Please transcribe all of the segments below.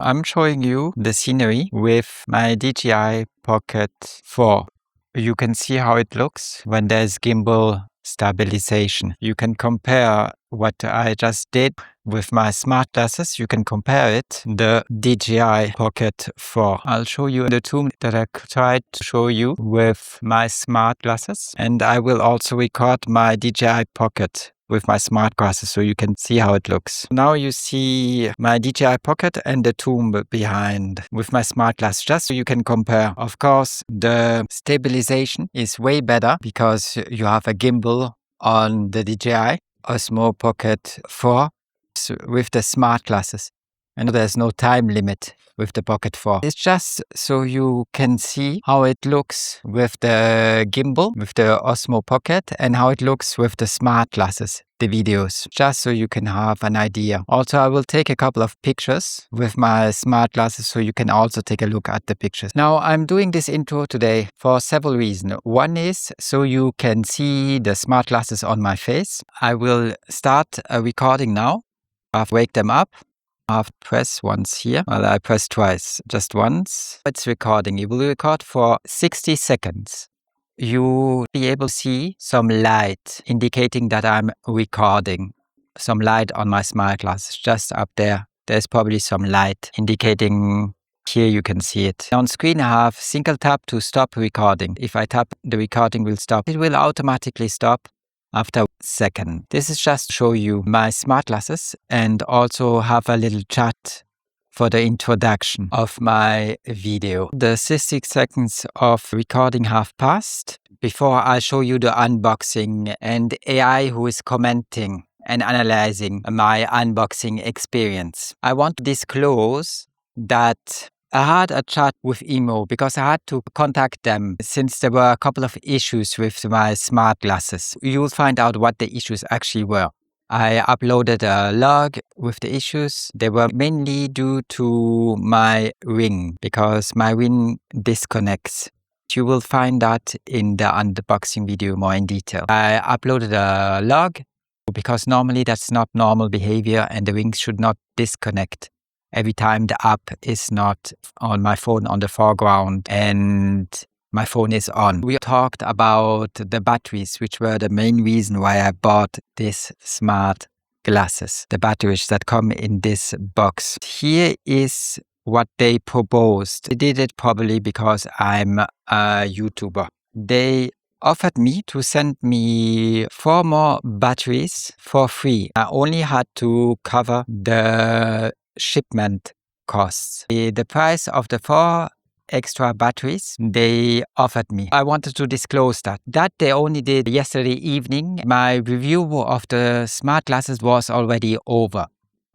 I'm showing you the scenery with my DJI Pocket 4. You can see how it looks when there's gimbal stabilization. You can compare what I just did with my smart glasses. You can compare it, the DJI Pocket 4. I'll show you the tool that I tried to show you with my smart glasses. And I will also record my DJI Pocket with my smart glasses so you can see how it looks. Now you see my DJI Pocket and the tomb behind with my smart glasses, just so you can compare. Of course, the stabilization is way better because you have a gimbal on the DJI Osmo Pocket 4 with the smart glasses. And there's no time limit with the Pocket 4. It's just so you can see how it looks with the gimbal, with the Osmo Pocket, and how it looks with the smart glasses, the videos, just so you can have an idea. Also, I will take a couple of pictures with my smart glasses so you can also take a look at the pictures. Now, I'm doing this intro today for several reasons. One is so you can see the smart glasses on my face. I will start a recording now. I've wake them up. I've pressed once here. Well, I pressed twice, just once. It's recording. It will record for 60 seconds. You'll be able to see some light indicating that I'm recording. Some light on my smart glasses, just up there. There's probably some light indicating. Here you can see it. On screen I have single tap to stop recording. If I tap, the recording will stop. It will automatically stop after a second. This is just to show you my smart glasses and also have a little chat for the introduction of my video. The 60 seconds of recording have passed. Before I show you the unboxing and AI who is commenting and analyzing my unboxing experience, I want to disclose that I had a chat with INMO because I had to contact them since there were a couple of issues with my smart glasses. You'll find out what the issues actually were. I uploaded a log with the issues. They were mainly due to my ring because my ring disconnects. You will find that in the unboxing video more in detail. I uploaded a log because normally that's not normal behavior and the ring should not disconnect every time the app is not on my phone on the foreground and my phone is on. We talked about the batteries, which were the main reason why I bought this smart glasses, the batteries that come in this box. Here is what they proposed. They did it probably because I'm a YouTuber. They offered me to send me 4 more batteries for free. I only had to cover the shipment costs. The price of the 4 extra batteries they offered me, I wanted to disclose that they only did yesterday evening. My review of the smart glasses was already over.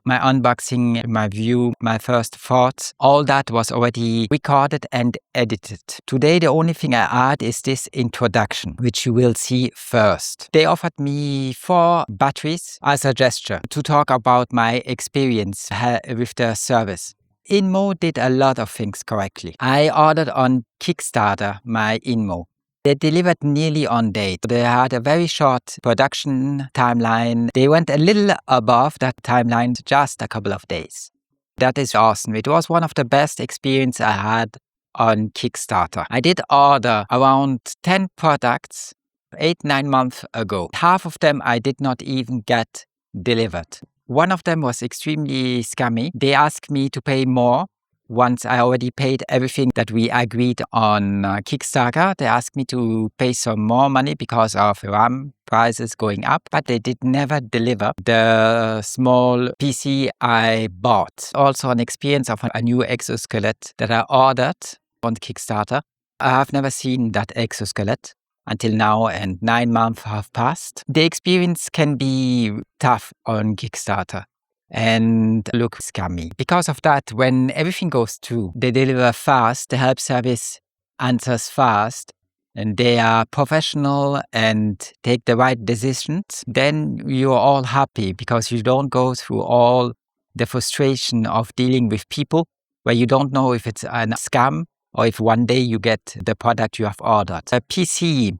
My unboxing, my view, my first thoughts, all that was already recorded and edited. Today, the only thing I add is this introduction, which you will see first. They offered me 4 batteries as a gesture to talk about my experience with the service. INMO did a lot of things correctly. I ordered on Kickstarter my INMO. They delivered nearly on date. They had a very short production timeline. They went a little above that timeline, just a couple of days. That is awesome. It was one of the best experiences I had on Kickstarter. I did order around 10 products 8-9 months ago. Half of them I did not even get delivered. One of them was extremely scammy. They asked me to pay more. Once I already paid everything that we agreed on Kickstarter, they asked me to pay some more money because of RAM prices going up, but they did never deliver the small PC I bought. Also an experience of a new exoskeleton that I ordered on Kickstarter. I have never seen that exoskeleton until now, and 9 months have passed. The experience can be tough on Kickstarter and look scammy. Because of that, when everything goes through, they deliver fast, the help service answers fast, and they are professional and take the right decisions, then you're all happy because you don't go through all the frustration of dealing with people where you don't know if it's a scam or if one day you get the product you have ordered. A PC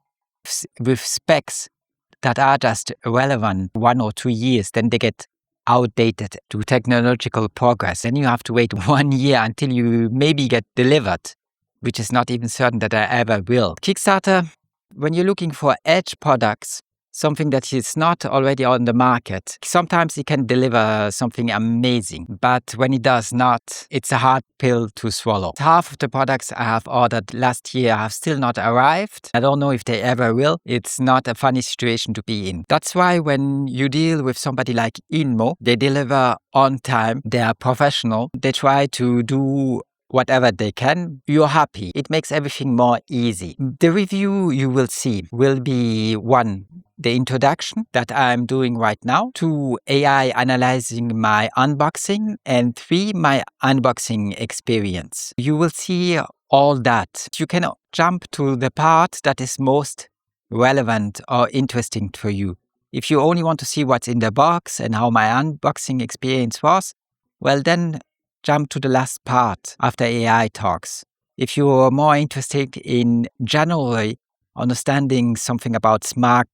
with specs that are just relevant 1 or 2 years, then they get outdated to technological progress. Then you have to wait 1 year until you maybe get delivered, which is not even certain that I ever will. Kickstarter, when you're looking for edge products, something that is not already on the market, sometimes it can deliver something amazing. But when it does not, it's a hard pill to swallow. Half of the products I have ordered last year have still not arrived. I don't know if they ever will. It's not a funny situation to be in. That's why when you deal with somebody like INMO, they deliver on time, they are professional, they try to do whatever they can, you're happy. It makes everything more easy. The review you will see will be 1, the introduction that I'm doing right now, 2, AI analyzing my unboxing, and 3, my unboxing experience. You will see all that. You can jump to the part that is most relevant or interesting for you. If you only want to see what's in the box and how my unboxing experience was, well then jump to the last part after AI talks. If you're more interested in generally understanding something about smart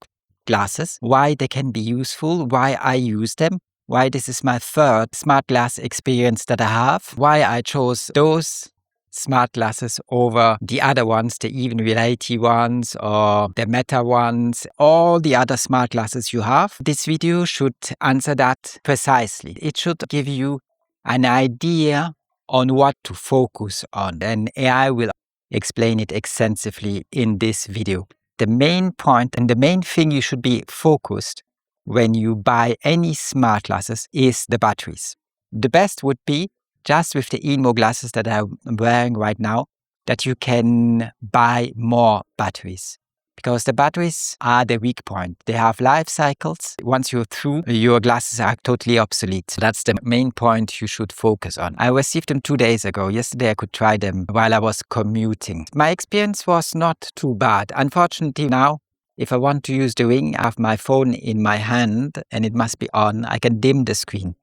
glasses, why they can be useful, why I use them, why this is my 3rd smart glass experience that I have, why I chose those smart glasses over the other ones, the even reality ones or the meta ones, all the other smart glasses you have. This video should answer that precisely. It should give you an idea on what to focus on, and AI will explain it extensively in this video. The main point and the main thing you should be focused when you buy any smart glasses is the batteries. The best would be, just with the INMO glasses that I'm wearing right now, that you can buy more batteries. Because the batteries are the weak point. They have life cycles. Once you're through, your glasses are totally obsolete. So that's the main point you should focus on. I received them 2 days ago. Yesterday I could try them while I was commuting. My experience was not too bad. Unfortunately now, if I want to use the ring, I have my phone in my hand and it must be on. I can dim the screen.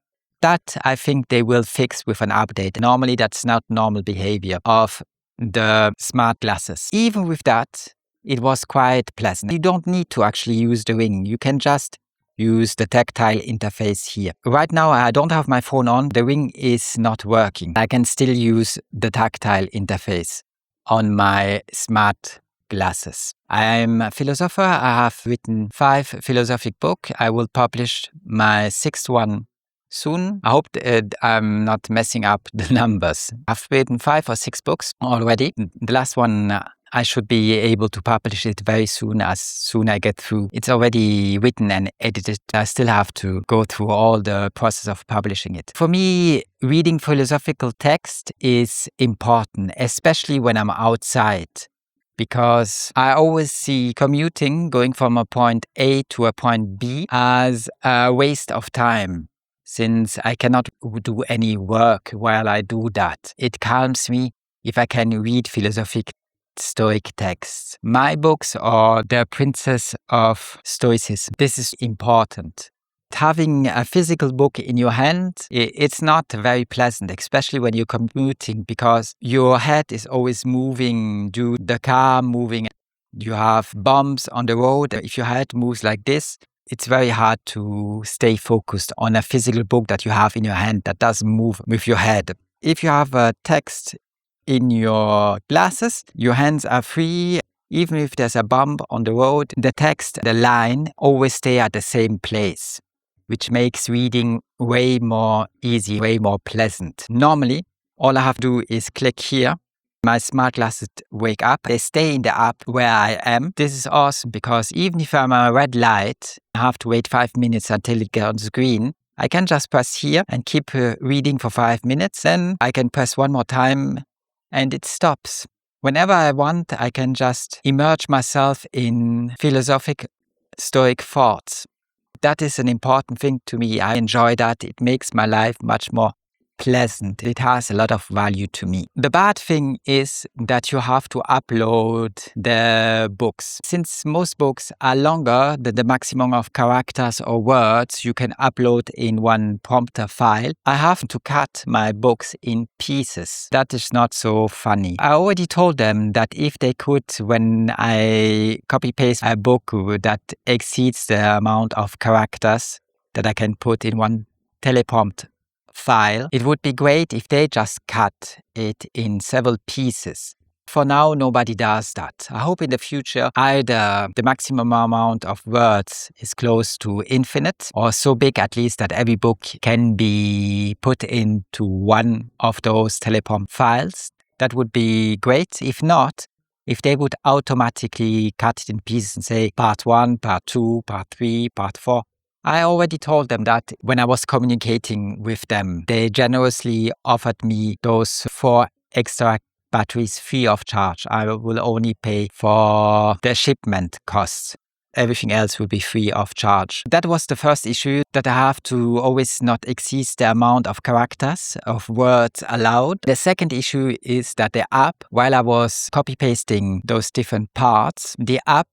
That I think they will fix with an update. Normally that's not normal behavior of the smart glasses. Even with that, it was quite pleasant. You don't need to actually use the ring. You can just use the tactile interface here. Right now, I don't have my phone on. The ring is not working. I can still use the tactile interface on my smart glasses. I'm a philosopher. I have written 5 philosophic books. I will publish my 6th one soon. I hope I'm not messing up the numbers. I've written 5 or 6 books already. The last one, I should be able to publish it very soon, as soon I get through. It's already written and edited. I still have to go through all the process of publishing it. For me, reading philosophical text is important, especially when I'm outside. Because I always see commuting, going from a point A to a point B, as a waste of time, since I cannot do any work while I do that. It calms me if I can read philosophic Stoic texts. My books are the Princess of Stoicism. This is important. Having a physical book in your hand, it's not very pleasant, especially when you're commuting, because your head is always moving, due to the car moving. You have bumps on the road. If your head moves like this, it's very hard to stay focused on a physical book that you have in your hand that doesn't move with your head. If you have a text in your glasses, your hands are free. Even if there's a bump on the road, the text, the line, always stay at the same place, which makes reading way more easy, way more pleasant. Normally, all I have to do is click here. My smart glasses wake up. They stay in the app where I am. This is awesome because even if I'm a red light, I have to wait 5 minutes until it gets green. I can just press here and keep reading for 5 minutes. Then I can press one more time and it stops. Whenever I want, I can just immerse myself in philosophic Stoic thoughts. That is an important thing to me. I enjoy that. It makes my life much more pleasant. It has a lot of value to me. The bad thing is that you have to upload the books. Since most books are longer than the maximum of characters or words you can upload in one prompter file, I have to cut my books in pieces. That is not so funny. I already told them that if they could, when I copy-paste a book that exceeds the amount of characters that I can put in one teleprompt file, it would be great if they just cut it in several pieces. For now, nobody does that. I hope in the future either the maximum amount of words is close to infinite or so big at least that every book can be put into one of those teleprompt files. That would be great. If not, if they would automatically cut it in pieces and say part 1, part 2, part 3, part 4. I already told them that when I was communicating with them. They generously offered me those 4 extra batteries free of charge. I will only pay for the shipment costs. Everything else will be free of charge. That was the first issue, that I have to always not exceed the amount of characters, of words allowed. The second issue is that the app, while I was copy-pasting those different parts, the app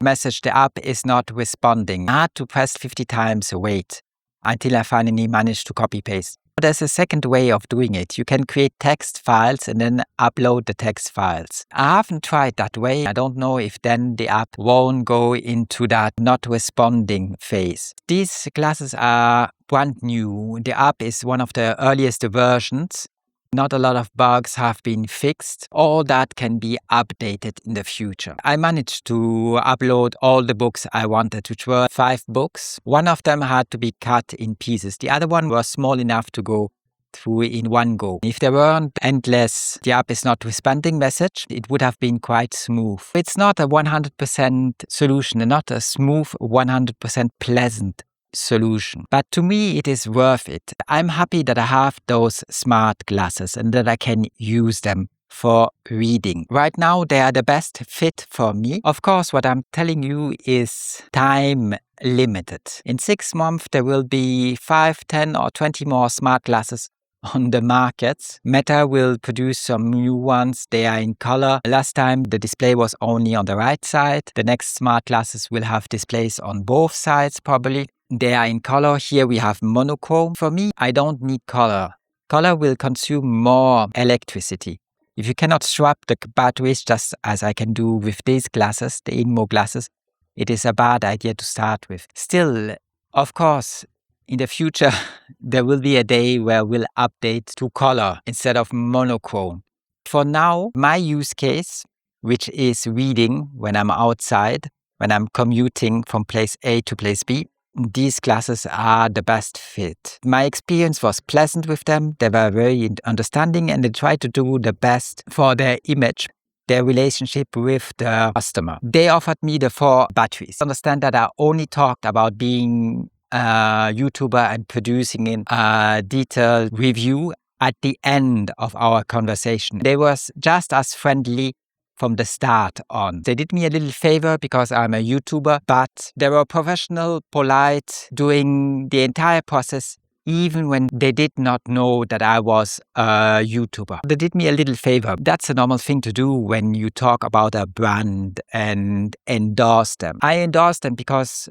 is not responding. I had to press 50 times wait until I finally managed to copy-paste. There's a second way of doing it. You can create text files and then upload the text files. I haven't tried that way. I don't know if then the app won't go into that not responding phase. These classes are brand new. The app is one of the earliest versions. Not a lot of bugs have been fixed. All that can be updated in the future. I managed to upload all the books I wanted, which were 5 books. One of them had to be cut in pieces. The other one was small enough to go through in one go. If there weren't endless "the app is not responding" message, it would have been quite smooth. It's not a 100% solution and not a smooth, 100% pleasant solution. But to me, it is worth it. I'm happy that I have those smart glasses and that I can use them for reading. Right now, they are the best fit for me. Of course, what I'm telling you is time limited. In 6 months, there will be 5, 10 or 20 more smart glasses on the market. Meta will produce some new ones. They are in color. Last time the display was only on the right side. The next smart glasses will have displays on both sides probably. They are in color. Here we have monochrome. For me, I don't need color. Color will consume more electricity. If you cannot swap the batteries just as I can do with these glasses, the INMO glasses, it is a bad idea to start with. Still, of course, in the future, there will be a day where we'll update to color instead of monochrome. For now, my use case, which is reading when I'm outside, when I'm commuting from place A to place B, these glasses are the best fit. My experience was pleasant with them. They were very understanding and they tried to do the best for their image, their relationship with the customer. They offered me the 4 batteries. Understand that I only talked about being a YouTuber and producing a detailed review at the end of our conversation. They were just as friendly from the start on. They did me a little favor because I'm a YouTuber, but they were professional, polite, doing the entire process, even when they did not know that I was a YouTuber. They did me a little favor. That's a normal thing to do when you talk about a brand and endorse them. I endorsed them because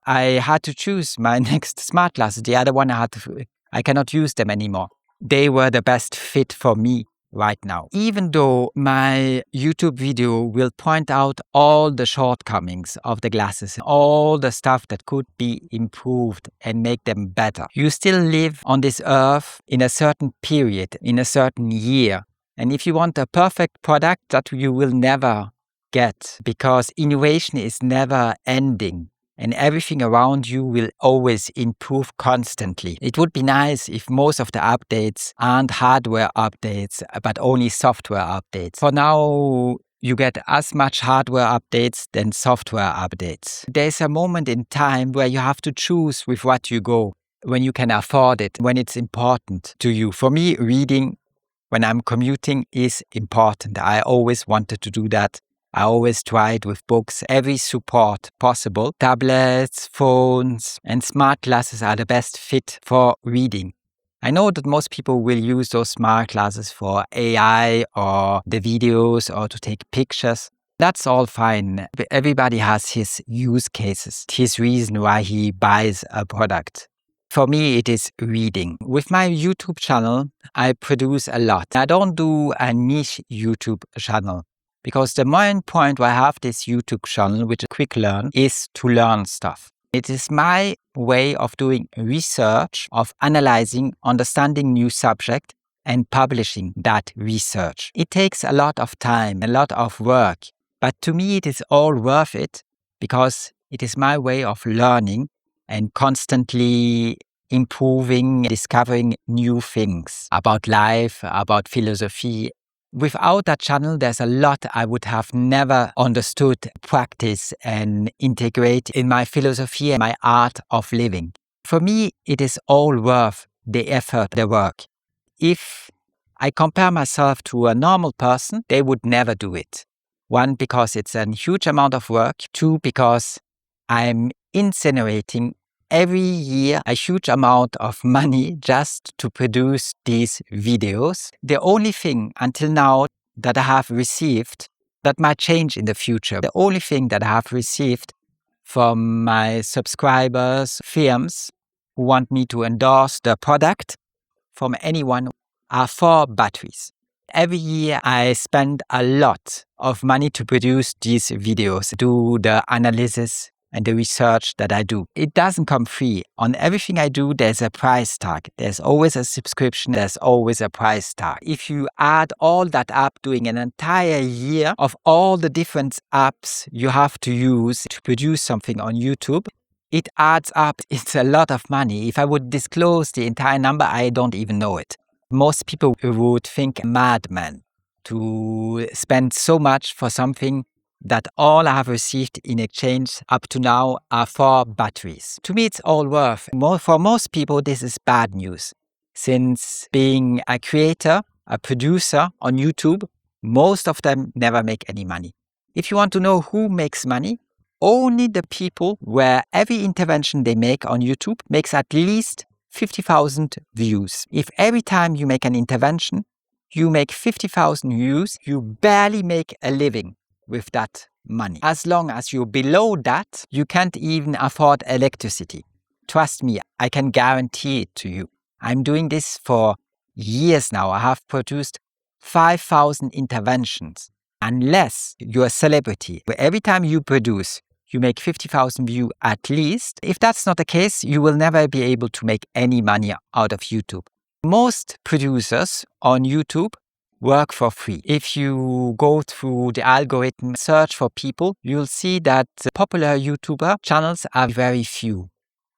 I had to choose my next smart glasses. The other one I cannot use them anymore. They were the best fit for me right now. Even though my YouTube video will point out all the shortcomings of the glasses, all the stuff that could be improved and make them better, you still live on this earth in a certain period, in a certain year. And if you want a perfect product, that you will never get, because innovation is never ending. And everything around you will always improve constantly. It would be nice if most of the updates aren't hardware updates, but only software updates. For now, you get as much hardware updates than software updates. There's a moment in time where you have to choose with what you go, when you can afford it, when it's important to you. For me, reading when I'm commuting is important. I always wanted to do that. I always tried with books, every support possible. Tablets, phones, and smart glasses are the best fit for reading. I know that most people will use those smart glasses for AI or the videos or to take pictures. That's all fine. Everybody has his use cases, his reason why he buys a product. For me, it is reading. With my YouTube channel, I produce a lot. I don't do a niche YouTube channel. Because the main point why I have this YouTube channel, which is quick learn, is to learn stuff. It is my way of doing research, of analyzing, understanding new subject, and publishing that research. It takes a lot of time, a lot of work, but to me it is all worth it because it is my way of learning and constantly improving, discovering new things about life, about philosophy. Without that channel, there's a lot I would have never understood, practice, and integrate in my philosophy and my art of living. For me, it is all worth the effort, the work. If I compare myself to a normal person, they would never do it. One, because it's a huge amount of work. Two, because I'm incinerating every year a huge amount of money just to produce these videos. The only thing until now that I have received, that might change in the future, the only thing that I have received from my subscribers, firms who want me to endorse the product from anyone are 4 batteries. Every year I spend a lot of money to produce these videos, do the analysis and the research that I do. It doesn't come free. On everything I do, there's a price tag. There's always a subscription. There's always a price tag. If you add all that up, doing an entire year of all the different apps you have to use to produce something on YouTube, it adds up. It's a lot of money. If I would disclose the entire number, I don't even know it. Most people would think madman to spend so much for something that all I have received in exchange up to now are 4 batteries. To me, it's all worth. For most people, this is bad news. Since being a creator, a producer on YouTube, most of them never make any money. If you want to know who makes money, only the people where every intervention they make on YouTube makes at least 50,000 views. If every time you make an intervention, you make 50,000 views, you barely make a living with that money. As long as you're below that, you can't even afford electricity. Trust me, I can guarantee it to you. I'm doing this for years now. I have produced 5,000 interventions. Unless you're a celebrity, where every time you produce, you make 50,000 views at least. If that's not the case, you will never be able to make any money out of YouTube. Most producers on YouTube work for free. If you go through the algorithm search for people, you'll see that popular YouTuber channels are very few.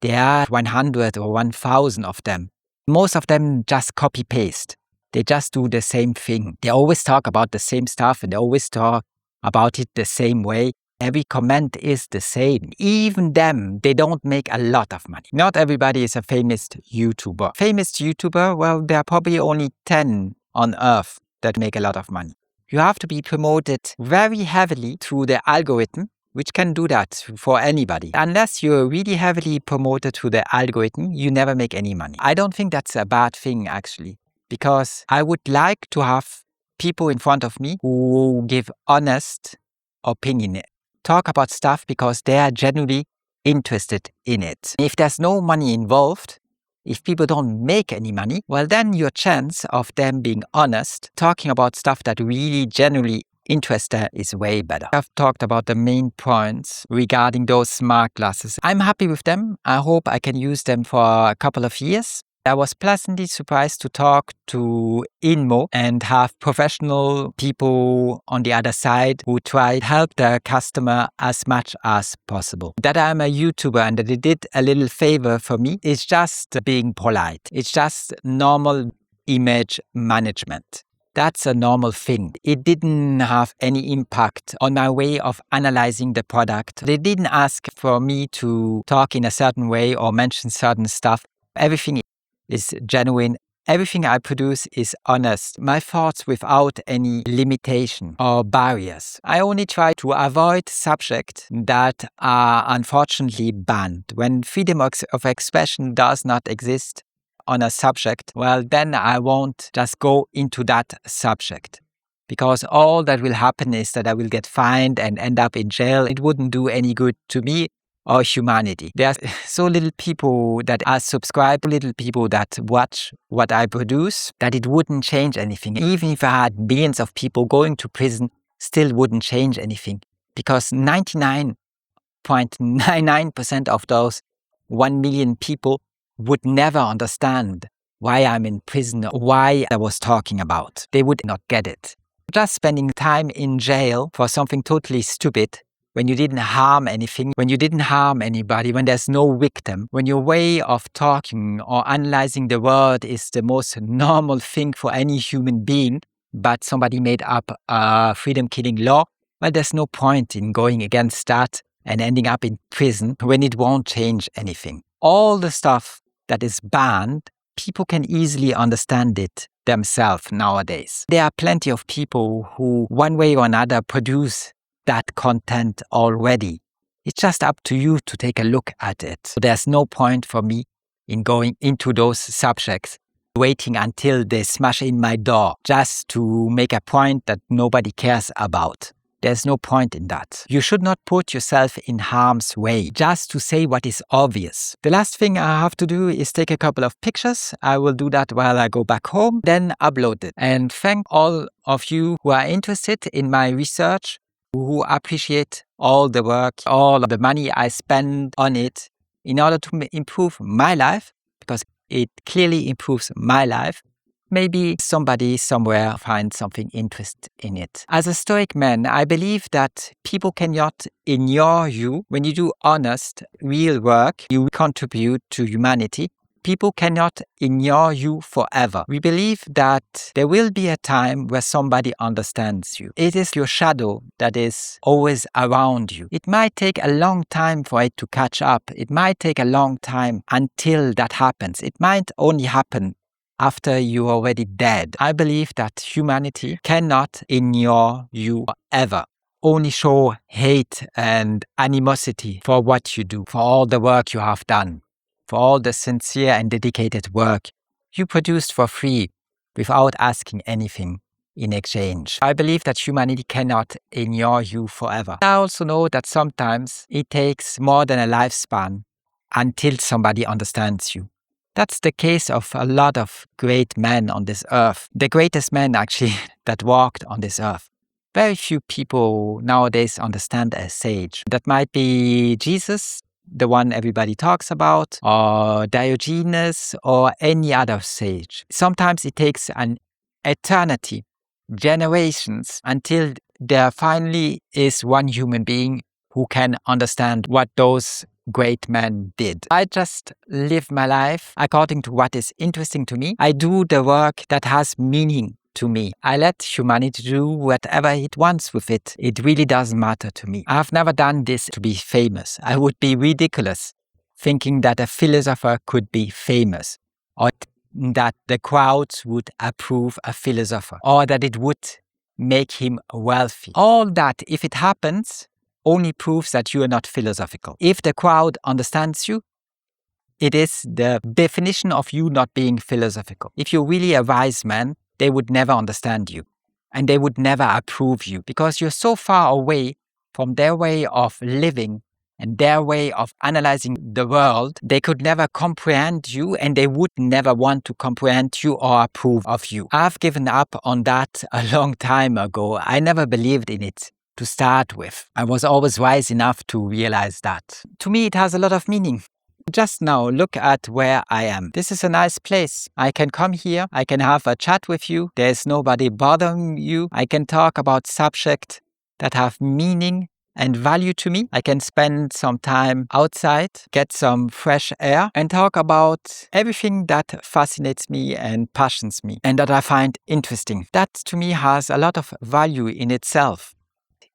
There are 100 or 1,000 of them. Most of them just copy-paste. They just do the same thing. They always talk about the same stuff and they always talk about it the same way. Every comment is the same. Even them, they don't make a lot of money. Not everybody is a famous YouTuber. Famous YouTuber, well, there are probably only 10 on earth that make a lot of money. You have to be promoted very heavily through the algorithm, which can do that for anybody. Unless you're really heavily promoted through the algorithm, you never make any money. I don't think that's a bad thing, actually, because I would like to have people in front of me who give honest opinion, talk about stuff because they are genuinely interested in it. If there's no money involved, if people don't make any money, well, then your chance of them being honest, talking about stuff that really genuinely interests them is way better. I've talked about the main points regarding those smart glasses. I'm happy with them. I hope I can use them for a couple of years. I was pleasantly surprised to talk to INMO and have professional people on the other side who try to help their customer as much as possible. That I'm a YouTuber and that they did a little favor for me is just being polite. It's just normal image management. That's a normal thing. It didn't have any impact on my way of analyzing the product. They didn't ask for me to talk in a certain way or mention certain stuff. Everything is genuine. Everything I produce is honest. My thoughts without any limitation or barriers. I only try to avoid subjects that are unfortunately banned. When freedom of expression does not exist on a subject, well, then I won't just go into that subject. Because all that will happen is that I will get fined and end up in jail. It wouldn't do any good to me or humanity. There are so little people that are subscribed, little people that watch what I produce, that it wouldn't change anything. Even if I had millions of people going to prison, still wouldn't change anything. Because 99 99.99% of those 1 million people would never understand why I'm in prison or why I was talking about. They would not get it. Just spending time in jail for something totally stupid when you didn't harm anything, when you didn't harm anybody, when there's no victim, when your way of talking or analyzing the world is the most normal thing for any human being, but somebody made up a freedom-killing law, well, there's no point in going against that and ending up in prison when it won't change anything. All the stuff that is banned, people can easily understand it themselves nowadays. There are plenty of people who, one way or another, produce that content already. It's just up to you to take a look at it. There's no point for me in going into those subjects, waiting until they smash in my door just to make a point that nobody cares about. There's no point in that. You should not put yourself in harm's way just to say what is obvious. The last thing I have to do is take a couple of pictures. I will do that while I go back home, then upload it. And thank all of you who are interested in my research, who appreciate all the work, all the money I spend on it in order to improve my life, because it clearly improves my life. Maybe somebody somewhere finds something interesting in it. As a Stoic man, I believe that people cannot ignore you. When you do honest, real work, you contribute to humanity. People cannot ignore you forever. We believe that there will be a time where somebody understands you. It is your shadow that is always around you. It might take a long time for it to catch up. It might take a long time until that happens. It might only happen after you're already dead. I believe that humanity cannot ignore you ever. Only show hate and animosity for what you do, for all the work you have done, for all the sincere and dedicated work you produced for free without asking anything in exchange. I believe that humanity cannot ignore you forever. I also know that sometimes it takes more than a lifespan until somebody understands you. That's the case of a lot of great men on this earth. The greatest men, actually, that walked on this earth. Very few people nowadays understand a sage. That might be Jesus, the one everybody talks about, or Diogenes, or any other sage. Sometimes it takes an eternity, generations, until there finally is one human being who can understand what those great men did. I just live my life according to what is interesting to me. I do the work that has meaning to me. I let humanity do whatever it wants with it. It really doesn't matter to me. I've never done this to be famous. I would be ridiculous thinking that a philosopher could be famous, or that the crowds would approve a philosopher, or that it would make him wealthy. All that, if it happens, only proves that you are not philosophical. If the crowd understands you, it is the definition of you not being philosophical. If you're really a wise man, they would never understand you, and they would never approve you, because you're so far away from their way of living and their way of analyzing the world. They could never comprehend you, and they would never want to comprehend you or approve of you. I've given up on that a long time ago. I never believed in it to start with. I was always wise enough to realize that. To me, it has a lot of meaning. Just now, look at where I am. This is a nice place. I can come here. I can have a chat with you. There's nobody bothering you. I can talk about subjects that have meaning and value to me. I can spend some time outside, get some fresh air, and talk about everything that fascinates me and passions me, and that I find interesting. That, to me, has a lot of value in itself.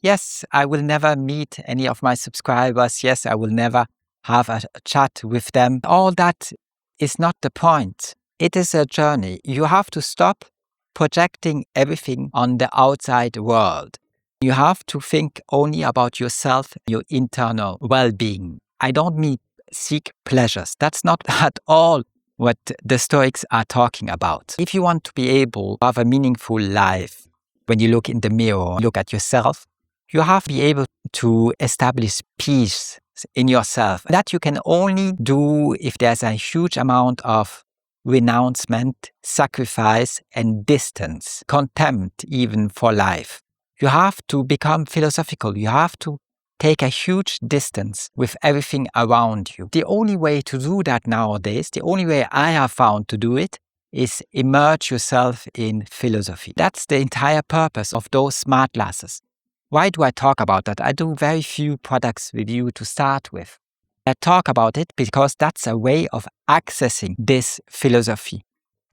Yes, I will never meet any of my subscribers. Yes, I will never have a chat with them. All that is not the point. It is a journey. You have to stop projecting everything on the outside world. You have to think only about yourself, your internal well-being. I don't mean seek pleasures. That's not at all what the Stoics are talking about. If you want to be able to have a meaningful life, when you look in the mirror, look at yourself, you have to be able to establish peace in yourself. That you can only do if there's a huge amount of renouncement, sacrifice, and distance, contempt even for life. You have to become philosophical. You have to take a huge distance with everything around you. The only way to do that nowadays, the only way I have found to do it, is immerse yourself in philosophy. That's the entire purpose of those smart glasses. Why do I talk about that? I do very few products review to start with. I talk about it because that's a way of accessing this philosophy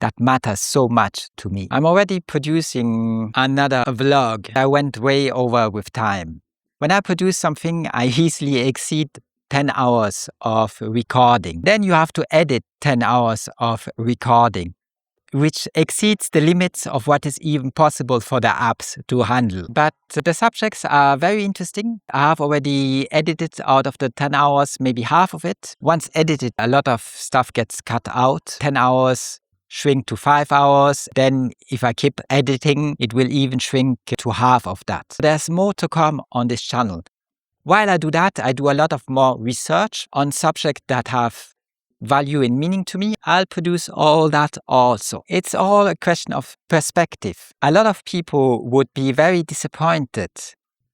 that matters so much to me. I'm already producing another vlog. I went way over with time. When I produce something, I easily exceed 10 hours of recording. Then you have to edit 10 hours of recording, which exceeds the limits of what is even possible for the apps to handle. But the subjects are very interesting. I have already edited out of the 10 hours, maybe half of it. Once edited, a lot of stuff gets cut out. 10 hours shrink to 5 hours. Then if I keep editing, it will even shrink to half of that. There's more to come on this channel. While I do that, I do a lot of more research on subjects that have value and meaning to me. I'll produce all that also. It's all a question of perspective. A lot of people would be very disappointed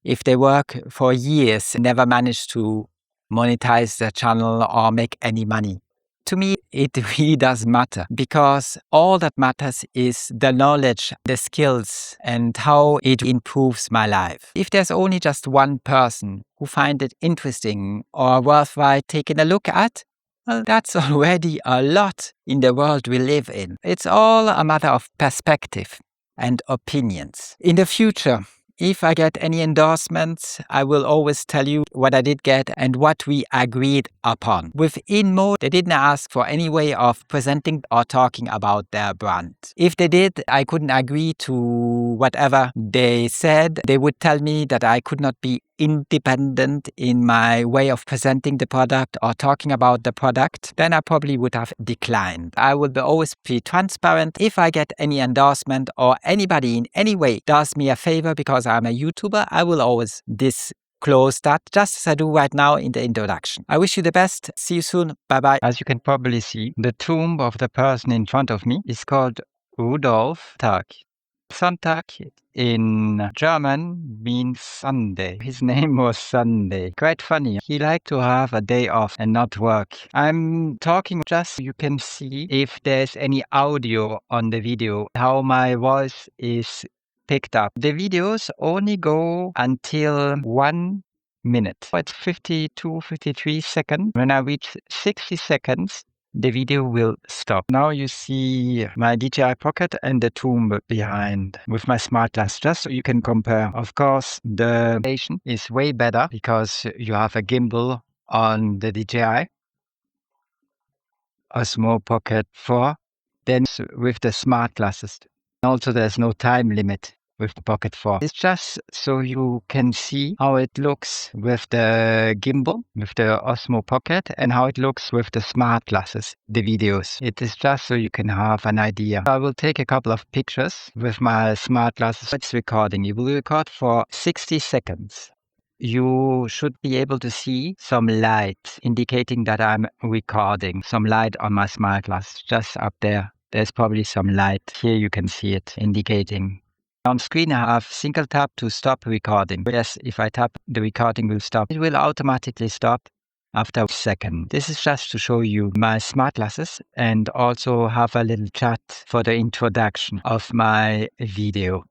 if they work for years and never manage to monetize their channel or make any money. To me, it really does matter, because all that matters is the knowledge, the skills, and how it improves my life. If there's only just one person who finds it interesting or worthwhile taking a look at, well, that's already a lot in the world we live in. It's all a matter of perspective and opinions. In the future, if I get any endorsements, I will always tell you what I did get and what we agreed upon. With INMO, they didn't ask for any way of presenting or talking about their brand. If they did, I couldn't agree to whatever they said. They would tell me that I could not be independent in my way of presenting the product or talking about the product. Then I probably would have declined. I will always be transparent. If I get any endorsement or anybody in any way does me a favor because I'm a YouTuber, I will always disclose that, just as I do right now in the introduction. I wish you the best. See you soon. Bye-bye. As you can probably see, the tomb of the person in front of me is called Rudolf Tag. Sonntag in German means Sunday. His name was Sunday. Quite funny. He liked to have a day off and not work. I'm talking just so you can see if there's any audio on the video, how my voice is picked up. The videos only go until 1 minute. It's 52, 53 seconds. When I reach 60 seconds, the video will stop. Now you see my DJI Pocket and the tomb behind with my smart glass, just so you can compare. Of course, the station is way better because you have a gimbal on the DJI Osmo Pocket 4 than with the smart glasses. Also, there's no time limit with the Pocket 4. It's just so you can see how it looks with the gimbal, with the Osmo Pocket, and how it looks with the smart glasses, the videos. It is just so you can have an idea. I will take a couple of pictures with my smart glasses. It's recording. You will record for 60 seconds. You should be able to see some light indicating that I'm recording. Some light on my smart glass, just up there. There's probably some light. Here you can see it indicating. On screen I have single tap to stop recording. Yes, if I tap, the recording will stop. It will automatically stop after a second. This is just to show you my smart glasses and also have a little chat for the introduction of my video.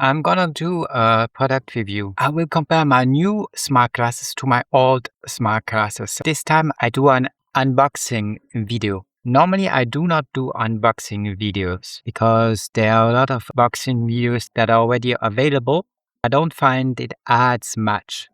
I'm gonna do a product review. I will compare my new smart glasses to my old smart glasses. This time I do an unboxing video. Normally I do not do unboxing videos because there are a lot of unboxing videos that are already available. I don't find it adds much.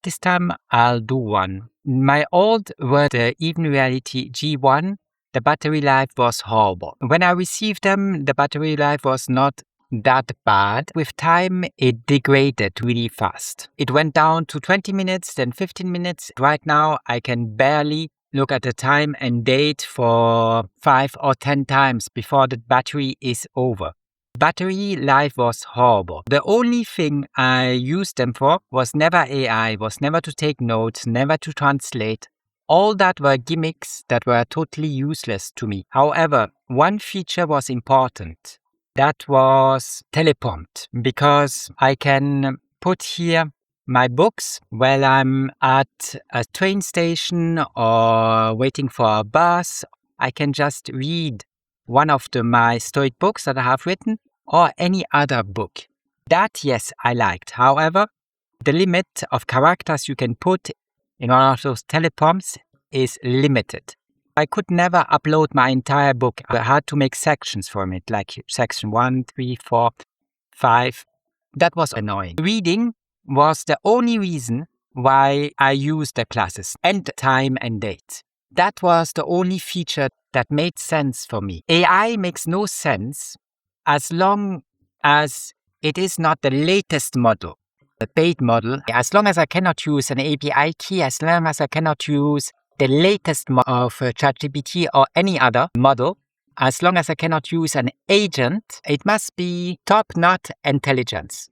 This time I'll do one. My old were the Even Reality G1. The battery life was horrible. When I received them, the battery life was not that bad. With time, it degraded really fast. It went down to 20 minutes, then 15 minutes. Right now, I can barely look at the time and date for 5 or 10 times before the battery is over. Battery life was horrible. The only thing I used them for was never AI, was never to take notes, never to translate. All that were gimmicks that were totally useless to me. However, one feature was important. That was Teleprompter, because I can put here my books while I'm at a train station or waiting for a bus. I can just read one of my Stoic books that I have written or any other book. That, yes, I liked. However, the limit of characters you can put in one of those teleprompts is limited. I could never upload my entire book. I had to make sections from it, like section 1, 3, 4, 5. That was annoying. Reading was the only reason why I used the classes, and time and date. That was the only feature that made sense for me. AI makes no sense as long as it is not the latest model, the paid model. As long as I cannot use an API key, as long as I cannot use the latest model of ChatGPT or any other model, as long as I cannot use an agent, it must be top-notch intelligence.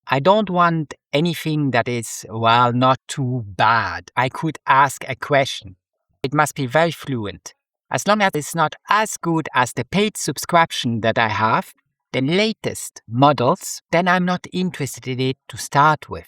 I don't want anything that is, well, not too bad. I could ask a question. It must be very fluent. As long as it's not as good as the paid subscription that I have, the latest models, then I'm not interested in it to start with.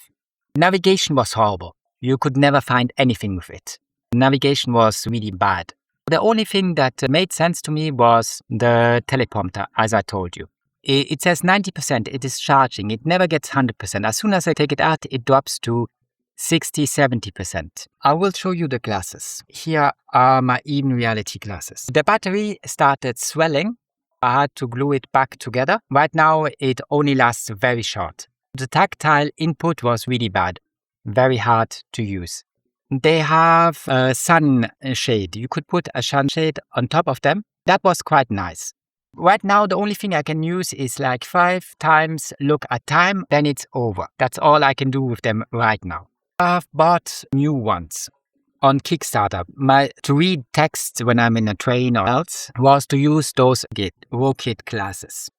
Navigation was horrible. You could never find anything with it. Navigation was really bad. The only thing that made sense to me was the teleprompter, as I told you. It says 90%, it is charging. It never gets 100%. As soon as I take it out, it drops to 60, 70%. I will show you the glasses. Here are my Even Reality glasses. The battery started swelling. I had to glue it back together. Right now, it only lasts very short. The tactile input was really bad. Very hard to use. They have a sunshade. You could put a sunshade on top of them. That was quite nice. Right now, the only thing I can use is like 5 times look at time, then it's over. That's all I can do with them right now. I've bought new ones on Kickstarter. To read text when I'm in a train or else was to use those raw kit classes,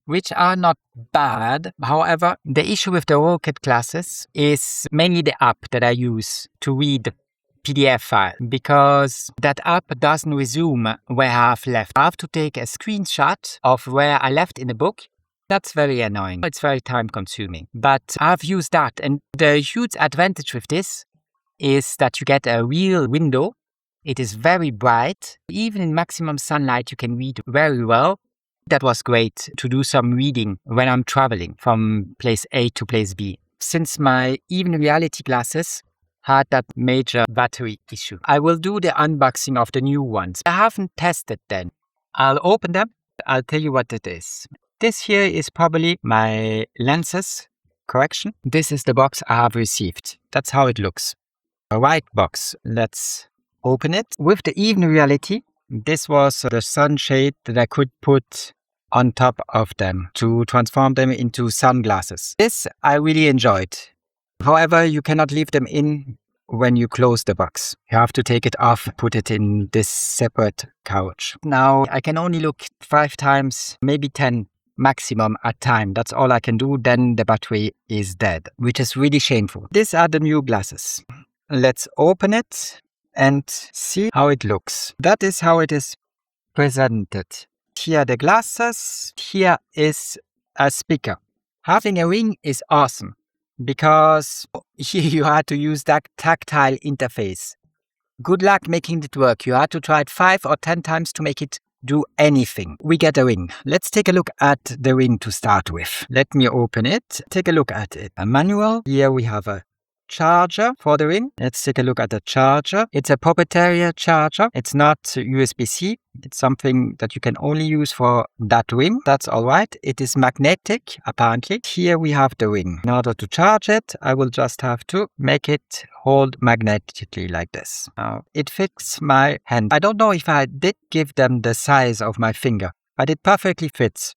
which are not bad. However, the issue with the raw kit classes is mainly the app that I use to read the PDF file, because that app doesn't resume where I have left. I have to take a screenshot of where I left in the book. That's very annoying. It's very time consuming, but I've used that. And the huge advantage with this is that you get a real window. It is very bright. Even in maximum sunlight, you can read very well. That was great to do some reading when I'm traveling from place A to place B. Since my Even Reality glasses had that major battery issue, I will do the unboxing of the new ones. I haven't tested them. I'll open them. I'll tell you what it is. This here is probably my lenses correction. This is the box I have received. That's how it looks. A white box. Let's open it. With the Even Reality, this was the sunshade that I could put on top of them to transform them into sunglasses. This I really enjoyed. However, you cannot leave them in when you close the box. You have to take it off, put it in this separate couch. Now I can only look 5 times, maybe 10 maximum at time. That's all I can do. Then the battery is dead, which is really shameful. These are the new glasses. Let's open it and see how it looks. That is how it is presented. Here are the glasses. Here is a speaker. Having a ring is awesome because here you had to use that tactile interface. Good luck making it work. You had to try it 5 or 10 times to make it do anything. We get a ring. Let's take a look at the ring to start with. Let me open it. Take a look at it. A manual. Here we have a charger for the ring. Let's take a look at the charger. It's a proprietary charger. It's not USB-C. It's something that you can only use for that ring. That's all right. It is magnetic, apparently. Here we have the ring. In order to charge it, I will just have to make it hold magnetically like this. It fits my hand. I don't know if I did give them the size of my finger, but it perfectly fits.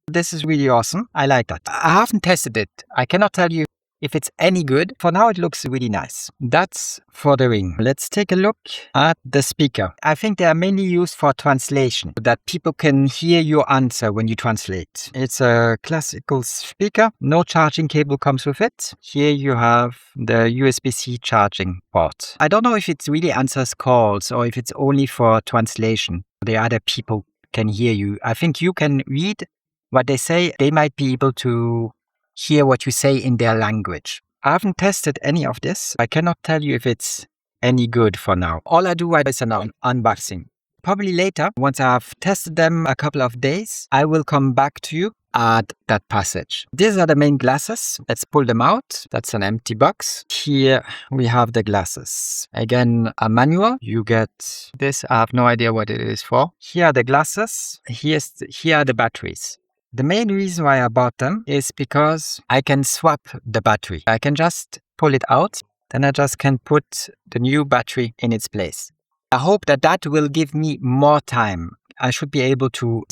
This is really awesome. I like that. I haven't tested it. I cannot tell you if it's any good. For now, it looks really nice. That's for the ring. Let's take a look at the speaker. I think they are mainly used for translation, so that people can hear your answer when you translate. It's a classical speaker. No charging cable comes with it. Here you have the USB-C charging port. I don't know if it really answers calls or if it's only for translation. The other people can hear you. I think you can read what they say. They might be able to hear what you say in their language. I haven't tested any of this. I cannot tell you if it's any good for now. All I do is an unboxing. Probably later, once I have tested them a couple of days, I will come back to you at that passage. These are the main glasses. Let's pull them out. That's an empty box. Here we have the glasses. Again, a manual. You get this. I have no idea what it is for. Here are the glasses. Here are the batteries. The main reason why I bought them is because I can swap the battery. I can just pull it out, then I just can put the new battery in its place. I hope that will give me more time. I should be able to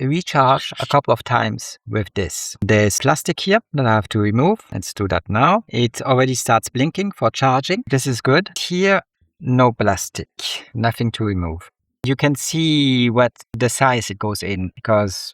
recharge a couple of times with this. There's plastic here that I have to remove. Let's do that now. It already starts blinking for charging. This is good. Here, no plastic, nothing to remove. You can see what the size it goes in because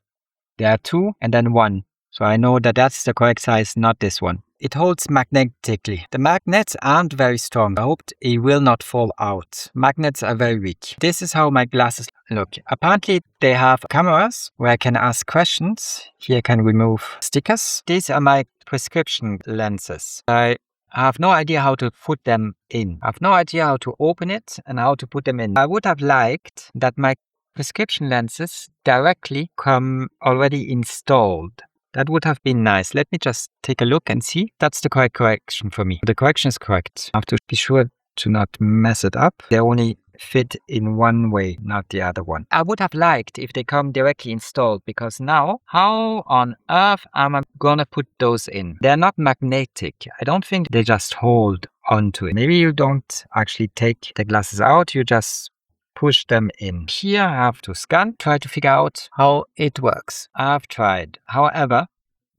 there are 2 and then 1. So I know that that's the correct size, not this one. It holds magnetically. The magnets aren't very strong. I hope it will not fall out. Magnets are very weak. This is how my glasses look. Apparently they have cameras where I can ask questions. Here I can remove stickers. These are my prescription lenses. I have no idea how to put them in. I have no idea how to open it and how to put them in. I would have liked that my prescription lenses directly come already installed. That would have been nice. Let me just take a look and see. That's the correct correction for me. The correction is correct. I have to be sure to not mess it up. They only fit in one way, not the other one. I would have liked if they come directly installed because now, how on earth am I gonna put those in? They're not magnetic. I don't think they just hold onto it. Maybe you don't actually take the glasses out. You just push them in. Here I have to scan, try to figure out how it works. I've tried. However,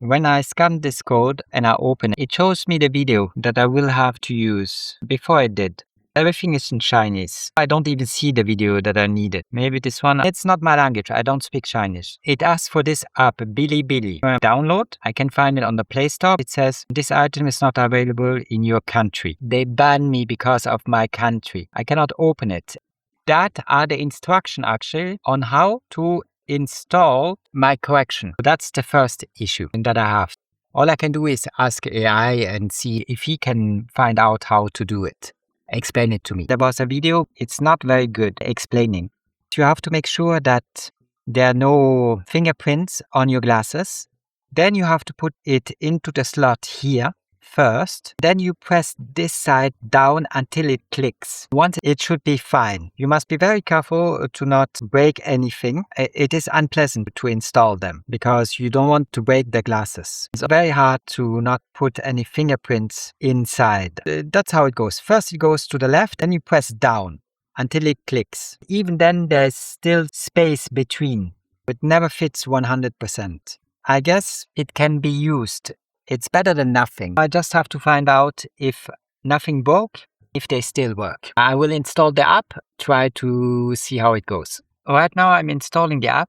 when I scan this code and I open it, it shows me the video that I will have to use. Before I did, everything is in Chinese. I don't even see the video that I needed. Maybe this one, it's not my language. I don't speak Chinese. It asks for this app, Bilibili. When I download, I can find it on the Play Store. It says, this item is not available in your country. They banned me because of my country. I cannot open it. That are the instructions actually on how to install my correction. That's the first issue that I have. All I can do is ask AI and see if he can find out how to do it. Explain it to me. There was a video, it's not very good explaining. You have to make sure that there are no fingerprints on your glasses. Then you have to put it into the slot here first. Then you press this side down until it clicks. Once it should be fine. You must be very careful to not break anything. It is unpleasant to install them because you don't want to break the glasses. It's very hard to not put any fingerprints inside. That's how it goes. First it goes to the left, then you press down until it clicks. Even then there's still space between. It never fits 100%. I guess it can be used. It's better than nothing. I just have to find out if nothing broke, if they still work. I will install the app, try to see how it goes. Right now I'm installing the app.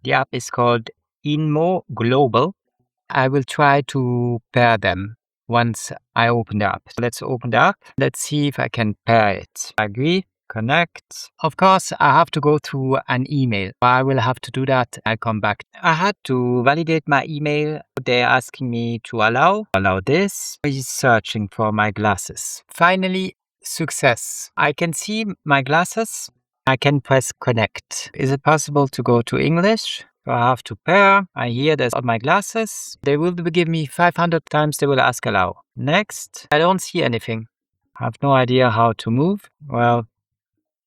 The app is called INMO Global. I will try to pair them once I open the app. Let's open the app. Let's see if I can pair it. I agree. Connect. Of course, I have to go through an email. I will have to do that. I'll come back. I had to validate my email. They're asking me to allow this. He's searching for my glasses. Finally, success. I can see my glasses I can press connect. Is it possible to go to English? So I have to pair. I hear this on my glasses. They will give me 500 times. They will ask allow. Next. I don't see anything. I have no idea how to move. Well,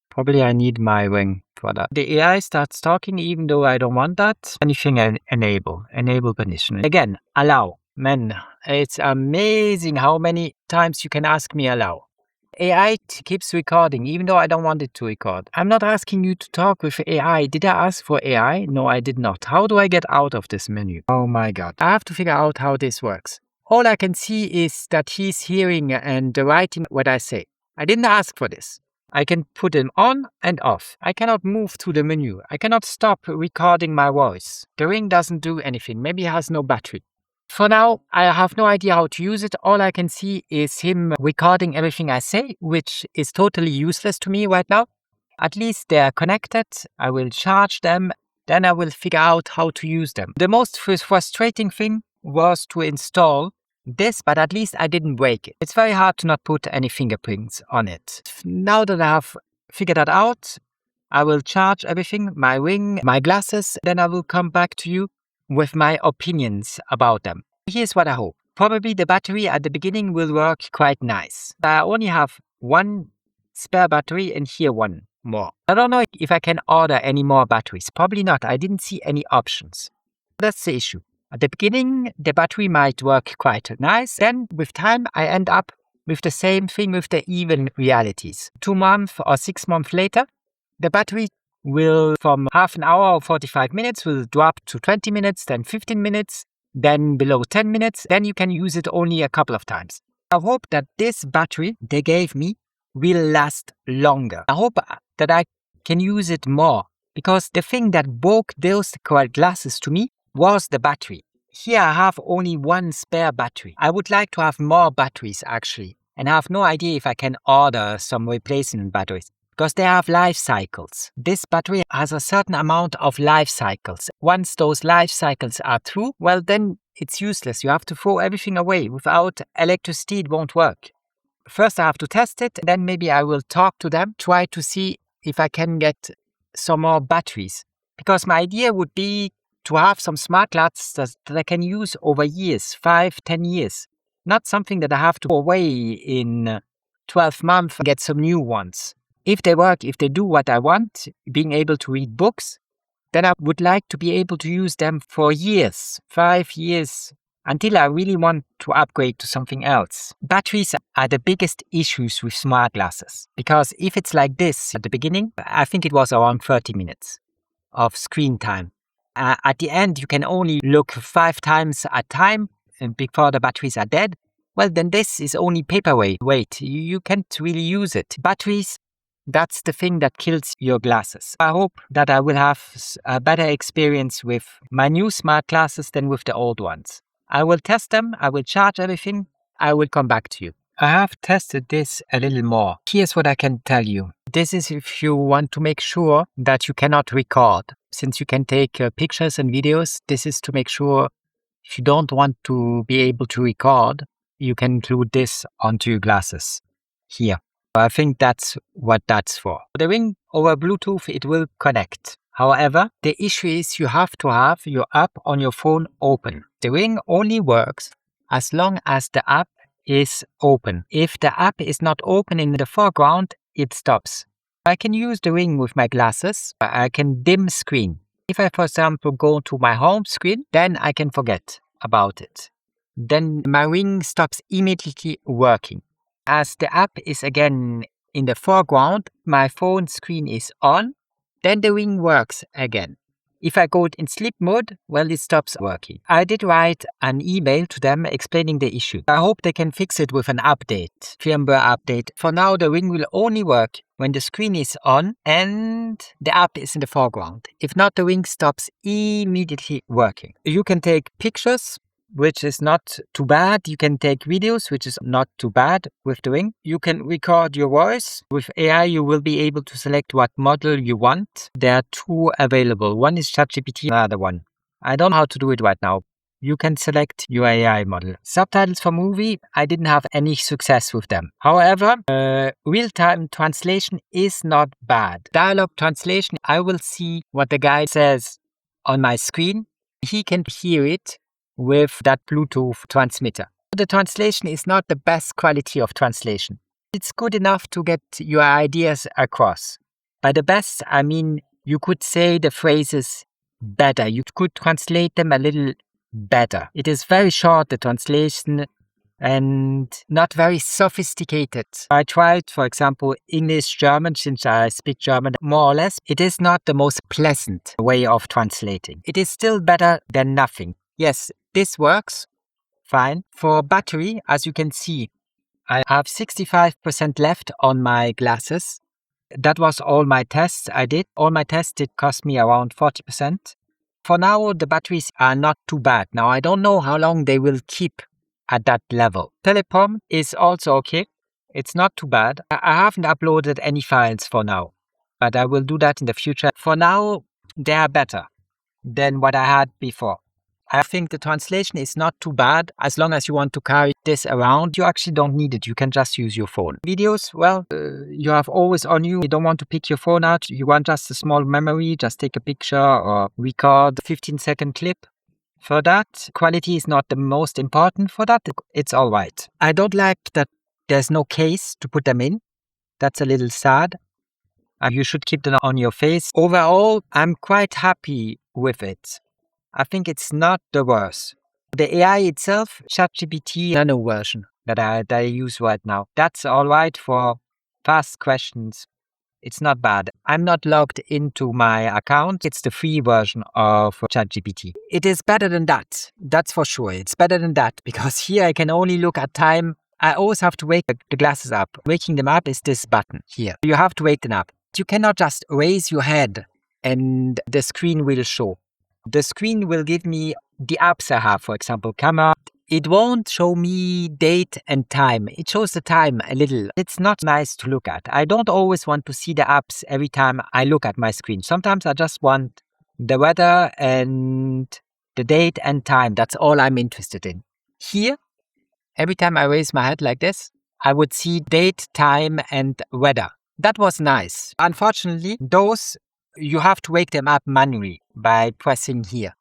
probably I need my ring for that. The AI starts talking even though I don't want that. Anything enable. Enable permission. Again, allow. Man, it's amazing how many times you can ask me allow. AI keeps recording even though I don't want it to record. I'm not asking you to talk with AI. Did I ask for AI? No, I did not. How do I get out of this menu? Oh my god. I have to figure out how this works. All I can see is that he's hearing and writing what I say. I didn't ask for this. I can put him on and off. I cannot move to the menu. I cannot stop recording my voice. The ring doesn't do anything. Maybe it has no battery. For now, I have no idea how to use it. All I can see is him recording everything I say, which is totally useless to me right now. At least they are connected. I will charge them. Then I will figure out how to use them. The most frustrating thing was to install this, but at least I didn't break it. It's very hard to not put any fingerprints on it. Now that I have figured that out, I will charge everything, my ring, my glasses, then I will come back to you with my opinions about them. Here's what I hope. Probably the battery at the beginning will work quite nice. I only have one spare battery and here one more. I don't know if I can order any more batteries. Probably not. I didn't see any options. That's the issue. At the beginning, the battery might work quite nice. Then with time, I end up with the same thing with the even realities. 2 months or 6 months later, the battery will from half an hour or 45 minutes will drop to 20 minutes, then 15 minutes, then below 10 minutes. Then you can use it only a couple of times. I hope that this battery they gave me will last longer. I hope that I can use it more because the thing that broke those glasses to me was the battery. Here I have only one spare battery. I would like to have more batteries actually, and I have no idea if I can order some replacement batteries because they have life cycles. This battery has a certain amount of life cycles. Once those life cycles are through, well then it's useless. You have to throw everything away. Without electricity it won't work. First I have to test it, then maybe I will talk to them, try to see if I can get some more batteries. Because my idea would be to have some smart glasses that I can use over years, 5-10 years. Not something that I have to go away in 12 months and get some new ones. If they work, if they do what I want, being able to read books, then I would like to be able to use them for years, 5 years, until I really want to upgrade to something else. Batteries are the biggest issues with smart glasses. Because if it's like this at the beginning, I think it was around 30 minutes of screen time. At the end, you can only look 5 times at a time and before the batteries are dead. Well, then this is only paperweight. You can't really use it. Batteries, that's the thing that kills your glasses. I hope that I will have a better experience with my new smart glasses than with the old ones. I will test them. I will charge everything. I will come back to you. I have tested this a little more. Here's what I can tell you. This is if you want to make sure that you cannot record. Since you can take pictures and videos, this is to make sure if you don't want to be able to record, you can include this onto your glasses here. I think that's what that's for. The ring over Bluetooth, it will connect. However, the issue is you have to have your app on your phone open. The ring only works as long as the app is open. If the app is not open in the foreground, it stops. I can use the ring with my glasses. I can dim screen. If I, for example, go to my home screen, then I can forget about it. Then my ring stops immediately working. As the app is again in the foreground, my phone screen is on, then the ring works again. If I go in sleep mode, well, it stops working. I did write an email to them explaining the issue. I hope they can fix it with an update, firmware update. For now, the ring will only work when the screen is on and the app is in the foreground. If not, the ring stops immediately working. You can take pictures, which is not too bad. You can take videos, which is not too bad with the ring. You can record your voice. With AI, you will be able to select what model you want. There are 2 available. One is ChatGPT, another one. I don't know how to do it right now. you can select your AI model. Subtitles for movie, I didn't have any success with them. However, real-time translation is not bad. Dialogue translation, I will see what the guy says on my screen. He can hear it with that Bluetooth transmitter. The translation is not the best quality of translation. It's good enough to get your ideas across. By the best, I mean you could say the phrases better. You could translate them a little better. It is very short, the translation, and not very sophisticated. I tried, for example, English, German, since I speak German more or less. It is not the most pleasant way of translating. It is still better than nothing. Yes, this works fine. For battery, as you can see, I have 65% left on my glasses. That was all my tests I did. All my tests did cost me around 40%. For now, the batteries are not too bad. Now, I don't know how long they will keep at that level. Teleprompter is also okay. It's not too bad. I haven't uploaded any files for now, but I will do that in the future. For now, they are better than what I had before. I think the translation is not too bad. As long as you want to carry this around, you actually don't need it. You can just use your phone. Videos, well, you have always on you. You don't want to pick your phone out. You want just a small memory. Just take a picture or record a 15-second clip. For that, quality is not the most important. For that, it's all right. I don't like that there's no case to put them in. That's a little sad. You should keep them on your face. Overall, I'm quite happy with it. I think it's not the worst. The AI itself, ChatGPT Nano version that I use right now, that's all right for fast questions. It's not bad. I'm not logged into my account. It's the free version of ChatGPT. It is better than that. That's for sure. It's better than that because here I can only look at time. I always have to wake the glasses up. Waking them up is this button here. You have to wake them up. You cannot just raise your head and the screen will show. The screen will give me the apps I have, for example, camera. It won't show me date and time. It shows the time a little. It's not nice to look at. I don't always want to see the apps every time I look at my screen. Sometimes I just want the weather and the date and time. That's all I'm interested in. Here, every time I raise my head like this, I would see date, time, and weather. That was nice. Unfortunately, those you have to wake them up manually by pressing here.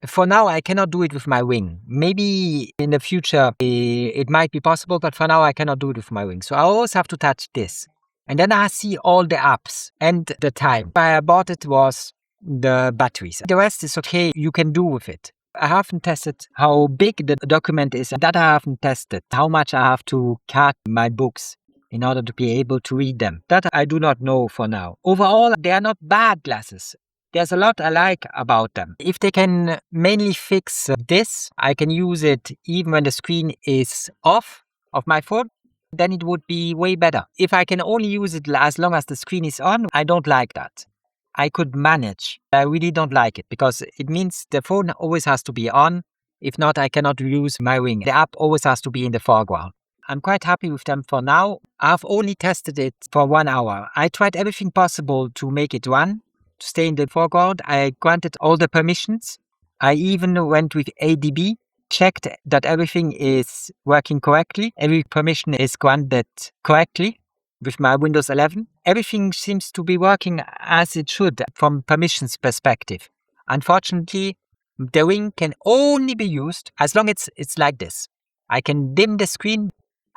For now, I cannot do it with my wing. Maybe in the future it might be possible, but for now I cannot do it with my wing. So I always have to touch this. And then I see all the apps and the time. Why I bought it was the batteries. The rest is okay, you can do with it. I haven't tested how big the document is. That I haven't tested. How much I have to cut my books in order to be able to read them. That I do not know for now. Overall, they are not bad glasses. There's a lot I like about them. If they can mainly fix this, I can use it even when the screen is off of my phone, then it would be way better. If I can only use it as long as the screen is on, I don't like that. I could manage. I really don't like it because it means the phone always has to be on. If not, I cannot use my ring. The app always has to be in the foreground. I'm quite happy with them for now. I've only tested it for 1 hour. I tried everything possible to make it run, to stay in the foreground. I granted all the permissions. I even went with ADB, checked that everything is working correctly. Every permission is granted correctly with my Windows 11. Everything seems to be working as it should from permissions perspective. Unfortunately, the ring can only be used as long as it's like this. I can dim the screen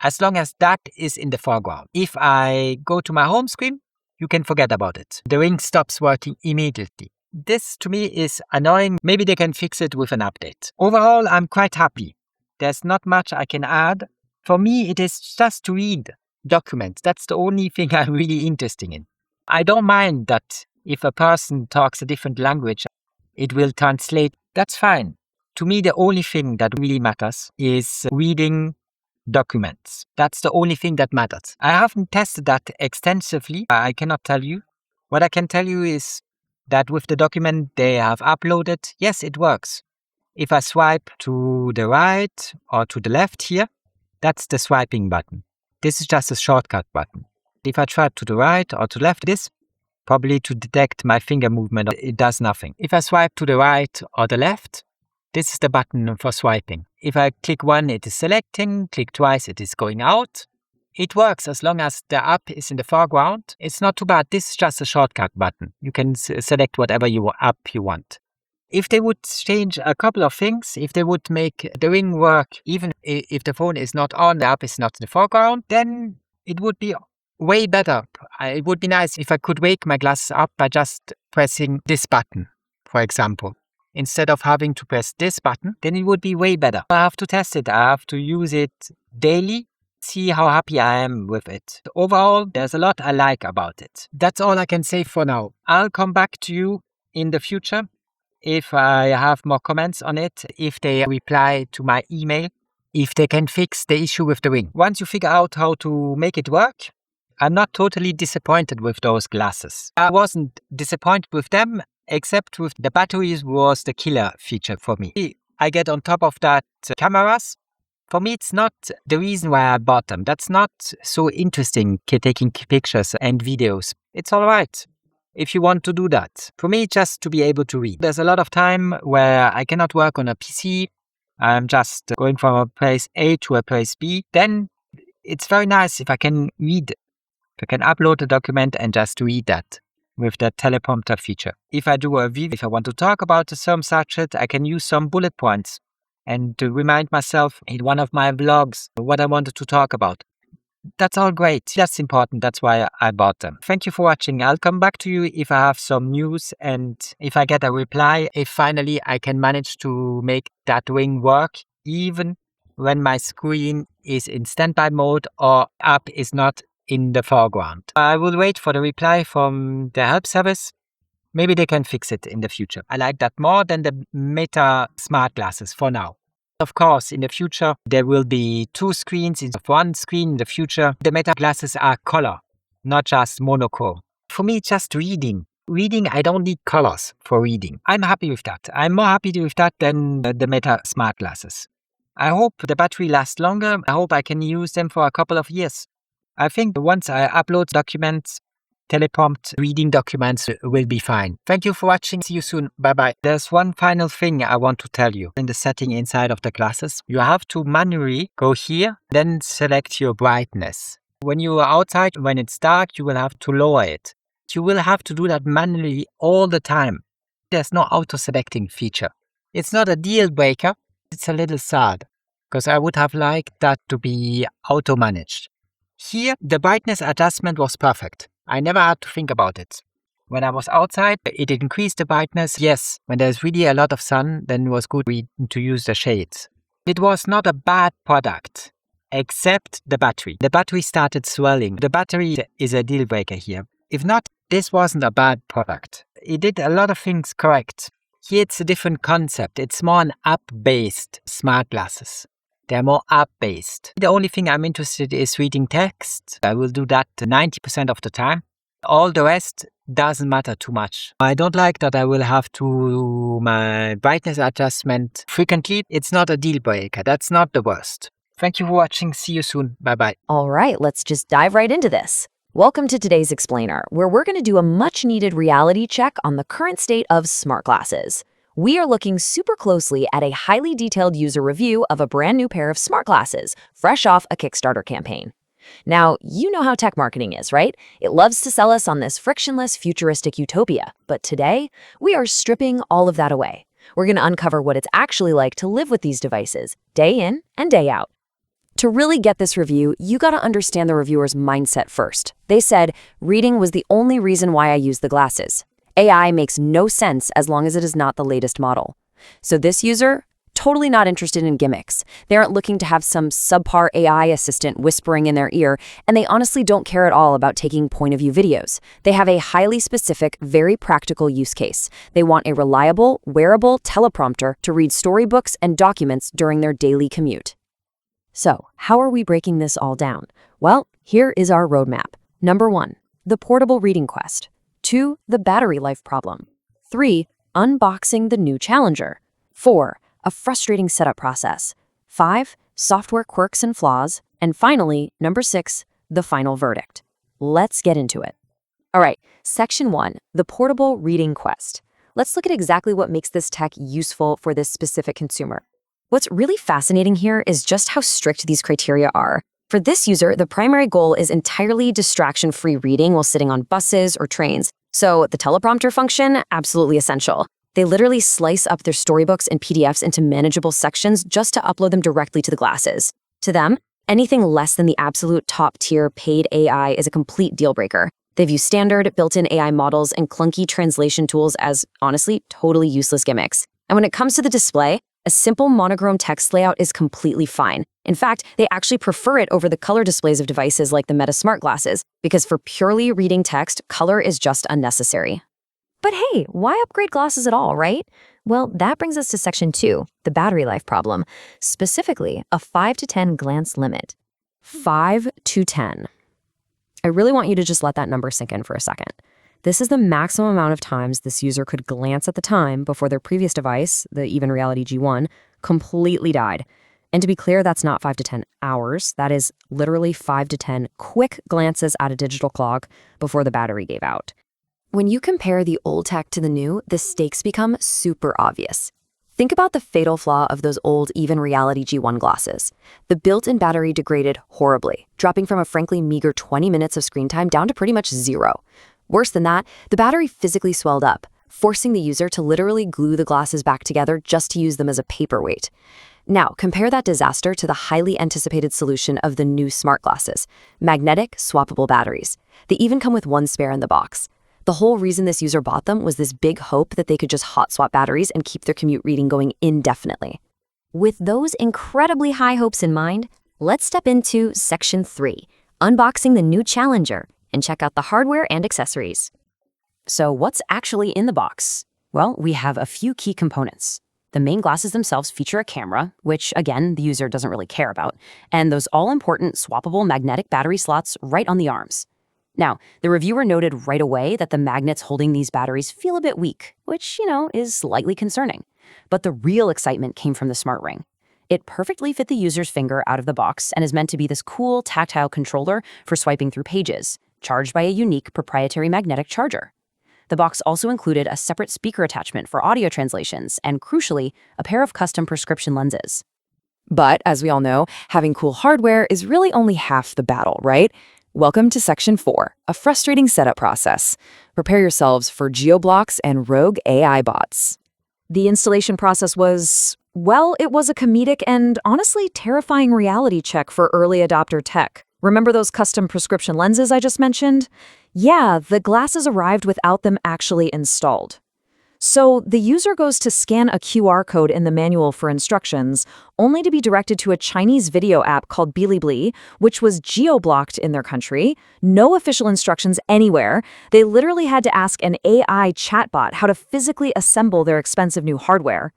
as long as that is in the foreground. If I go to my home screen, you can forget about it. The ring stops working immediately. This to me is annoying. Maybe they can fix it with an update. Overall, I'm quite happy. There's not much I can add. For me, it is just to read documents. That's the only thing I'm really interested in. I don't mind that if a person talks a different language, it will translate. That's fine. To me, the only thing that really matters is reading documents. That's the only thing that matters. I haven't tested that extensively. I cannot tell you. What I can tell you is that with the document they have uploaded, yes, it works. If I swipe to the right or to the left here, that's the swiping button. This is just a shortcut button. If I swipe to the right or to the left, this probably to detect my finger movement, it does nothing. If I swipe to the right or the left, This is the button for swiping. If I click one, it is selecting. Click twice, it is going out. It works as long as the app is in the foreground. It's not too bad. This is just a shortcut button. You can select whatever app you want. If they would change a couple of things, if they would make the ring work, even if the phone is not on, the app is not in the foreground, then it would be way better. It would be nice if I could wake my glasses up by just pressing this button, for example. Instead of having to press this button, then it would be way better. I have to test it. I have to use it daily, see how happy I am with it. Overall, there's a lot I like about it. That's all I can say for now. I'll come back to you in the future if I have more comments on it, if they reply to my email, if they can fix the issue with the ring. Once you figure out how to make it work, I'm not totally disappointed with those glasses. I wasn't disappointed with them, except with the batteries was the killer feature for me. I get on top of that cameras. For me, it's not the reason why I bought them. That's not so interesting, taking pictures and videos. It's all right if you want to do that. For me, just to be able to read. There's a lot of time where I cannot work on a PC. I'm just going from a place A to a place B. Then it's very nice if I can read. If I can upload a document and just read that with the teleprompter feature. If I do a video, if I want to talk about some subject, I can use some bullet points and to remind myself in one of my vlogs what I wanted to talk about. That's all great. That's important. That's why I bought them. Thank you for watching. I'll come back to you if I have some news and if I get a reply, if finally I can manage to make that ring work, even when my screen is in standby mode or app is not in the foreground. I will wait for the reply from the help service. Maybe they can fix it in the future. I like that more than the Meta smart glasses for now. Of course, in the future, there will be two screens instead of one screen in the future. The Meta glasses are color, not just monochrome. For me, it's just reading. Reading, I don't need colors for reading. I'm happy with that. I'm more happy with that than the Meta smart glasses. I hope the battery lasts longer. I hope I can use them for a couple of years. I think once I upload documents, teleprompt reading documents will be fine. Thank you for watching. See you soon. Bye-bye. There's one final thing I want to tell you. In the setting inside of the glasses, you have to manually go here, then select your brightness. When you are outside, when it's dark, you will have to lower it. You will have to do that manually all the time. There's no auto-selecting feature. It's not a deal breaker. It's a little sad because I would have liked that to be auto-managed. Here, the brightness adjustment was perfect. I never had to think about it. When I was outside, it increased the brightness. Yes, when there's really a lot of sun, then it was good to use the shades. It was not a bad product, except the battery. The battery started swelling. The battery is a deal breaker here. If not, this wasn't a bad product. It did a lot of things correct. Here it's a different concept. It's more an app-based smart glasses. They're more app-based. The only thing I'm interested in is reading text. I will do that 90% of the time. All the rest doesn't matter too much. I don't like that I will have to do my brightness adjustment frequently. It's not a deal breaker. That's not the worst. Thank you for watching. See you soon. Bye-bye. All right, let's just dive right into this. Welcome to today's Explainer, where we're going to do a much-needed reality check on the current state of smart glasses. We are looking super closely at a highly detailed user review of a brand new pair of smart glasses, fresh off a Kickstarter campaign. Now, you know how tech marketing is, right? It loves to sell us on this frictionless, futuristic utopia. But today, we are stripping all of that away. We're going to uncover what it's actually like to live with these devices, day in and day out. To really get this review, you got to understand the reviewer's mindset first. They said, reading was the only reason why I use the glasses. AI makes no sense as long as it is not the latest model. So this user, totally not interested in gimmicks. They aren't looking to have some subpar AI assistant whispering in their ear, and they honestly don't care at all about taking point-of-view videos. They have a highly specific, very practical use case. They want a reliable, wearable teleprompter to read storybooks and documents during their daily commute. So, how are we breaking this all down? Well, here is our roadmap. Number 1, the portable reading quest. 2, the battery life problem. 3, unboxing the new Challenger. 4, a frustrating setup process. 5, software quirks and flaws. And finally, number 6, the final verdict. Let's get into it. All right, section 1, the portable reading quest. let's look at exactly what makes this tech useful for this specific consumer. What's really fascinating here is just how strict these criteria are. For this user, the primary goal is entirely distraction-free reading while sitting on buses or trains. So the teleprompter function, absolutely essential. They literally slice up their storybooks and PDFs into manageable sections just to upload them directly to the glasses. To them, anything less than the absolute top-tier paid AI is a complete deal-breaker. They view standard, built-in AI models and clunky translation tools as, honestly, totally useless gimmicks. And when it comes to the display, a simple monochrome text layout is completely fine. In fact, they actually prefer it over the color displays of devices like the Meta smart glasses, because for purely reading text, color is just unnecessary. But hey, why upgrade glasses at all, right? Well, that brings us to section 2, the battery life problem, specifically a 5 to 10 glance limit. 5 to 10. I really want you to just let that number sink in for a second. This is the maximum amount of times this user could glance at the time before their previous device, the Even Reality G1, completely died. And to be clear, that's not 5 to 10 hours. That is literally 5 to 10 quick glances at a digital clock before the battery gave out. When you compare the old tech to the new, the stakes become super obvious. Think about the fatal flaw of those old Even Reality G1 glasses. The built-in battery degraded horribly, dropping from a frankly meager 20 minutes of screen time down to pretty much 0. Worse than that, the battery physically swelled up, forcing the user to literally glue the glasses back together just to use them as a paperweight. Now, compare that disaster to the highly anticipated solution of the new smart glasses, magnetic swappable batteries. They even come with one spare in the box. The whole reason this user bought them was this big hope that they could just hot swap batteries and keep their commute reading going indefinitely. With those incredibly high hopes in mind, let's step into section 3, unboxing the new Challenger, and check out the hardware and accessories. So what's actually in the box? Well, we have a few key components. The main glasses themselves feature a camera, which again, the user doesn't really care about, and those all-important swappable magnetic battery slots right on the arms. Now, the reviewer noted right away that the magnets holding these batteries feel a bit weak, which, is slightly concerning. But the real excitement came from the smart ring. It perfectly fit the user's finger out of the box and is meant to be this cool tactile controller for swiping through pages, charged by a unique proprietary magnetic charger. The box also included a separate speaker attachment for audio translations and, crucially, a pair of custom prescription lenses. But, as we all know, having cool hardware is really only half the battle, right? Welcome to section 4, a frustrating setup process. Prepare yourselves for geoblocks and rogue AI bots. The installation process was, well, it was a comedic and honestly terrifying reality check for early adopter tech. Remember those custom prescription lenses I just mentioned? Yeah, the glasses arrived without them actually installed. So the user goes to scan a QR code in the manual for instructions, only to be directed to a Chinese video app called Bilibili, which was geo-blocked in their country. No official instructions anywhere. They literally had to ask an AI chatbot how to physically assemble their expensive new hardware.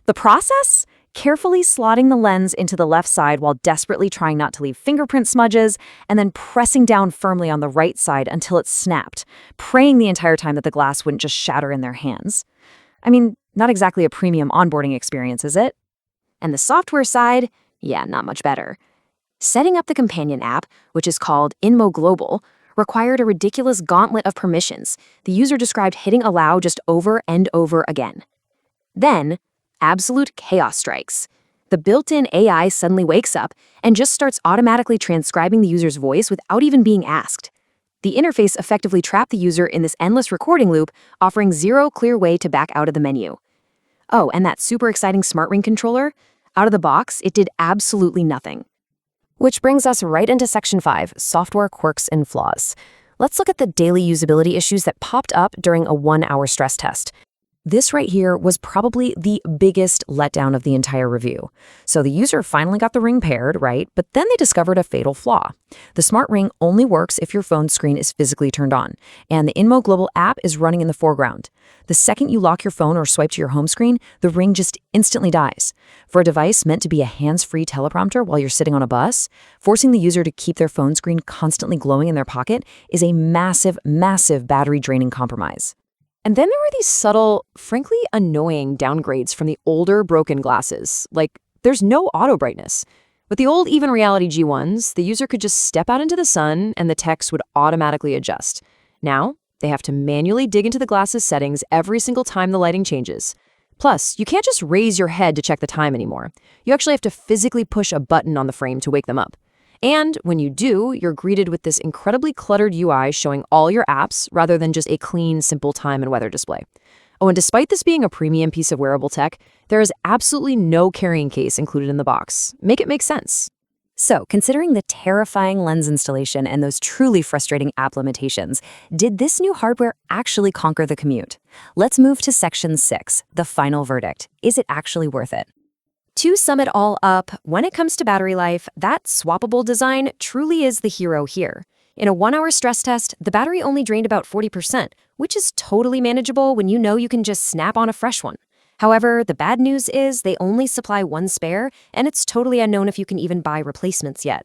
The process? Carefully slotting the lens into the left side while desperately trying not to leave fingerprint smudges, and then pressing down firmly on the right side until it snapped, praying the entire time that the glass wouldn't just shatter in their hands. I mean, not exactly a premium onboarding experience, is it? And the software side? Yeah, not much better. Setting up the companion app, which is called INMO Global, required a ridiculous gauntlet of permissions. The user described hitting allow just over and over again. Then, absolute chaos strikes. The built-in AI suddenly wakes up and just starts automatically transcribing the user's voice without even being asked. The interface effectively trapped the user in this endless recording loop, offering zero clear way to back out of the menu. Oh, and that super exciting smart ring controller? Out of the box, it did absolutely nothing. Which brings us right into section 5, software quirks and flaws. Let's look at the daily usability issues that popped up during a 1-hour stress test. This right here was probably the biggest letdown of the entire review. So the user finally got the ring paired, right? But then they discovered a fatal flaw. The smart ring only works if your phone screen is physically turned on, and the INMO Global app is running in the foreground. The second you lock your phone or swipe to your home screen, the ring just instantly dies. For a device meant to be a hands-free teleprompter while you're sitting on a bus, forcing the user to keep their phone screen constantly glowing in their pocket is a massive, massive battery-draining compromise. And then there were these subtle, frankly annoying downgrades from the older broken glasses. Like, there's no auto brightness. With the old Even Reality G1s, the user could just step out into the sun and the text would automatically adjust. Now, They have to manually dig into the glasses settings every single time the lighting changes. Plus, you can't just raise your head to check the time anymore. You actually have to physically push a button on the frame to wake them up. And when you do, you're greeted with this incredibly cluttered UI showing all your apps rather than just a clean, simple time and weather display. Oh, and despite this being a premium piece of wearable tech, there is absolutely no carrying case included in the box. Make it make sense. So, considering the terrifying lens installation and those truly frustrating app limitations, did this new hardware actually conquer the commute? Let's move to section 6, the final verdict. Is it actually worth it? To sum it all up, when it comes to battery life, that swappable design truly is the hero here. In a 1-hour stress test, the battery only drained about 40%, which is totally manageable when you know you can just snap on a fresh one. However, the bad news is they only supply one spare, and it's totally unknown if you can even buy replacements yet.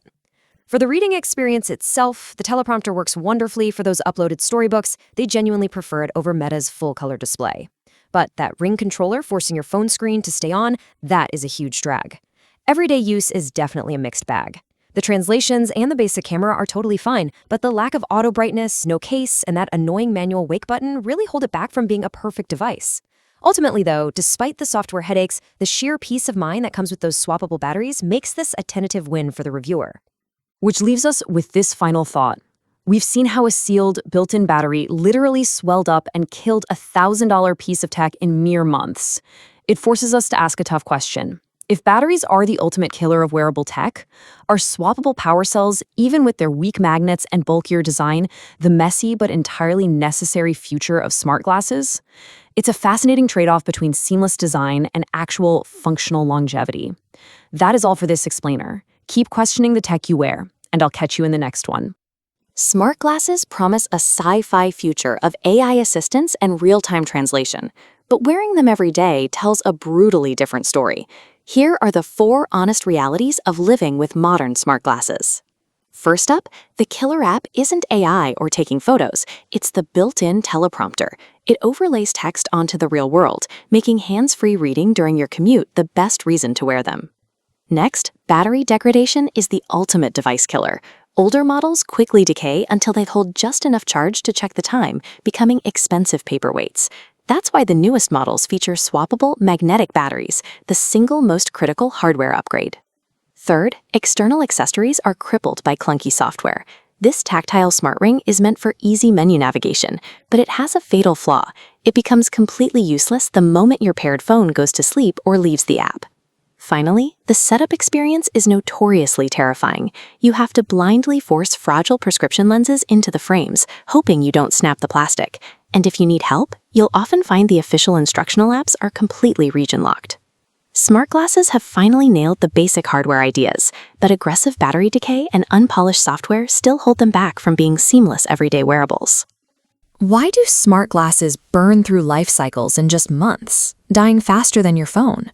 For the reading experience itself, the teleprompter works wonderfully for those uploaded storybooks. They genuinely prefer it over Meta's full-color display. But that ring controller forcing your phone screen to stay on, that is a huge drag. Everyday use is definitely a mixed bag. The translations and the basic camera are totally fine, but the lack of auto brightness, no case, and that annoying manual wake button really hold it back from being a perfect device. Ultimately, though, despite the software headaches, the sheer peace of mind that comes with those swappable batteries makes this a tentative win for the reviewer. Which leaves us with this final thought. We've seen how a sealed, built-in battery literally swelled up and killed a $1,000 piece of tech in mere months. It forces us to ask a tough question. If batteries are the ultimate killer of wearable tech, are swappable power cells, even with their weak magnets and bulkier design, the messy but entirely necessary future of smart glasses? It's a fascinating trade-off between seamless design and actual functional longevity. That is all for this explainer. Keep questioning the tech you wear, and I'll catch you in the next one. Smart glasses promise a sci-fi future of AI assistance and real-time translation, but wearing them every day tells a brutally different story. Here are the 4 honest realities of living with modern smart glasses. First up, the killer app isn't AI or taking photos, it's the built-in teleprompter. It overlays text onto the real world, making hands-free reading during your commute the best reason to wear them. Next, battery degradation is the ultimate device killer. Older models quickly decay until they hold just enough charge to check the time, becoming expensive paperweights. That's why the newest models feature swappable magnetic batteries, the single most critical hardware upgrade. Third, external accessories are crippled by clunky software. This tactile smart ring is meant for easy menu navigation, but it has a fatal flaw. It becomes completely useless the moment your paired phone goes to sleep or leaves the app. Finally, the setup experience is notoriously terrifying. You have to blindly force fragile prescription lenses into the frames, hoping you don't snap the plastic. And if you need help, you'll often find the official instructional apps are completely region-locked. Smart glasses have finally nailed the basic hardware ideas, but aggressive battery decay and unpolished software still hold them back from being seamless everyday wearables. Why do smart glasses burn through life cycles in just months, dying faster than your phone?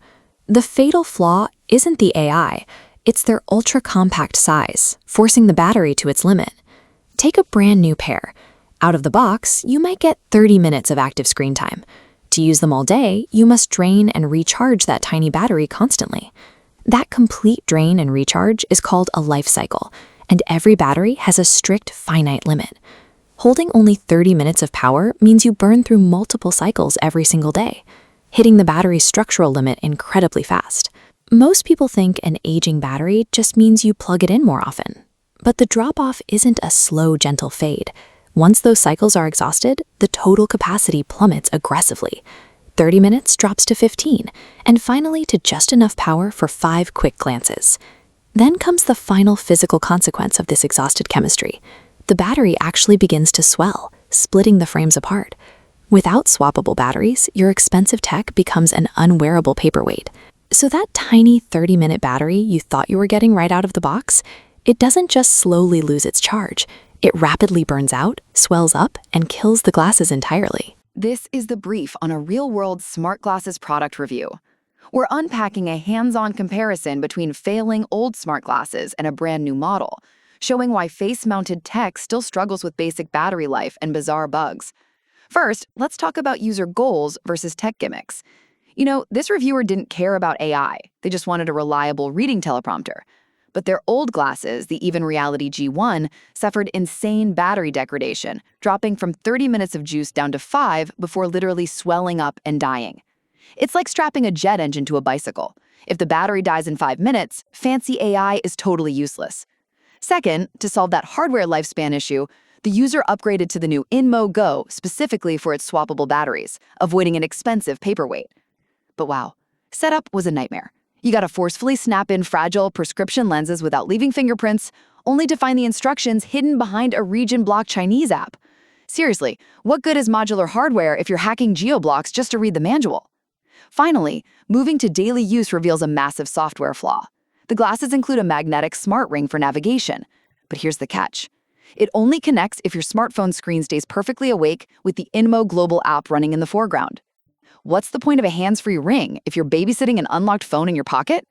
The fatal flaw isn't the AI, it's their ultra-compact size, forcing the battery to its limit. Take a brand new pair. Out of the box, you might get 30 minutes of active screen time. To use them all day, you must drain and recharge that tiny battery constantly. That complete drain and recharge is called a life cycle, and every battery has a strict finite limit. Holding only 30 minutes of power means you burn through multiple cycles every single day, hitting the battery's structural limit incredibly fast. Most people think an aging battery just means you plug it in more often. But the drop-off isn't a slow, gentle fade. Once those cycles are exhausted, the total capacity plummets aggressively. 30 minutes drops to 15, and finally to just enough power for 5 quick glances. Then comes the final physical consequence of this exhausted chemistry. The battery actually begins to swell, splitting the frames apart. Without swappable batteries, your expensive tech becomes an unwearable paperweight. So that tiny 30-minute battery you thought you were getting right out of the box, it doesn't just slowly lose its charge. It rapidly burns out, swells up, and kills the glasses entirely. This is the brief on a real-world smart glasses product review. We're unpacking a hands-on comparison between failing old smart glasses and a brand new model, showing why face-mounted tech still struggles with basic battery life and bizarre bugs. First, let's talk about user goals versus tech gimmicks. You know, this reviewer didn't care about AI. They just wanted a reliable reading teleprompter. But their old glasses, the Even Reality G1, suffered insane battery degradation, dropping from 30 minutes of juice down to 5 before literally swelling up and dying. It's like strapping a jet engine to a bicycle. If the battery dies in 5 minutes, fancy AI is totally useless. Second, to solve that hardware lifespan issue, the user upgraded to the new INMO GO specifically for its swappable batteries, avoiding an expensive paperweight. But wow, setup was a nightmare. You gotta forcefully snap in fragile prescription lenses without leaving fingerprints, only to find the instructions hidden behind a region-blocked Chinese app. Seriously, what good is modular hardware if you're hacking geoblocks just to read the manual? Finally, moving to daily use reveals a massive software flaw. The glasses include a magnetic smart ring for navigation. But here's the catch. It only connects if your smartphone screen stays perfectly awake with the INMO Global app running in the foreground. What's the point of a hands-free ring if you're babysitting an unlocked phone in your pocket?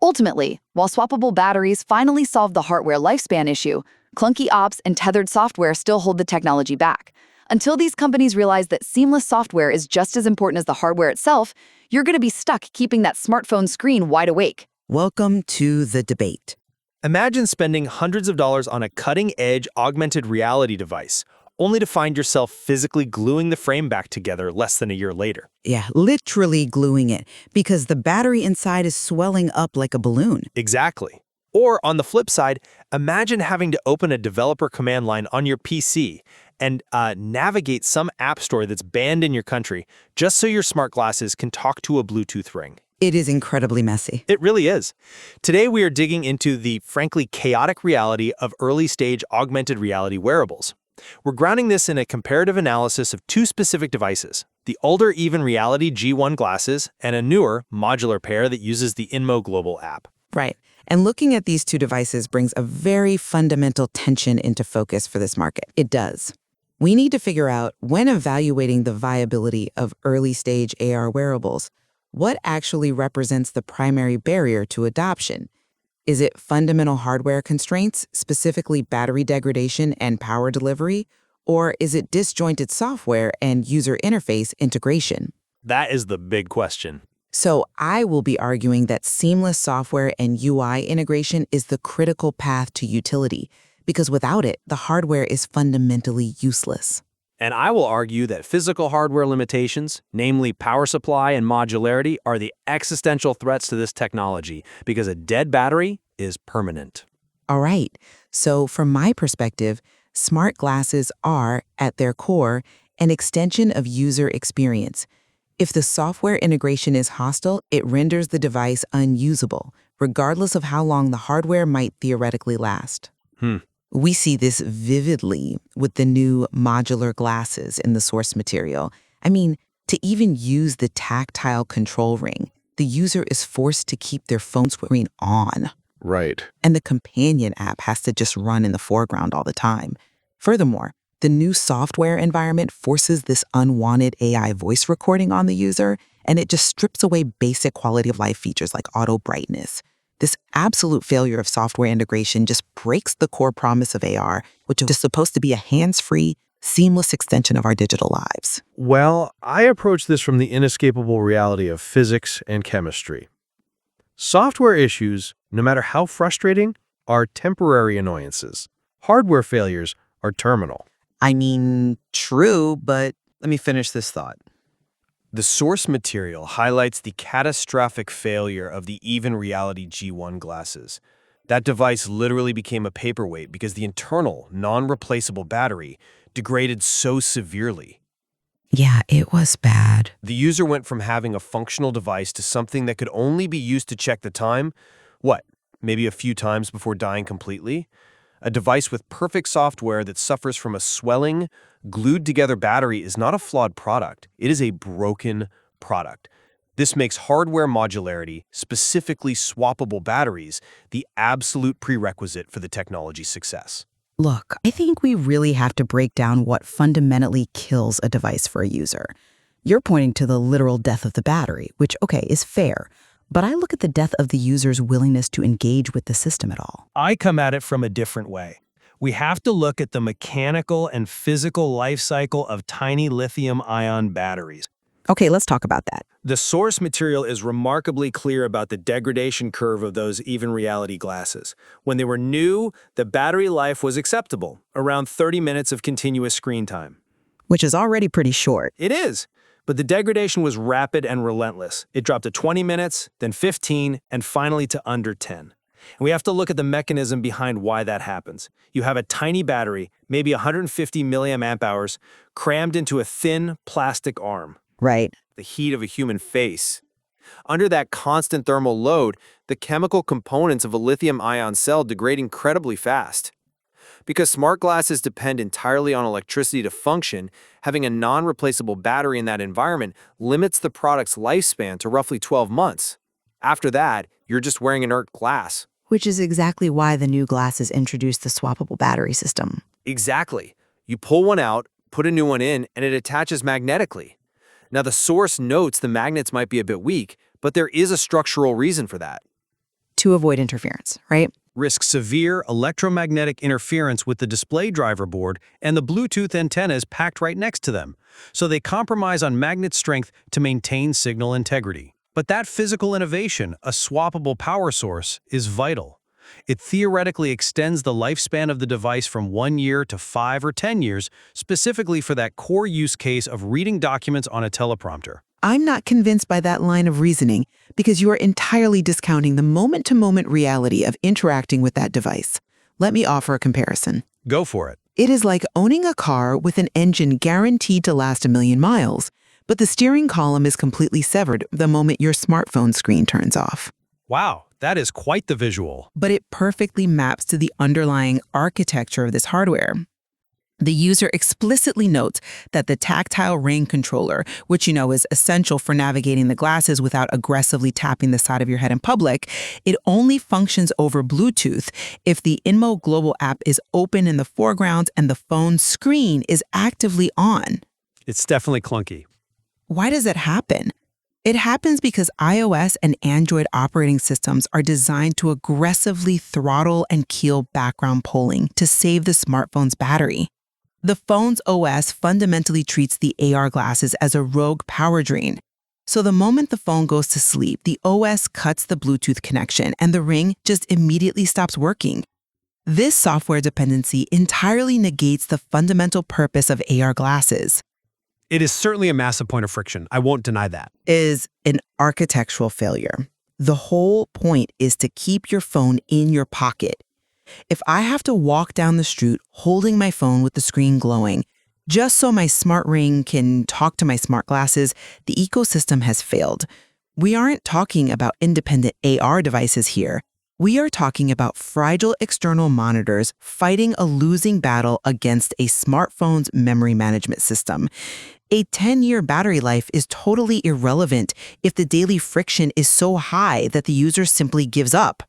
Ultimately, while swappable batteries finally solved the hardware lifespan issue, clunky ops and tethered software still hold the technology back. Until these companies realize that seamless software is just as important as the hardware itself, you're going to be stuck keeping that smartphone screen wide awake. Welcome to the debate. Imagine spending hundreds of dollars on a cutting-edge augmented reality device, only to find yourself physically gluing the frame back together less than a year later. Yeah, literally gluing it, because the battery inside is swelling up like a balloon. Exactly. Or on the flip side, imagine having to open a developer command line on your PC and navigate some app store that's banned in your country just so your smart glasses can talk to a Bluetooth ring. It is incredibly messy. It really is. Today we are digging into the frankly chaotic reality of early-stage augmented reality wearables. We're grounding this in a comparative analysis of two specific devices, the older Even Reality G1 glasses and a newer modular pair that uses the INMO Global app. Right. And looking at these two devices brings a very fundamental tension into focus for this market. It does. We need to figure out, when evaluating the viability of early-stage AR wearables, what actually represents the primary barrier to adoption. Is it fundamental hardware constraints, specifically battery degradation and power delivery? Or is it disjointed software and user interface integration? That is the big question. So I will be arguing that seamless software and UI integration is the critical path to utility, because without it, the hardware is fundamentally useless. And I will argue that physical hardware limitations, namely power supply and modularity, are the existential threats to this technology because a dead battery is permanent. All right, so from my perspective, smart glasses are, at their core, an extension of user experience. If the software integration is hostile, it renders the device unusable, regardless of how long the hardware might theoretically last. We see this vividly with the new modular glasses in the source material. I mean, to even use the tactile control ring, the user is forced to keep their phone screen on. Right. And the companion app has to just run in the foreground all the time. Furthermore, the new software environment forces this unwanted AI voice recording on the user, and it just strips away basic quality of life features like auto brightness. This absolute failure of software integration just breaks the core promise of AR, which is supposed to be a hands-free, seamless extension of our digital lives. Well, I approach this from the inescapable reality of physics and chemistry. Software issues, no matter how frustrating, are temporary annoyances. Hardware failures are terminal. I mean, true, but let me finish this thought. The source material highlights the catastrophic failure of the Even Reality G1 glasses. That device literally became a paperweight because the internal, non-replaceable battery degraded so severely. Yeah, it was bad. The user went from having a functional device to something that could only be used to check the time, maybe a few times before dying completely? A device with perfect software that suffers from a swelling, glued-together battery is not a flawed product. It is a broken product. This makes hardware modularity, specifically swappable batteries, the absolute prerequisite for the technology's success. Look, I think we really have to break down what fundamentally kills a device for a user. You're pointing to the literal death of the battery, which, okay, is fair. But I look at the death of the user's willingness to engage with the system at all. I come at it from a different way. We have to look at the mechanical and physical life cycle of tiny lithium-ion batteries. Okay, let's talk about that. The source material is remarkably clear about the degradation curve of those even reality glasses. When they were new, the battery life was acceptable, around 30 minutes of continuous screen time. Which is already pretty short. It is, but the degradation was rapid and relentless. It dropped to 20 minutes, then 15, and finally to under 10. And we have to look at the mechanism behind why that happens. You have a tiny battery, maybe 150 milliamp hours, crammed into a thin plastic arm. Right. The heat of a human face. Under that constant thermal load, the chemical components of a lithium-ion cell degrade incredibly fast. Because smart glasses depend entirely on electricity to function, having a non-replaceable battery in that environment limits the product's lifespan to roughly 12 months. After that, you're just wearing inert glass. Which is exactly why the new glasses introduced the swappable battery system. Exactly. You pull one out, put a new one in, and it attaches magnetically. Now, the source notes the magnets might be a bit weak, but there is a structural reason for that. To avoid interference, right? Risk severe electromagnetic interference with the display driver board and the Bluetooth antennas packed right next to them, so they compromise on magnet strength to maintain signal integrity. But that physical innovation, a swappable power source, is vital. It theoretically extends the lifespan of the device from 1 year to 5 or 10 years, specifically for that core use case of reading documents on a teleprompter. I'm not convinced by that line of reasoning because you are entirely discounting the moment-to-moment reality of interacting with that device. Let me offer a comparison. Go for it. It is like owning a car with an engine guaranteed to last 1,000,000 miles, but the steering column is completely severed the moment your smartphone screen turns off. Wow, that is quite the visual. But it perfectly maps to the underlying architecture of this hardware. The user explicitly notes that the tactile ring controller, which you know is essential for navigating the glasses without aggressively tapping the side of your head in public, it only functions over Bluetooth if the INMO Global app is open in the foreground and the phone screen is actively on. It's definitely clunky. Why does that happen? It happens because iOS and Android operating systems are designed to aggressively throttle and kill background polling to save the smartphone's battery. The phone's OS fundamentally treats the AR glasses as a rogue power drain. So the moment the phone goes to sleep, the OS cuts the Bluetooth connection and the ring just immediately stops working. This software dependency entirely negates the fundamental purpose of AR glasses. It is certainly a massive point of friction. I won't deny that. Is an architectural failure. The whole point is to keep your phone in your pocket. If I have to walk down the street holding my phone with the screen glowing, just so my smart ring can talk to my smart glasses, the ecosystem has failed. We aren't talking about independent AR devices here. We are talking about fragile external monitors fighting a losing battle against a smartphone's memory management system. A 10-year battery life is totally irrelevant if the daily friction is so high that the user simply gives up.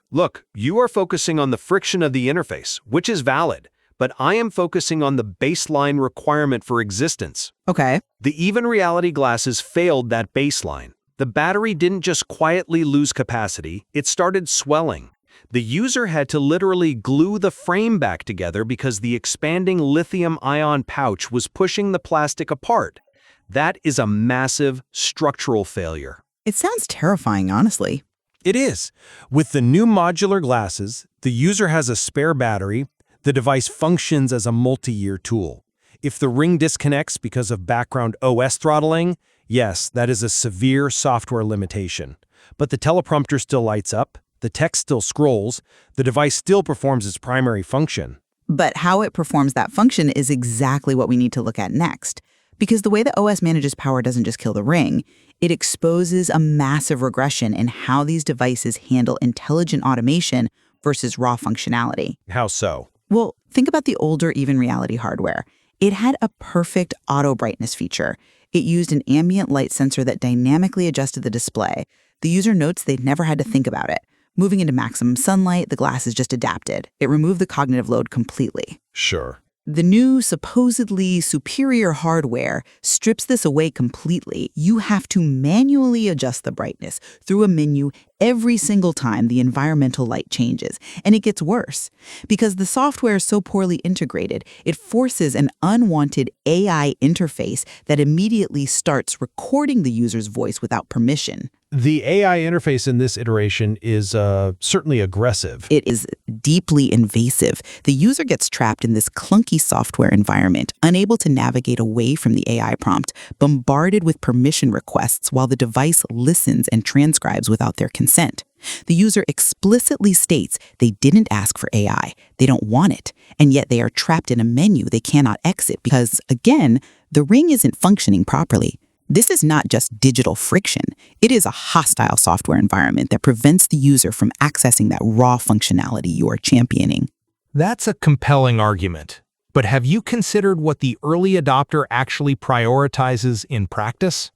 Look, you are focusing on the friction of the interface, which is valid, but I am focusing on the baseline requirement for existence. Okay. The even reality glasses failed that baseline. The battery didn't just quietly lose capacity, it started swelling. The user had to literally glue the frame back together because the expanding lithium-ion pouch was pushing the plastic apart. That is a massive structural failure. It sounds terrifying, honestly. It is. With the new modular glasses, the user has a spare battery. The device functions as a multi-year tool. If the ring disconnects because of background OS throttling, yes, that is a severe software limitation. But the teleprompter still lights up, the text still scrolls, the device still performs its primary function. But how it performs that function is exactly what we need to look at next. Because the way the OS manages power doesn't just kill the ring, it exposes a massive regression in how these devices handle intelligent automation versus raw functionality. How so? Well, think about the older even reality hardware. It had a perfect auto brightness feature. It used an ambient light sensor that dynamically adjusted the display. The user notes they'd never had to think about it. Moving into maximum sunlight, the glasses just adapted. It removed the cognitive load completely. Sure. The new, supposedly superior hardware strips this away completely. You have to manually adjust the brightness through a menu every single time the environmental light changes. And it gets worse. Because the software is so poorly integrated, it forces an unwanted AI interface that immediately starts recording the user's voice without permission. The AI interface in this iteration is certainly aggressive. It is deeply invasive. The user gets trapped in this clunky software environment, unable to navigate away from the AI prompt, bombarded with permission requests while the device listens and transcribes without their consent. The user explicitly states they didn't ask for AI, they don't want it, and yet they are trapped in a menu they cannot exit because, again, the Ring isn't functioning properly. This is not just digital friction. It is a hostile software environment that prevents the user from accessing that raw functionality you are championing. That's a compelling argument. But have you considered what the early adopter actually prioritizes in practice?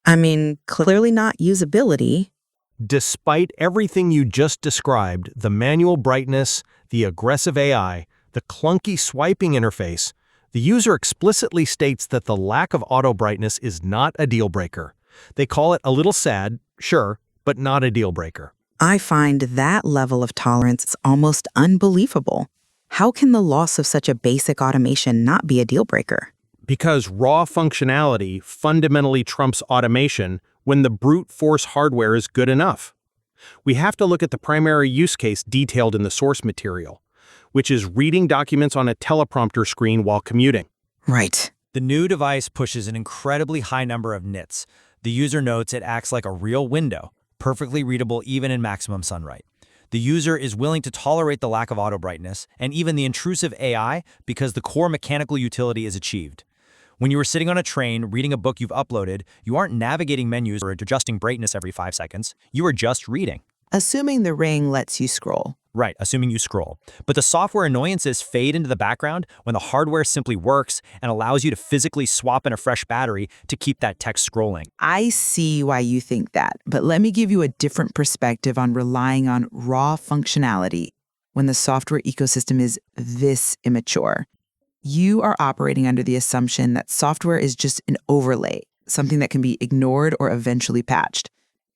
I mean, clearly not usability. Despite everything you just described, the manual brightness, the aggressive AI, the clunky swiping interface, the user explicitly states that the lack of auto brightness is not a deal breaker. They call it a little sad, sure, but not a deal breaker. I find that level of tolerance almost unbelievable. How can the loss of such a basic automation not be a deal breaker? Because raw functionality fundamentally trumps automation when the brute force hardware is good enough. We have to look at the primary use case detailed in the source material, which is reading documents on a teleprompter screen while commuting. Right. The new device pushes an incredibly high number of nits. The user notes it acts like a real window, perfectly readable even in maximum sunlight. The user is willing to tolerate the lack of auto brightness and even the intrusive AI because the core mechanical utility is achieved. When you are sitting on a train reading a book you've uploaded, you aren't navigating menus or adjusting brightness every 5 seconds. You are just reading. Assuming the Ring lets you scroll. Right, assuming you scroll. But the software annoyances fade into the background when the hardware simply works and allows you to physically swap in a fresh battery to keep that text scrolling. I see why you think that, but let me give you a different perspective on relying on raw functionality when the software ecosystem is this immature. You are operating under the assumption that software is just an overlay, something that can be ignored or eventually patched.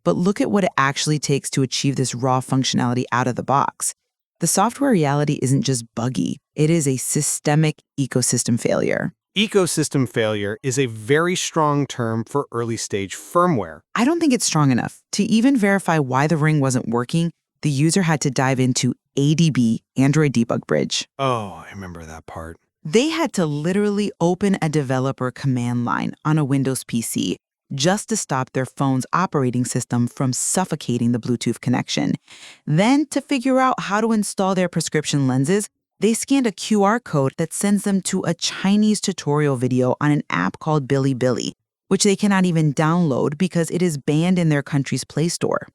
But look at what it actually takes to achieve this raw functionality out of the box. The software reality isn't just buggy, it is a systemic ecosystem failure. Ecosystem failure is a very strong term for early-stage firmware. I don't think it's strong enough. To even verify why the Ring wasn't working, the user had to dive into ADB, Android Debug Bridge. Oh, I remember that part. They had to literally open a developer command line on a Windows PC just to stop their phone's operating system from suffocating the Bluetooth connection. Then, to figure out how to install their prescription lenses, they scanned a QR code that sends them to a Chinese tutorial video on an app called Bilibili, which they cannot even download because it is banned in their country's Play Store.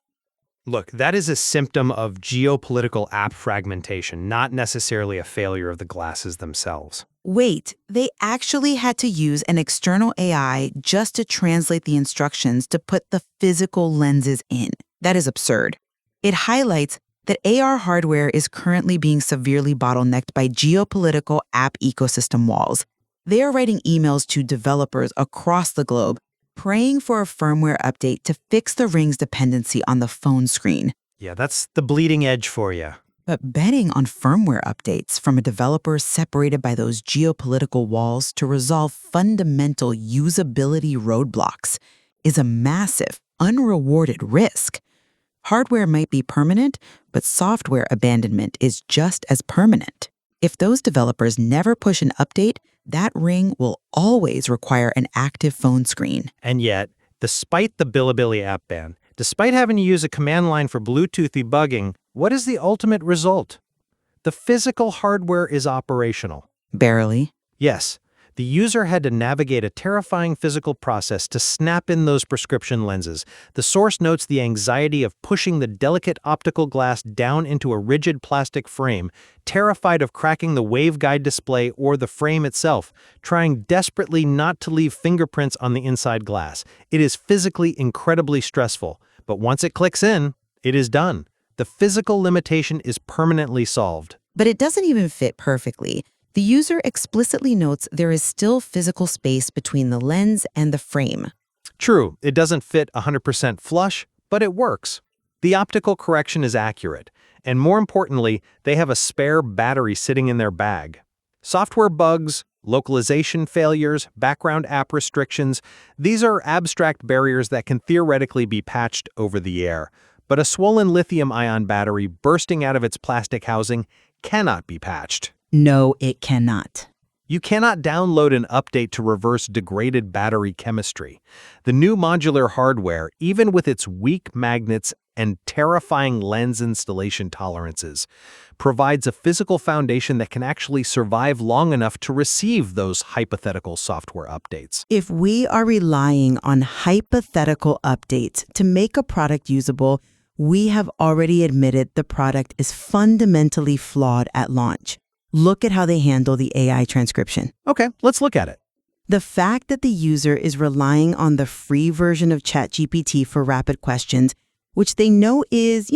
Look, that is a symptom of geopolitical app fragmentation, not necessarily a failure of the glasses themselves. Wait, they actually had to use an external AI just to translate the instructions to put the physical lenses in. That is absurd. It highlights that AR hardware is currently being severely bottlenecked by geopolitical app ecosystem walls. They are writing emails to developers across the globe, praying for a firmware update to fix the Ring's dependency on the phone screen. Yeah, that's the bleeding edge for you. But betting on firmware updates from a developer separated by those geopolitical walls to resolve fundamental usability roadblocks is a massive, unrewarded risk. Hardware might be permanent, but software abandonment is just as permanent. If those developers never push an update, that Ring will always require an active phone screen. And yet, despite the Bilibili app ban, despite having to use a command line for Bluetooth debugging, what is the ultimate result? The physical hardware is operational. Barely. Yes, the user had to navigate a terrifying physical process to snap in those prescription lenses. The source notes the anxiety of pushing the delicate optical glass down into a rigid plastic frame, terrified of cracking the waveguide display or the frame itself, trying desperately not to leave fingerprints on the inside glass. It is physically incredibly stressful, but once it clicks in, it is done. The physical limitation is permanently solved. But it doesn't even fit perfectly. The user explicitly notes there is still physical space between the lens and the frame. True, it doesn't fit 100% flush, but it works. The optical correction is accurate, and more importantly, they have a spare battery sitting in their bag. Software bugs, localization failures, background app restrictions, these are abstract barriers that can theoretically be patched over the air. But a swollen lithium-ion battery bursting out of its plastic housing cannot be patched. No, it cannot. You cannot download an update to reverse degraded battery chemistry. The new modular hardware, even with its weak magnets and terrifying lens installation tolerances, provides a physical foundation that can actually survive long enough to receive those hypothetical software updates. If we are relying on hypothetical updates to make a product usable, we have already admitted the product is fundamentally flawed at launch. Look at how they handle the AI transcription. Okay, let's look at it. The fact that the user is relying on the free version of ChatGPT for rapid questions, which they know is,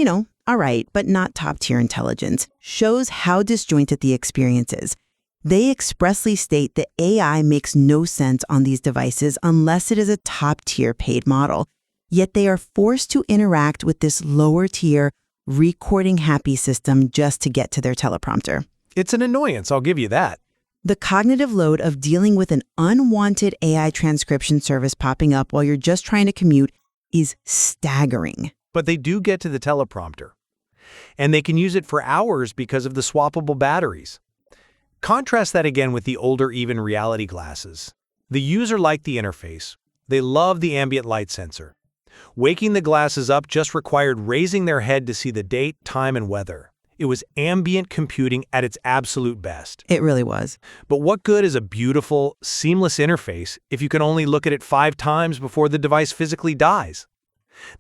all right, but not top-tier intelligence, shows how disjointed the experience is. They expressly state that AI makes no sense on these devices unless it is a top-tier paid model. Yet they are forced to interact with this lower-tier, recording-happy system just to get to their teleprompter. It's an annoyance, I'll give you that. The cognitive load of dealing with an unwanted AI transcription service popping up while you're just trying to commute is staggering. But they do get to the teleprompter. And they can use it for hours because of the swappable batteries. Contrast that again with the older even reality glasses. The user liked the interface. They loved the ambient light sensor. Waking the glasses up just required raising their head to see the date, time, and weather. It was ambient computing at its absolute best. It really was. But what good is a beautiful, seamless interface if you can only look at it 5 times before the device physically dies?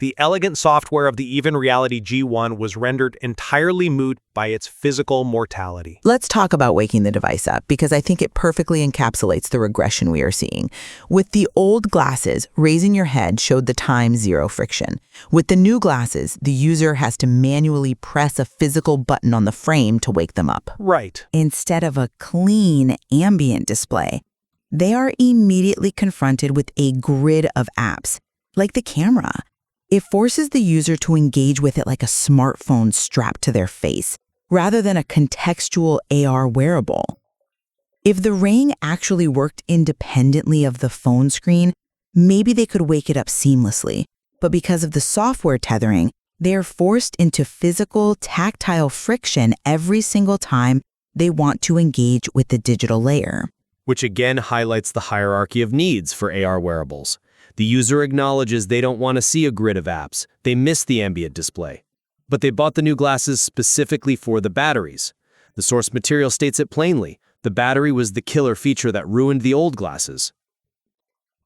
The elegant software of the Even Reality G1 was rendered entirely moot by its physical mortality. Let's talk about waking the device up, because I think it perfectly encapsulates the regression we are seeing. With the old glasses, raising your head showed the time 0 friction. With the new glasses, the user has to manually press a physical button on the frame to wake them up. Right. Instead of a clean ambient display, they are immediately confronted with a grid of apps, like the camera. It forces the user to engage with it like a smartphone strapped to their face, rather than a contextual AR wearable. If the ring actually worked independently of the phone screen, maybe they could wake it up seamlessly. But because of the software tethering, they are forced into physical, tactile friction every single time they want to engage with the digital layer. Which again highlights the hierarchy of needs for AR wearables. The user acknowledges they don't want to see a grid of apps. They miss the ambient display. But they bought the new glasses specifically for the batteries. The source material states it plainly. The battery was the killer feature that ruined the old glasses.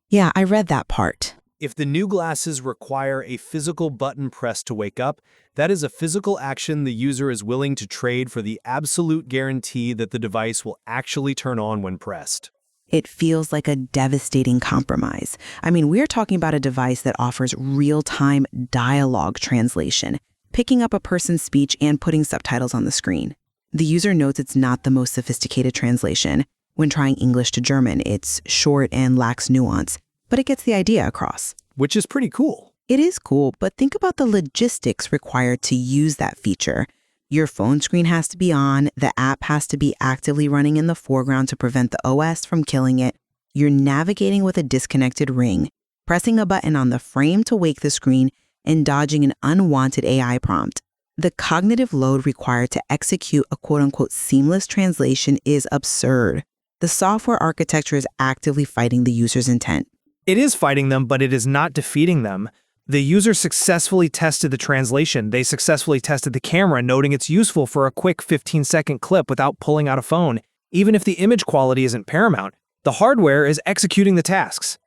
Yeah, I read that part. If the new glasses require a physical button press to wake up, that is a physical action the user is willing to trade for the absolute guarantee that the device will actually turn on when pressed. It feels like a devastating compromise. I mean, we're talking about a device that offers real-time dialogue translation, picking up a person's speech and putting subtitles on the screen. The user notes it's not the most sophisticated translation. When trying English to German, it's short and lacks nuance, but it gets the idea across. Which is pretty cool. It is cool, but think about the logistics required to use that feature. Your phone screen has to be on, the app has to be actively running in the foreground to prevent the OS from killing it. You're navigating with a disconnected ring, pressing a button on the frame to wake the screen, and dodging an unwanted AI prompt. The cognitive load required to execute a quote-unquote seamless translation is absurd. The software architecture is actively fighting the user's intent. It is fighting them, but it is not defeating them. The user successfully tested the translation. They successfully tested the camera, noting it's useful for a quick 15-second clip without pulling out a phone. Even if the image quality isn't paramount, the hardware is executing the tasks.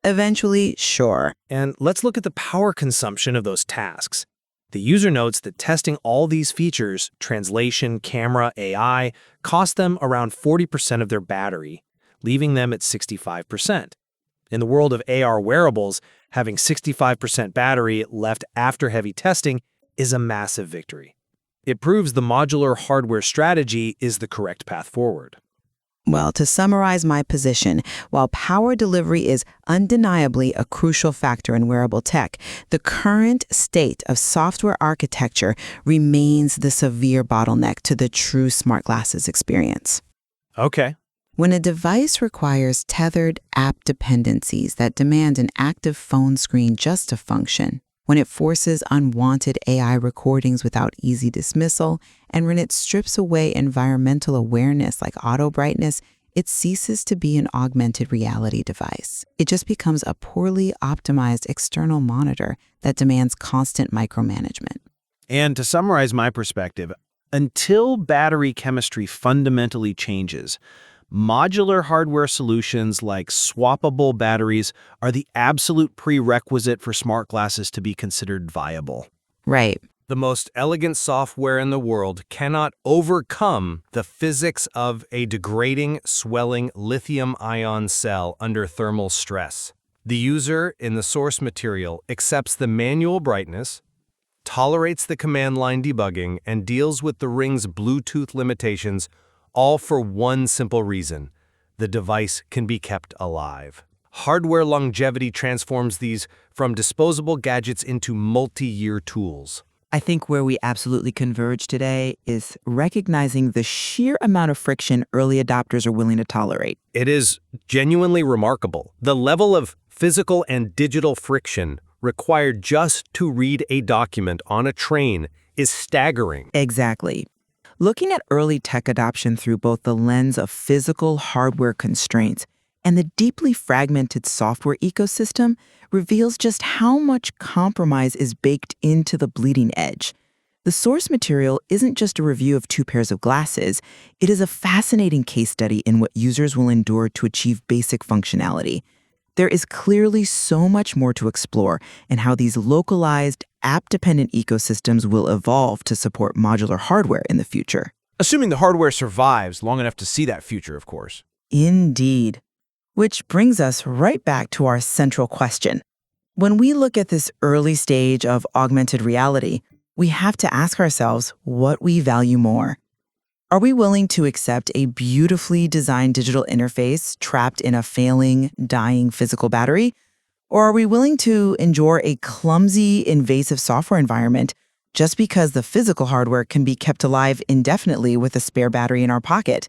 Eventually, sure. And let's look at the power consumption of those tasks. The user notes that testing all these features, translation, camera, AI, cost them around 40% of their battery, leaving them at 65%. In the world of AR wearables, having 65% battery left after heavy testing is a massive victory. It proves the modular hardware strategy is the correct path forward. Well, to summarize my position, while power delivery is undeniably a crucial factor in wearable tech, the current state of software architecture remains the severe bottleneck to the true smart glasses experience. Okay. When a device requires tethered app dependencies that demand an active phone screen just to function, when it forces unwanted AI recordings without easy dismissal, and when it strips away environmental awareness like auto brightness, it ceases to be an augmented reality device. It just becomes a poorly optimized external monitor that demands constant micromanagement. And to summarize my perspective, until battery chemistry fundamentally changes, modular hardware solutions like swappable batteries are the absolute prerequisite for smart glasses to be considered viable. Right. The most elegant software in the world cannot overcome the physics of a degrading, swelling lithium-ion cell under thermal stress. The user in the source material accepts the manual brightness, tolerates the command line debugging, and deals with the ring's Bluetooth limitations, all for one simple reason: the device can be kept alive. Hardware longevity transforms these from disposable gadgets into multi-year tools. I think where we absolutely converge today is recognizing the sheer amount of friction early adopters are willing to tolerate. It is genuinely remarkable. The level of physical and digital friction required just to read a document on a train is staggering. Exactly. Looking at early tech adoption through both the lens of physical hardware constraints and the deeply fragmented software ecosystem reveals just how much compromise is baked into the bleeding edge. The source material isn't just a review of 2 pairs of glasses, it is a fascinating case study in what users will endure to achieve basic functionality. There is clearly so much more to explore in how these localized, app-dependent ecosystems will evolve to support modular hardware in the future. Assuming the hardware survives long enough to see that future, of course. Indeed. Which brings us right back to our central question. When we look at this early stage of augmented reality, we have to ask ourselves what we value more. Are we willing to accept a beautifully designed digital interface trapped in a failing, dying physical battery? Or are we willing to endure a clumsy, invasive software environment just because the physical hardware can be kept alive indefinitely with a spare battery in our pocket?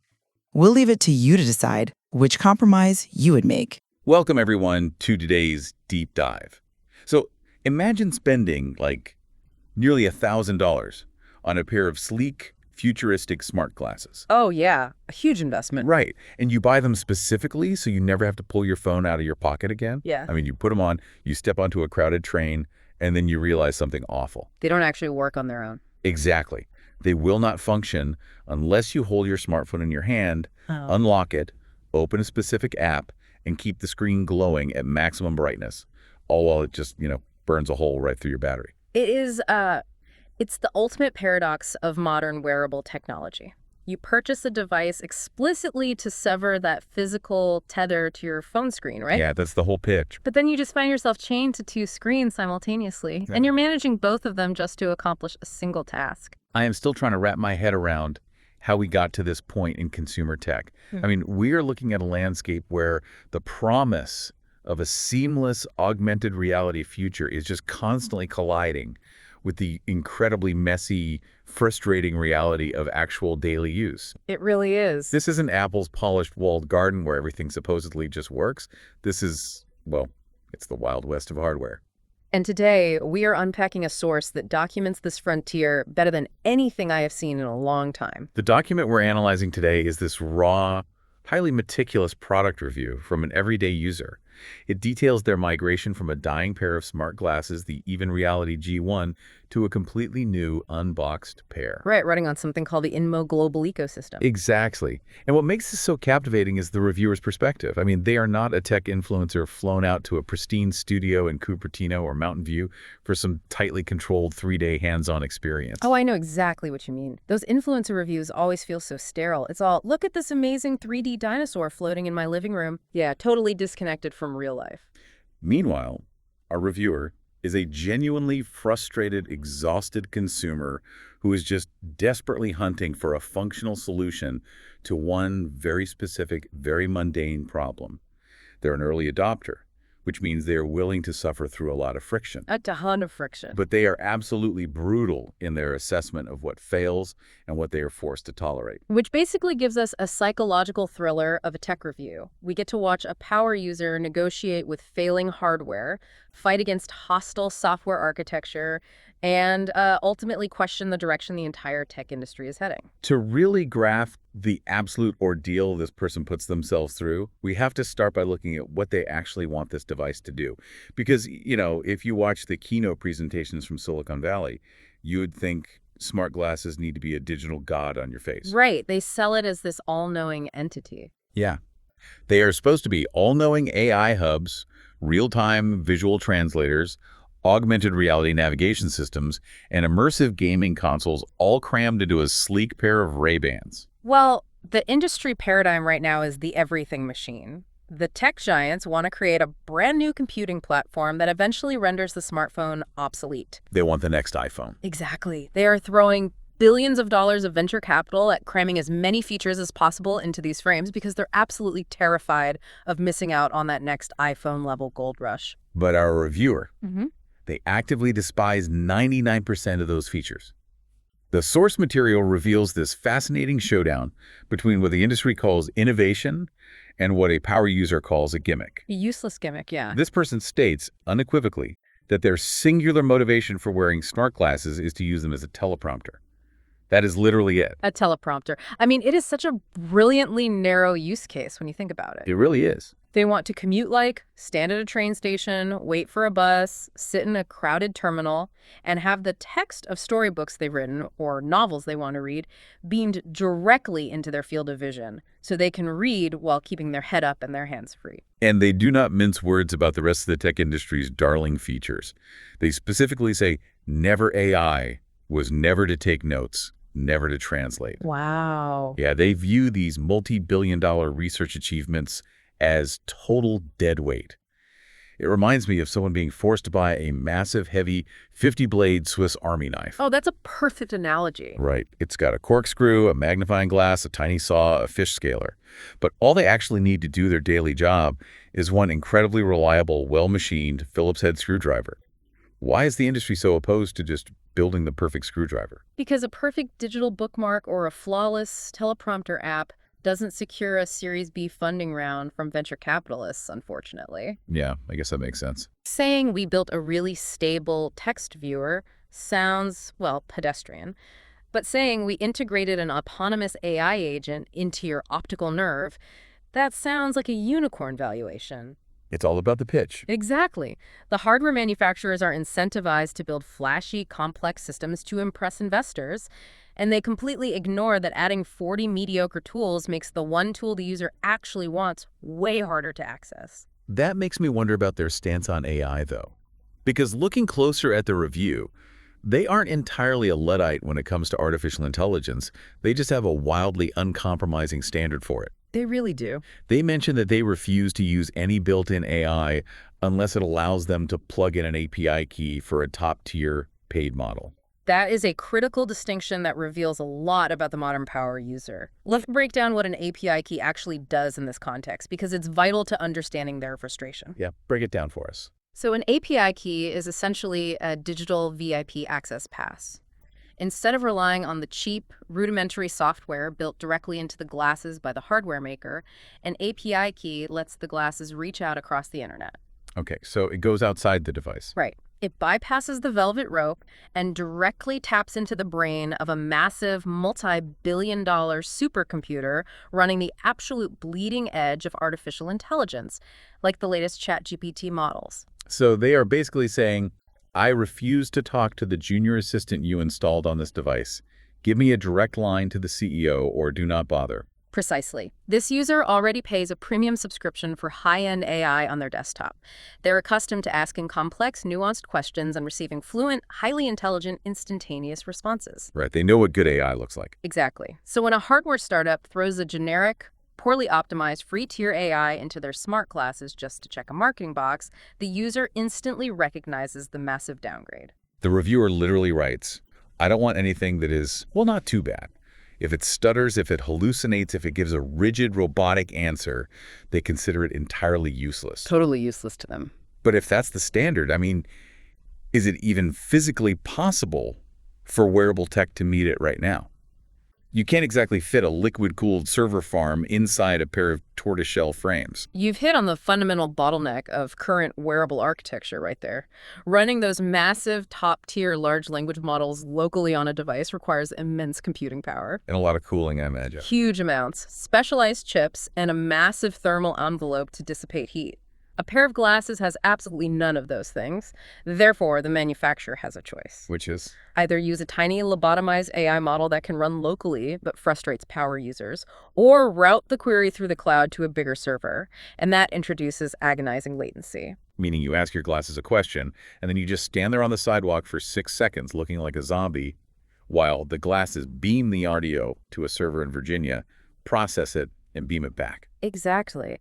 We'll leave it to you to decide which compromise you would make. Welcome, everyone, to today's deep dive. So imagine spending nearly $1,000 on a pair of sleek, futuristic smart glasses. Oh, yeah. A huge investment. Right. And you buy them specifically so you never have to pull your phone out of your pocket again. Yeah. I mean, you put them on, you step onto a crowded train, and then you realize something awful. They don't actually work on their own. Exactly. They will not function unless you hold your smartphone in your hand, unlock it, open a specific app, and keep the screen glowing at maximum brightness, all while it just, burns a hole right through your battery. It is, it's the ultimate paradox of modern wearable technology. You purchase a device explicitly to sever that physical tether to your phone screen, right? Yeah, that's the whole pitch. But then you just find yourself chained to 2 screens simultaneously, and you're managing both of them just to accomplish a single task. I am still trying to wrap my head around how we got to this point in consumer tech. I mean, we are looking at a landscape where the promise of a seamless augmented reality future is just constantly colliding with the incredibly messy, frustrating reality of actual daily use. It really is. This isn't Apple's polished walled garden where everything supposedly just works. This is, well, it's the Wild West of hardware. And today, we are unpacking a source that documents this frontier better than anything I have seen in a long time. The document we're analyzing today is this raw, highly meticulous product review from an everyday user. It details their migration from a dying pair of smart glasses, the Even Reality G1, to a completely new, unboxed pair. Right, running on something called the INMO global ecosystem. Exactly. And what makes this so captivating is the reviewer's perspective. I mean, they are not a tech influencer flown out to a pristine studio in Cupertino or Mountain View for some tightly controlled 3-day hands-on experience. Oh, I know exactly what you mean. Those influencer reviews always feel so sterile. It's all, look at this amazing 3D dinosaur floating in my living room. Yeah, totally disconnected from real life. Meanwhile, our reviewer, is a genuinely frustrated, exhausted consumer who is just desperately hunting for a functional solution to one very specific, very mundane problem. They're an early adopter, which means they are willing to suffer through a lot of friction. A ton of friction. But they are absolutely brutal in their assessment of what fails and what they are forced to tolerate. Which basically gives us a psychological thriller of a tech review. We get to watch a power user negotiate with failing hardware, fight against hostile software architecture, and ultimately question the direction the entire tech industry is heading. To really grasp the absolute ordeal this person puts themselves through, we have to start by looking at what they actually want this device to do. Because, if you watch the keynote presentations from Silicon Valley, you would think smart glasses need to be a digital god on your face. Right. They sell it as this all-knowing entity. Yeah. They are supposed to be all-knowing AI hubs, real-time visual translators, augmented reality navigation systems, and immersive gaming consoles all crammed into a sleek pair of Ray-Bans. Well, the industry paradigm right now is the everything machine. The tech giants want to create a brand new computing platform that eventually renders the smartphone obsolete. They want the next iPhone. Exactly. They are throwing billions of dollars of venture capital at cramming as many features as possible into these frames because they're absolutely terrified of missing out on that next iPhone-level gold rush. But our reviewer, they actively despise 99% of those features. The source material reveals this fascinating showdown between what the industry calls innovation and what a power user calls a gimmick. A useless gimmick, yeah. This person states, unequivocally, that their singular motivation for wearing smart glasses is to use them as a teleprompter. That is literally it. A teleprompter. I mean, it is such a brilliantly narrow use case when you think about it. It really is. They want to commute stand at a train station, wait for a bus, sit in a crowded terminal, and have the text of storybooks they've written or novels they want to read beamed directly into their field of vision so they can read while keeping their head up and their hands free. And they do not mince words about the rest of the tech industry's darling features. They specifically say, never AI was never to take notes, never to translate. Wow. Yeah, they view these multi-billion-dollar research achievements as total dead weight. It reminds me of someone being forced to buy a massive, heavy, 50-blade Swiss Army knife. Oh, that's a perfect analogy. Right. It's got a corkscrew, a magnifying glass, a tiny saw, a fish scaler. But all they actually need to do their daily job is one incredibly reliable, well-machined Phillips head screwdriver. Why is the industry so opposed to just building the perfect screwdriver? Because a perfect digital bookmark or a flawless teleprompter app doesn't secure a Series B funding round from venture capitalists, unfortunately. Yeah, I guess that makes sense. Saying we built a really stable text viewer sounds, well, pedestrian. But saying we integrated an autonomous AI agent into your optical nerve, that sounds like a unicorn valuation. It's all about the pitch. Exactly. The hardware manufacturers are incentivized to build flashy, complex systems to impress investors, and they completely ignore that adding 40 mediocre tools makes the one tool the user actually wants way harder to access. That makes me wonder about their stance on AI, though. Because looking closer at the review, they aren't entirely a Luddite when it comes to artificial intelligence. They just have a wildly uncompromising standard for it. They really do. They mention that they refuse to use any built-in AI unless it allows them to plug in an API key for a top-tier paid model. That is a critical distinction that reveals a lot about the modern power user. Let's break down what an API key actually does in this context, because it's vital to understanding their frustration. Yeah, break it down for us. So an API key is essentially a digital VIP access pass. Instead of relying on the cheap, rudimentary software built directly into the glasses by the hardware maker, an API key lets the glasses reach out across the internet. Okay, so it goes outside the device. Right. It bypasses the velvet rope and directly taps into the brain of a massive multi-billion-dollar supercomputer running the absolute bleeding edge of artificial intelligence, like the latest ChatGPT models. So they are basically saying, I refuse to talk to the junior assistant you installed on this device. Give me a direct line to the CEO or do not bother. Precisely. This user already pays a premium subscription for high-end AI on their desktop. They're accustomed to asking complex, nuanced questions and receiving fluent, highly intelligent, instantaneous responses. Right, they know what good AI looks like. Exactly. So when a hardware startup throws a generic, poorly optimized free-tier AI into their smart glasses just to check a marketing box, the user instantly recognizes the massive downgrade. The reviewer literally writes, I don't want anything that is, well, not too bad. If it stutters, if it hallucinates, if it gives a rigid, robotic answer, they consider it entirely useless. Totally useless to them. But if that's the standard, I mean, is it even physically possible for wearable tech to meet it right now? You can't exactly fit a liquid-cooled server farm inside a pair of tortoiseshell frames. You've hit on the fundamental bottleneck of current wearable architecture right there. Running those massive top-tier large language models locally on a device requires immense computing power. And a lot of cooling, I imagine. Huge amounts, specialized chips, and a massive thermal envelope to dissipate heat. A pair of glasses has absolutely none of those things. Therefore, the manufacturer has a choice. Which is? Either use a tiny lobotomized AI model that can run locally but frustrates power users, or route the query through the cloud to a bigger server, and that introduces agonizing latency. Meaning you ask your glasses a question, and then you just stand there on the sidewalk for 6 seconds looking like a zombie, while the glasses beam the audio to a server in Virginia, process it, and beam it back. Exactly.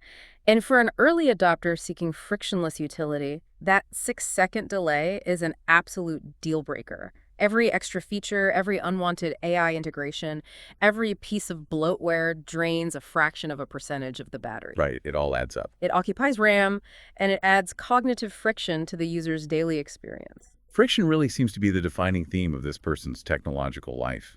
And for an early adopter seeking frictionless utility, that 6-second delay is an absolute deal breaker. Every extra feature, every unwanted AI integration, every piece of bloatware drains a fraction of a percentage of the battery. Right, it all adds up. It occupies RAM, and it adds cognitive friction to the user's daily experience. Friction really seems to be the defining theme of this person's technological life.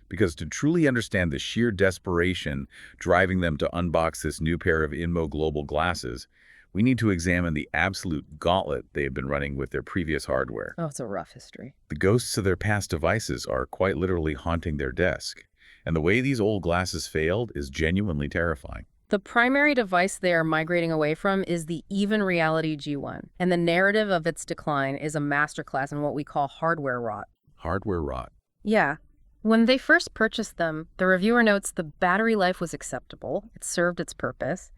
Because to truly understand the sheer desperation driving them to unbox this new pair of INMO Global glasses, we need to examine the absolute gauntlet they have been running with their previous hardware. Oh, it's a rough history. The ghosts of their past devices are quite literally haunting their desk, and the way these old glasses failed is genuinely terrifying. The primary device they are migrating away from is the Even Reality G1, and the narrative of its decline is a masterclass in what we call hardware rot. Hardware rot. Yeah. When they first purchased them, the reviewer notes the battery life was acceptable, it served its purpose,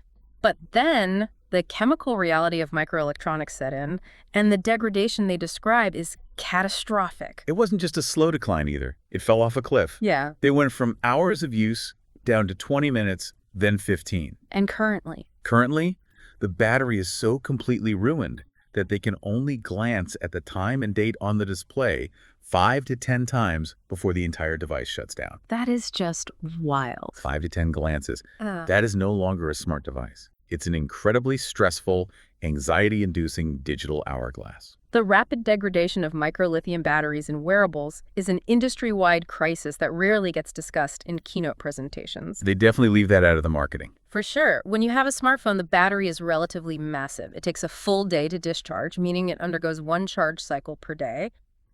but then the chemical reality of microelectronics set in, and the degradation they describe is catastrophic. It wasn't just a slow decline either. It fell off a cliff. Yeah. They went from hours of use down to 20 minutes, then 15. And currently? Currently, the battery is so completely ruined that they can only glance at the time and date on the display 5 to 10 times before the entire device shuts down. That is just wild. 5 to 10 glances. That is no longer a smart device. It's an incredibly stressful, anxiety-inducing digital hourglass. The rapid degradation of microlithium batteries in wearables is an industry-wide crisis that rarely gets discussed in keynote presentations. They definitely leave that out of the marketing. For sure. When you have a smartphone, the battery is relatively massive. It takes a full day to discharge, meaning it undergoes one charge cycle per day.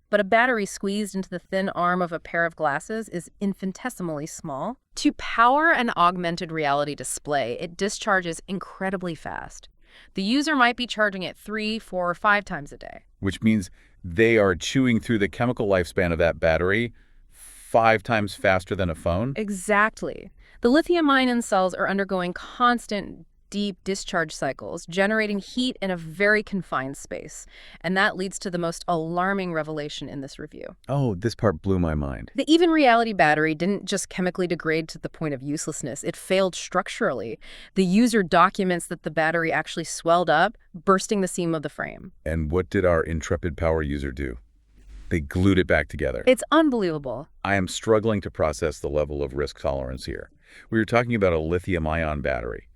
But a battery squeezed into the thin arm of a pair of glasses is infinitesimally small. To power an augmented reality display, it discharges incredibly fast. The user might be charging it 3, 4, or 5 times a day. Which means they are chewing through the chemical lifespan of that battery 5 times faster than a phone? Exactly. The lithium-ion cells are undergoing constant, deep discharge cycles, generating heat in a very confined space. And that leads to the most alarming revelation in this review. Oh, this part blew my mind. The Even Reality battery didn't just chemically degrade to the point of uselessness. It failed structurally. The user documents that the battery actually swelled up, bursting the seam of the frame. And what did our intrepid power user do? They glued it back together. It's unbelievable. I am struggling to process the level of risk tolerance here. We were talking about a lithium-ion battery.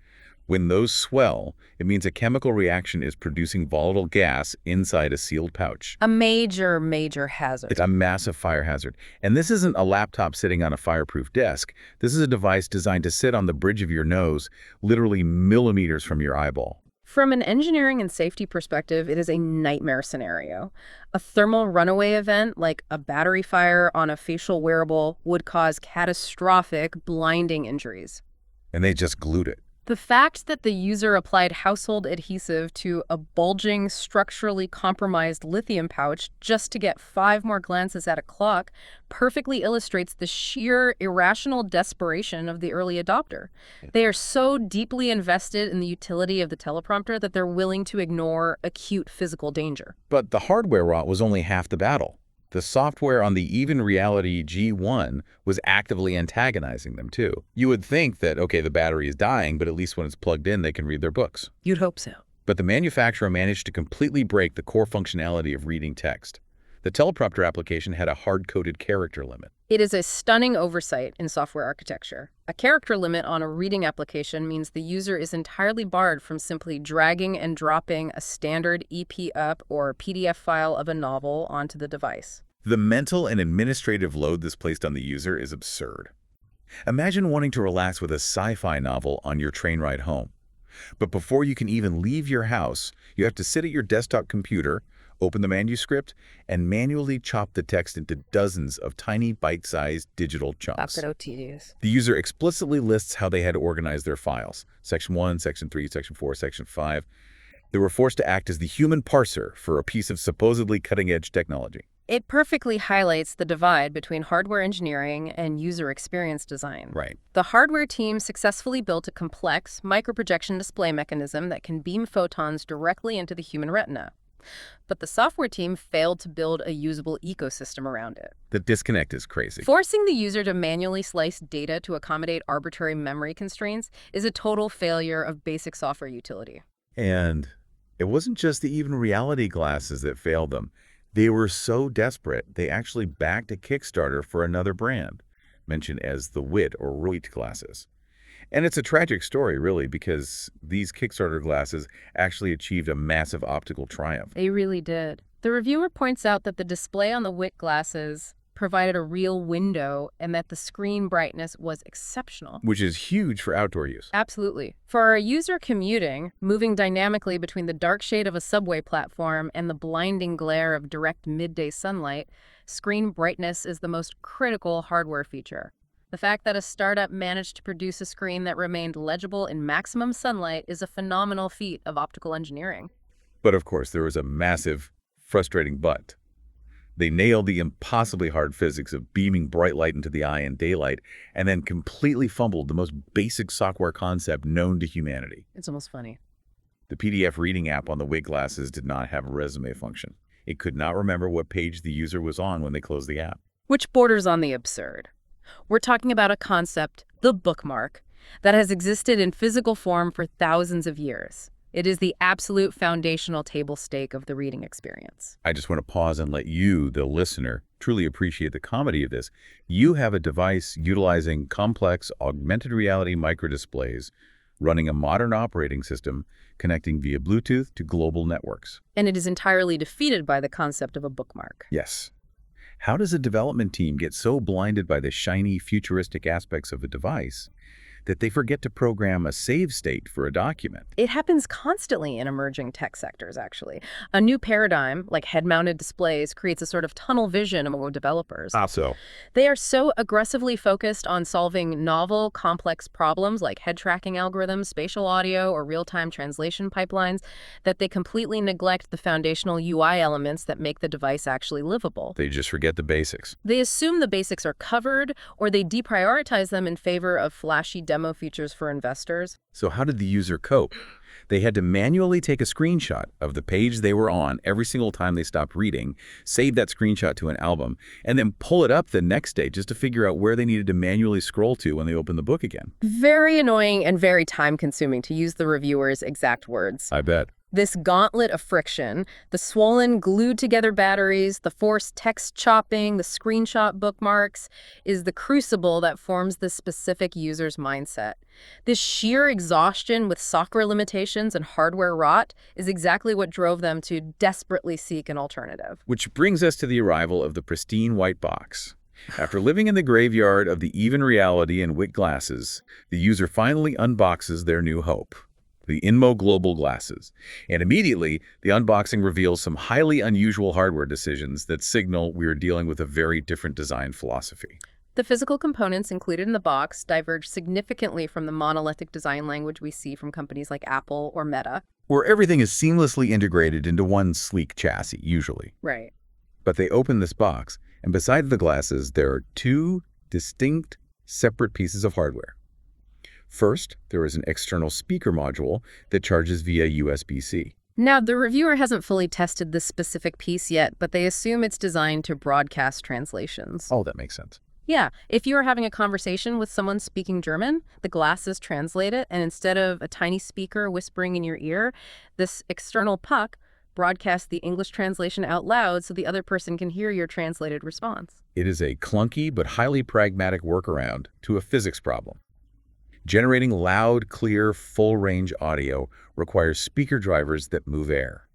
When those swell, it means a chemical reaction is producing volatile gas inside a sealed pouch. A major, major hazard. It's a massive fire hazard. And this isn't a laptop sitting on a fireproof desk. This is a device designed to sit on the bridge of your nose, literally millimeters from your eyeball. From an engineering and safety perspective, it is a nightmare scenario. A thermal runaway event, like a battery fire on a facial wearable, would cause catastrophic, blinding injuries. And they just glued it. The fact that the user applied household adhesive to a bulging, structurally compromised lithium pouch just to get 5 more glances at a clock perfectly illustrates the sheer irrational desperation of the early adopter. They are so deeply invested in the utility of the teleprompter that they're willing to ignore acute physical danger. But the hardware rot was only half the battle. The software on the Even Reality G1 was actively antagonizing them too. You would think that, okay, the battery is dying, but at least when it's plugged in, they can read their books. You'd hope so. But the manufacturer managed to completely break the core functionality of reading text. The Teleprompter application had a hard-coded character limit. It is a stunning oversight in software architecture. A character limit on a reading application means the user is entirely barred from simply dragging and dropping a standard EPUB or PDF file of a novel onto the device. The mental and administrative load this placed on the user is absurd. Imagine wanting to relax with a sci-fi novel on your train ride home. But before you can even leave your house, you have to sit at your desktop computer, open the manuscript, and manually chop the text into dozens of tiny bite-sized digital chunks. That's so tedious. The user explicitly lists how they had to organize their files. Section 1, Section 3, Section 4, Section 5. They were forced to act as the human parser for a piece of supposedly cutting-edge technology. It perfectly highlights the divide between hardware engineering and user experience design. Right. The hardware team successfully built a complex microprojection display mechanism that can beam photons directly into the human retina. But the software team failed to build a usable ecosystem around it. The disconnect is crazy. Forcing the user to manually slice data to accommodate arbitrary memory constraints is a total failure of basic software utility. And it wasn't just the Even Reality glasses that failed them. They were so desperate, they actually backed a Kickstarter for another brand, mentioned as the WIT or ROIT glasses. And it's a tragic story, really, because these Kickstarter glasses actually achieved a massive optical triumph. They really did. The reviewer points out that the display on the WIT glasses provided a real window and that the screen brightness was exceptional. Which is huge for outdoor use. Absolutely. For a user commuting, moving dynamically between the dark shade of a subway platform and the blinding glare of direct midday sunlight, screen brightness is the most critical hardware feature. The fact that a startup managed to produce a screen that remained legible in maximum sunlight is a phenomenal feat of optical engineering. But of course, there was a massive, frustrating but. They nailed the impossibly hard physics of beaming bright light into the eye in daylight and then completely fumbled the most basic software concept known to humanity. It's almost funny. The PDF reading app on the WIT glasses did not have a resume function. It could not remember what page the user was on when they closed the app. Which borders on the absurd. We're talking about a concept, the bookmark, that has existed in physical form for thousands of years. It is the absolute foundational table stake of the reading experience. I just want to pause and let you, the listener, truly appreciate the comedy of this. You have a device utilizing complex augmented reality microdisplays, running a modern operating system, connecting via Bluetooth to global networks. And it is entirely defeated by the concept of a bookmark. Yes. How does a development team get so blinded by the shiny, futuristic aspects of a device that they forget to program a save state for a document? It happens constantly in emerging tech sectors, actually. A new paradigm, like head-mounted displays, creates a sort of tunnel vision among developers. So? They are so aggressively focused on solving novel, complex problems like head tracking algorithms, spatial audio, or real-time translation pipelines that they completely neglect the foundational UI elements that make the device actually livable. They just forget the basics. They assume the basics are covered, or they deprioritize them in favor of flashy demo features for investors. So how did the user cope? They had to manually take a screenshot of the page they were on every single time they stopped reading, save that screenshot to an album, and then pull it up the next day just to figure out where they needed to manually scroll to when they opened the book again. Very annoying and very time-consuming, to use the reviewer's exact words. I bet. This gauntlet of friction, the swollen, glued-together batteries, the forced text chopping, the screenshot bookmarks, is the crucible that forms the specific user's mindset. This sheer exhaustion with software limitations and hardware rot is exactly what drove them to desperately seek an alternative. Which brings us to the arrival of the pristine white box. After living in the graveyard of the Even Reality and WIT glasses, the user finally unboxes their new hope, the INMO Global glasses. And immediately, the unboxing reveals some highly unusual hardware decisions that signal we are dealing with a very different design philosophy. The physical components included in the box diverge significantly from the monolithic design language we see from companies like Apple or Meta. Where everything is seamlessly integrated into one sleek chassis, usually. Right. But they open this box, and beside the glasses, there are two distinct, separate pieces of hardware. First, there is an external speaker module that charges via USB-C. Now, the reviewer hasn't fully tested this specific piece yet, but they assume it's designed to broadcast translations. Oh, that makes sense. Yeah, if you are having a conversation with someone speaking German, the glasses translate it, and instead of a tiny speaker whispering in your ear, this external puck broadcasts the English translation out loud so the other person can hear your translated response. It is a clunky but highly pragmatic workaround to a physics problem. Generating loud, clear, full-range audio requires speaker drivers that move air.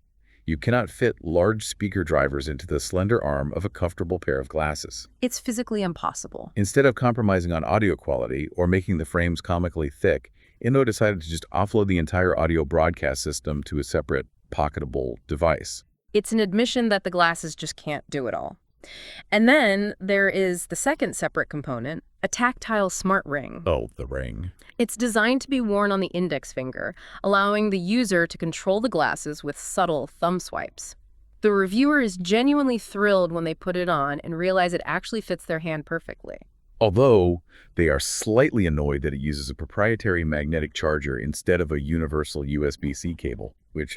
You cannot fit large speaker drivers into the slender arm of a comfortable pair of glasses. It's physically impossible. Instead of compromising on audio quality or making the frames comically thick, INMO decided to just offload the entire audio broadcast system to a separate, pocketable device. It's an admission that the glasses just can't do it all. And then there is the second separate component, a tactile smart ring. Oh, the ring. It's designed to be worn on the index finger, allowing the user to control the glasses with subtle thumb swipes. The reviewer is genuinely thrilled when they put it on and realize it actually fits their hand perfectly. Although they are slightly annoyed that it uses a proprietary magnetic charger instead of a universal USB-C cable, which,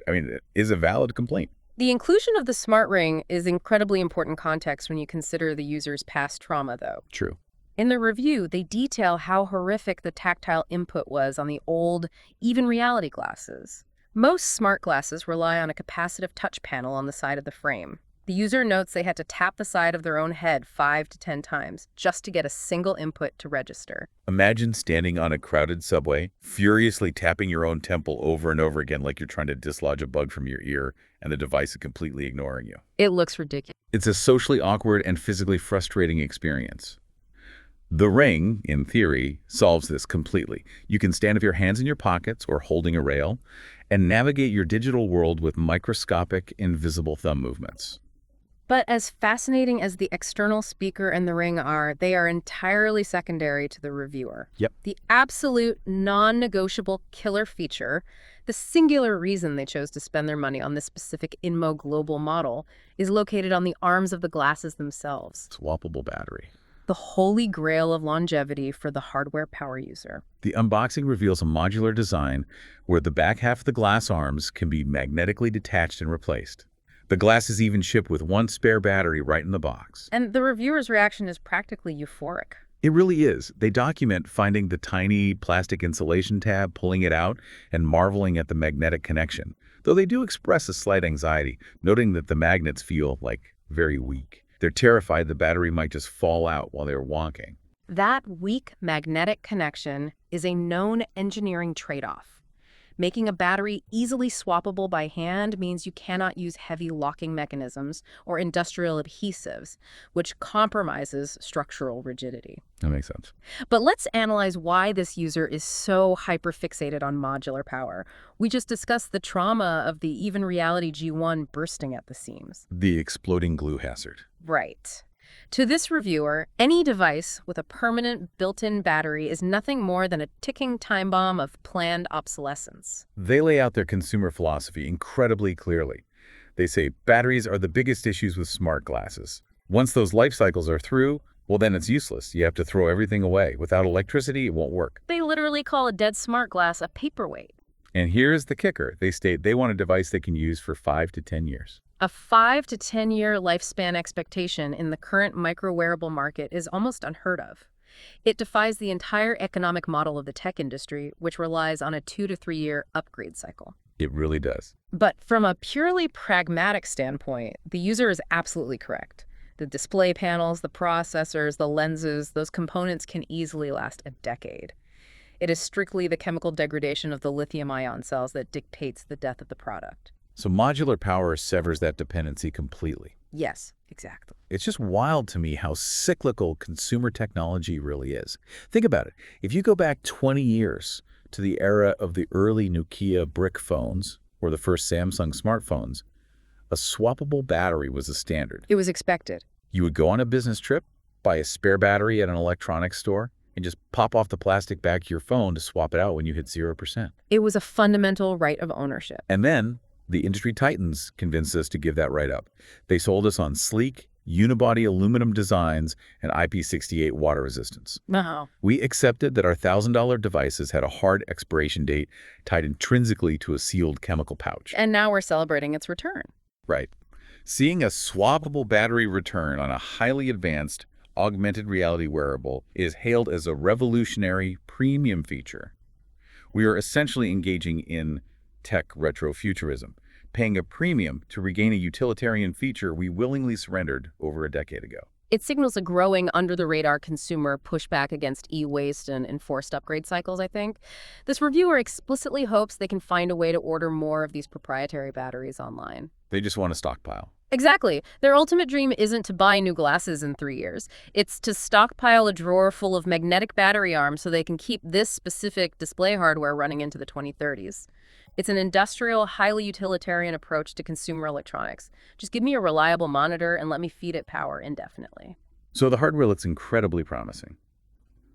is a valid complaint. The inclusion of the smart ring is incredibly important context when you consider the user's past trauma, though. True. In the review, they detail how horrific the tactile input was on the old, even reality glasses. Most smart glasses rely on a capacitive touch panel on the side of the frame. The user notes they had to tap the side of their own head 5 to 10 times just to get a single input to register. Imagine standing on a crowded subway, furiously tapping your own temple over and over again like you're trying to dislodge a bug from your ear, and the device is completely ignoring you. It looks ridiculous. It's a socially awkward and physically frustrating experience. The ring, in theory, solves this completely. You can stand with your hands in your pockets or holding a rail and navigate your digital world with microscopic, invisible thumb movements. But as fascinating as the external speaker and the ring are, they are entirely secondary to the reviewer. Yep. The absolute non-negotiable killer feature, the singular reason they chose to spend their money on this specific INMO global model, is located on the arms of the glasses themselves. Swappable battery. The holy grail of longevity for the hardware power user. The unboxing reveals a modular design where the back half of the glass arms can be magnetically detached and replaced. The glasses even ship with one spare battery right in the box. And the reviewer's reaction is practically euphoric. It really is. They document finding the tiny plastic insulation tab, pulling it out, and marveling at the magnetic connection, though they do express a slight anxiety, noting that the magnets feel, very weak. They're terrified the battery might just fall out while they're walking. That weak magnetic connection is a known engineering trade-off. Making a battery easily swappable by hand means you cannot use heavy locking mechanisms or industrial adhesives, which compromises structural rigidity. That makes sense. But let's analyze why this user is so hyperfixated on modular power. We just discussed the trauma of the Even Reality G1 bursting at the seams. The exploding glue hazard. Right. To this reviewer, any device with a permanent built-in battery is nothing more than a ticking time bomb of planned obsolescence. They lay out their consumer philosophy incredibly clearly. They say batteries are the biggest issues with smart glasses. Once those life cycles are through, well, then it's useless. You have to throw everything away. Without electricity, it won't work. They literally call a dead smart glass a paperweight. And here's the kicker. They state they want a device they can use for 5 to 10 years. A 5 to 10 year lifespan expectation in the current micro-wearable market is almost unheard of. It defies the entire economic model of the tech industry, which relies on a 2 to 3 year upgrade cycle. It really does. But from a purely pragmatic standpoint, the user is absolutely correct. The display panels, the processors, the lenses, those components can easily last a decade. It is strictly the chemical degradation of the lithium-ion cells that dictates the death of the product. So modular power severs that dependency completely. Yes, exactly. It's just wild to me how cyclical consumer technology really is. Think about it. If you go back 20 years to the era of the early Nokia brick phones or the first Samsung smartphones, a swappable battery was a standard. It was expected. You would go on a business trip, buy a spare battery at an electronics store, and just pop off the plastic back of your phone to swap it out when you hit 0%. It was a fundamental right of ownership. And then the industry titans convinced us to give that right up. They sold us on sleek, unibody aluminum designs, and IP68 water resistance. No. We accepted that our $1,000 devices had a hard expiration date tied intrinsically to a sealed chemical pouch. And now we're celebrating its return. Right. Seeing a swappable battery return on a highly advanced augmented reality wearable is hailed as a revolutionary premium feature. We are essentially engaging in tech retrofuturism, paying a premium to regain a utilitarian feature we willingly surrendered over a decade ago. It signals a growing under-the-radar consumer pushback against e-waste and enforced upgrade cycles, I think. This reviewer explicitly hopes they can find a way to order more of these proprietary batteries online. They just want a stockpile. Exactly. Their ultimate dream isn't to buy new glasses in 3 years. It's to stockpile a drawer full of magnetic battery arms so they can keep this specific display hardware running into the 2030s. It's an industrial, highly utilitarian approach to consumer electronics. Just give me a reliable monitor and let me feed it power indefinitely. So the hardware looks incredibly promising.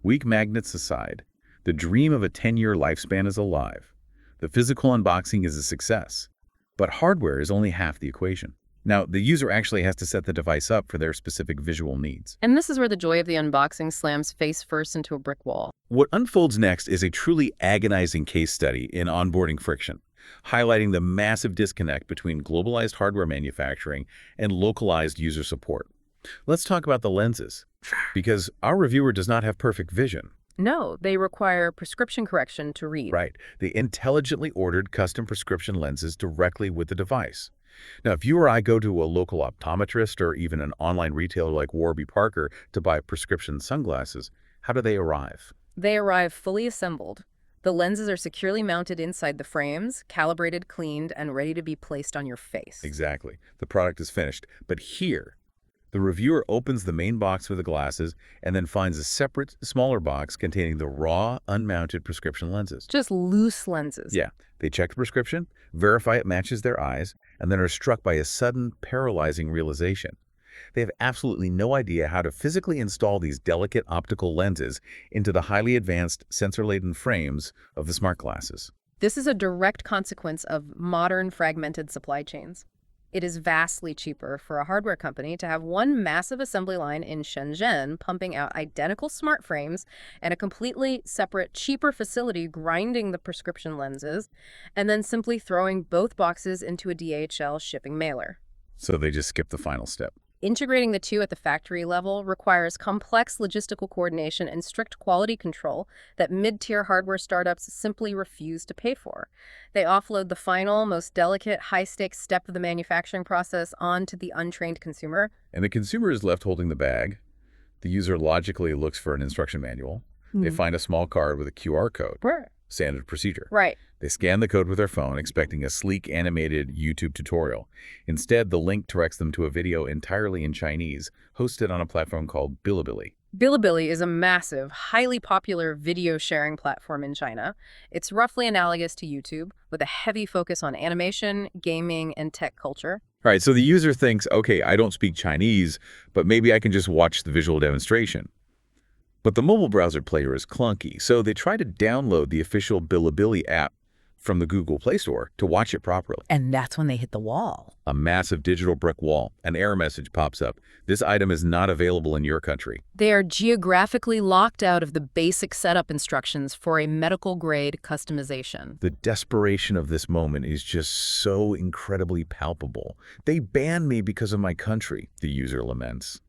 Weak magnets aside, the dream of a 10-year lifespan is alive. The physical unboxing is a success. But hardware is only half the equation. Now, the user actually has to set the device up for their specific visual needs. And this is where the joy of the unboxing slams face first into a brick wall. What unfolds next is a truly agonizing case study in onboarding friction, highlighting the massive disconnect between globalized hardware manufacturing and localized user support. Let's talk about the lenses, because our reviewer does not have perfect vision. No, they require prescription correction to read. Right. They intelligently ordered custom prescription lenses directly with the device. Now, if you or I go to a local optometrist or even an online retailer like Warby Parker to buy prescription sunglasses, how do they arrive? They arrive fully assembled. The lenses are securely mounted inside the frames, calibrated, cleaned, and ready to be placed on your face. Exactly. The product is finished. But here, the reviewer opens the main box for the glasses and then finds a separate, smaller box containing the raw, unmounted prescription lenses. Just loose lenses. Yeah. They check the prescription, verify it matches their eyes, and then are struck by a sudden, paralyzing realization. They have absolutely no idea how to physically install these delicate optical lenses into the highly advanced, sensor-laden frames of the smart glasses. This is a direct consequence of modern fragmented supply chains. It is vastly cheaper for a hardware company to have one massive assembly line in Shenzhen pumping out identical smart frames and a completely separate, cheaper facility grinding the prescription lenses, and then simply throwing both boxes into a DHL shipping mailer. So they just skip the final step. Integrating the two at the factory level requires complex logistical coordination and strict quality control that mid-tier hardware startups simply refuse to pay for. They offload the final, most delicate, high-stakes step of the manufacturing process onto the untrained consumer. And the consumer is left holding the bag. The user logically looks for an instruction manual. They find a small card with a QR code. Right. Standard procedure. Right. They scan the code with their phone, expecting a sleek animated YouTube tutorial. Instead, the link directs them to a video entirely in Chinese, hosted on a platform called Bilibili. Bilibili is a massive, highly popular video sharing platform in China. It's roughly analogous to YouTube, with a heavy focus on animation, gaming, and tech culture. All right, so the user thinks, okay, I don't speak Chinese, but maybe I can just watch the visual demonstration. But the mobile browser player is clunky, so they try to download the official Bilibili app from the Google Play Store to watch it properly. And that's when they hit the wall. A massive digital brick wall. An error message pops up. This item is not available in your country. They are geographically locked out of the basic setup instructions for a medical-grade customization. The desperation of this moment is just so incredibly palpable. They banned me because of my country, the user laments.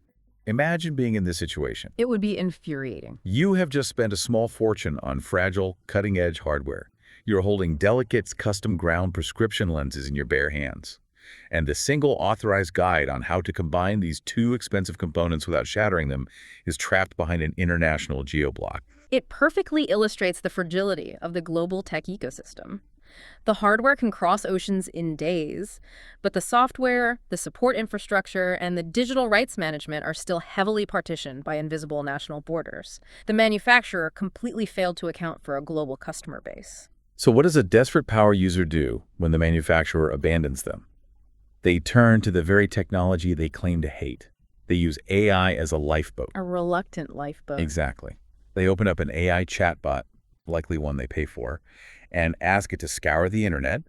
Imagine being in this situation. It would be infuriating. You have just spent a small fortune on fragile, cutting-edge hardware. You're holding delicate, custom-ground prescription lenses in your bare hands. And the single authorized guide on how to combine these two expensive components without shattering them is trapped behind an international geoblock. It perfectly illustrates the fragility of the global tech ecosystem. The hardware can cross oceans in days, but the software, the support infrastructure, and the digital rights management are still heavily partitioned by invisible national borders. The manufacturer completely failed to account for a global customer base. So what does a desperate power user do when the manufacturer abandons them? They turn to the very technology they claim to hate. They use AI as a lifeboat. A reluctant lifeboat. Exactly. They open up an AI chatbot, likely one they pay for, and ask it to scour the internet,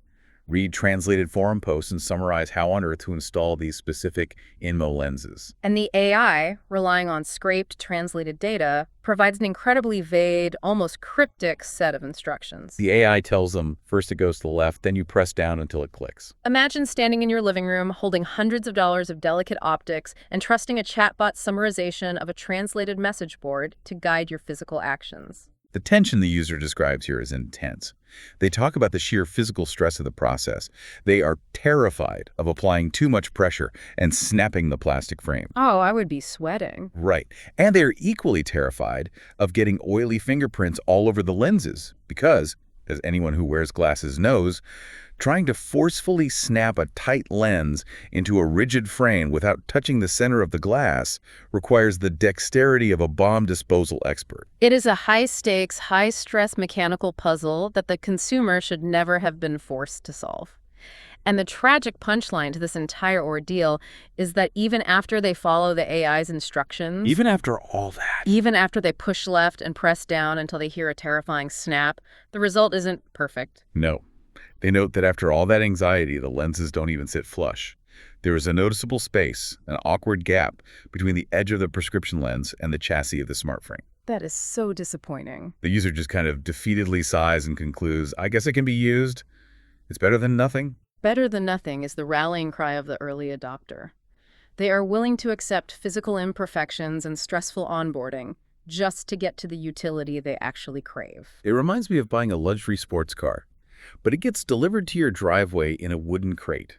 read translated forum posts, and summarize how on earth to install these specific INMO lenses. And the AI, relying on scraped, translated data, provides an incredibly vague, almost cryptic set of instructions. The AI tells them, first it goes to the left, then you press down until it clicks. Imagine standing in your living room, holding hundreds of dollars of delicate optics, and trusting a chatbot summarization of a translated message board to guide your physical actions. The tension the user describes here is intense. They talk about the sheer physical stress of the process. They are terrified of applying too much pressure and snapping the plastic frame. Oh, I would be sweating. Right. And they're equally terrified of getting oily fingerprints all over the lenses because, as anyone who wears glasses knows, trying to forcefully snap a tight lens into a rigid frame without touching the center of the glass requires the dexterity of a bomb disposal expert. It is a high-stakes, high-stress mechanical puzzle that the consumer should never have been forced to solve. And the tragic punchline to this entire ordeal is that even after they follow the AI's instructions, Even after all that, even after they push left and press down until they hear a terrifying snap, the result isn't perfect. no. They note that after all that anxiety, the lenses don't even sit flush. There is a noticeable space, an awkward gap, between the edge of the prescription lens and the chassis of the smart frame. That is so disappointing. The user just kind of defeatedly sighs and concludes, I guess it can be used. It's better than nothing. Better than nothing is the rallying cry of the early adopter. They are willing to accept physical imperfections and stressful onboarding just to get to the utility they actually crave. It reminds me of buying a luxury sports car, but it gets delivered to your driveway in a wooden crate.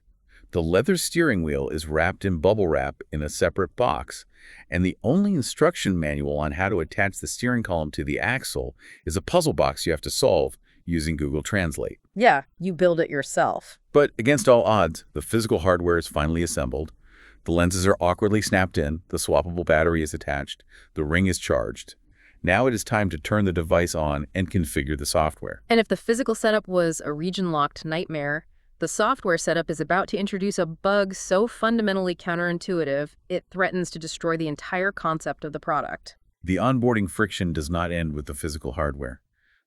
The leather steering wheel is wrapped in bubble wrap in a separate box, and the only instruction manual on how to attach the steering column to the axle is a puzzle box you have to solve using Google Translate. Yeah, you build it yourself. But against all odds, the physical hardware is finally assembled. The lenses are awkwardly snapped in, the swappable battery is attached, the ring is charged. Now it is time to turn the device on and configure the software. And if the physical setup was a region-locked nightmare, the software setup is about to introduce a bug so fundamentally counterintuitive, it threatens to destroy the entire concept of the product. The onboarding friction does not end with the physical hardware.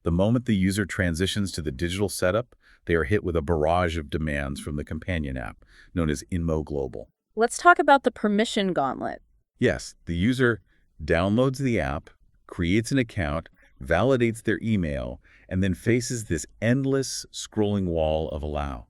The moment the user transitions to the digital setup, they are hit with a barrage of demands from the companion app, known as INMO Global. Let's talk about the permission gauntlet. Yes, the user downloads the app, creates an account, validates their email, and then faces this endless scrolling wall of allow.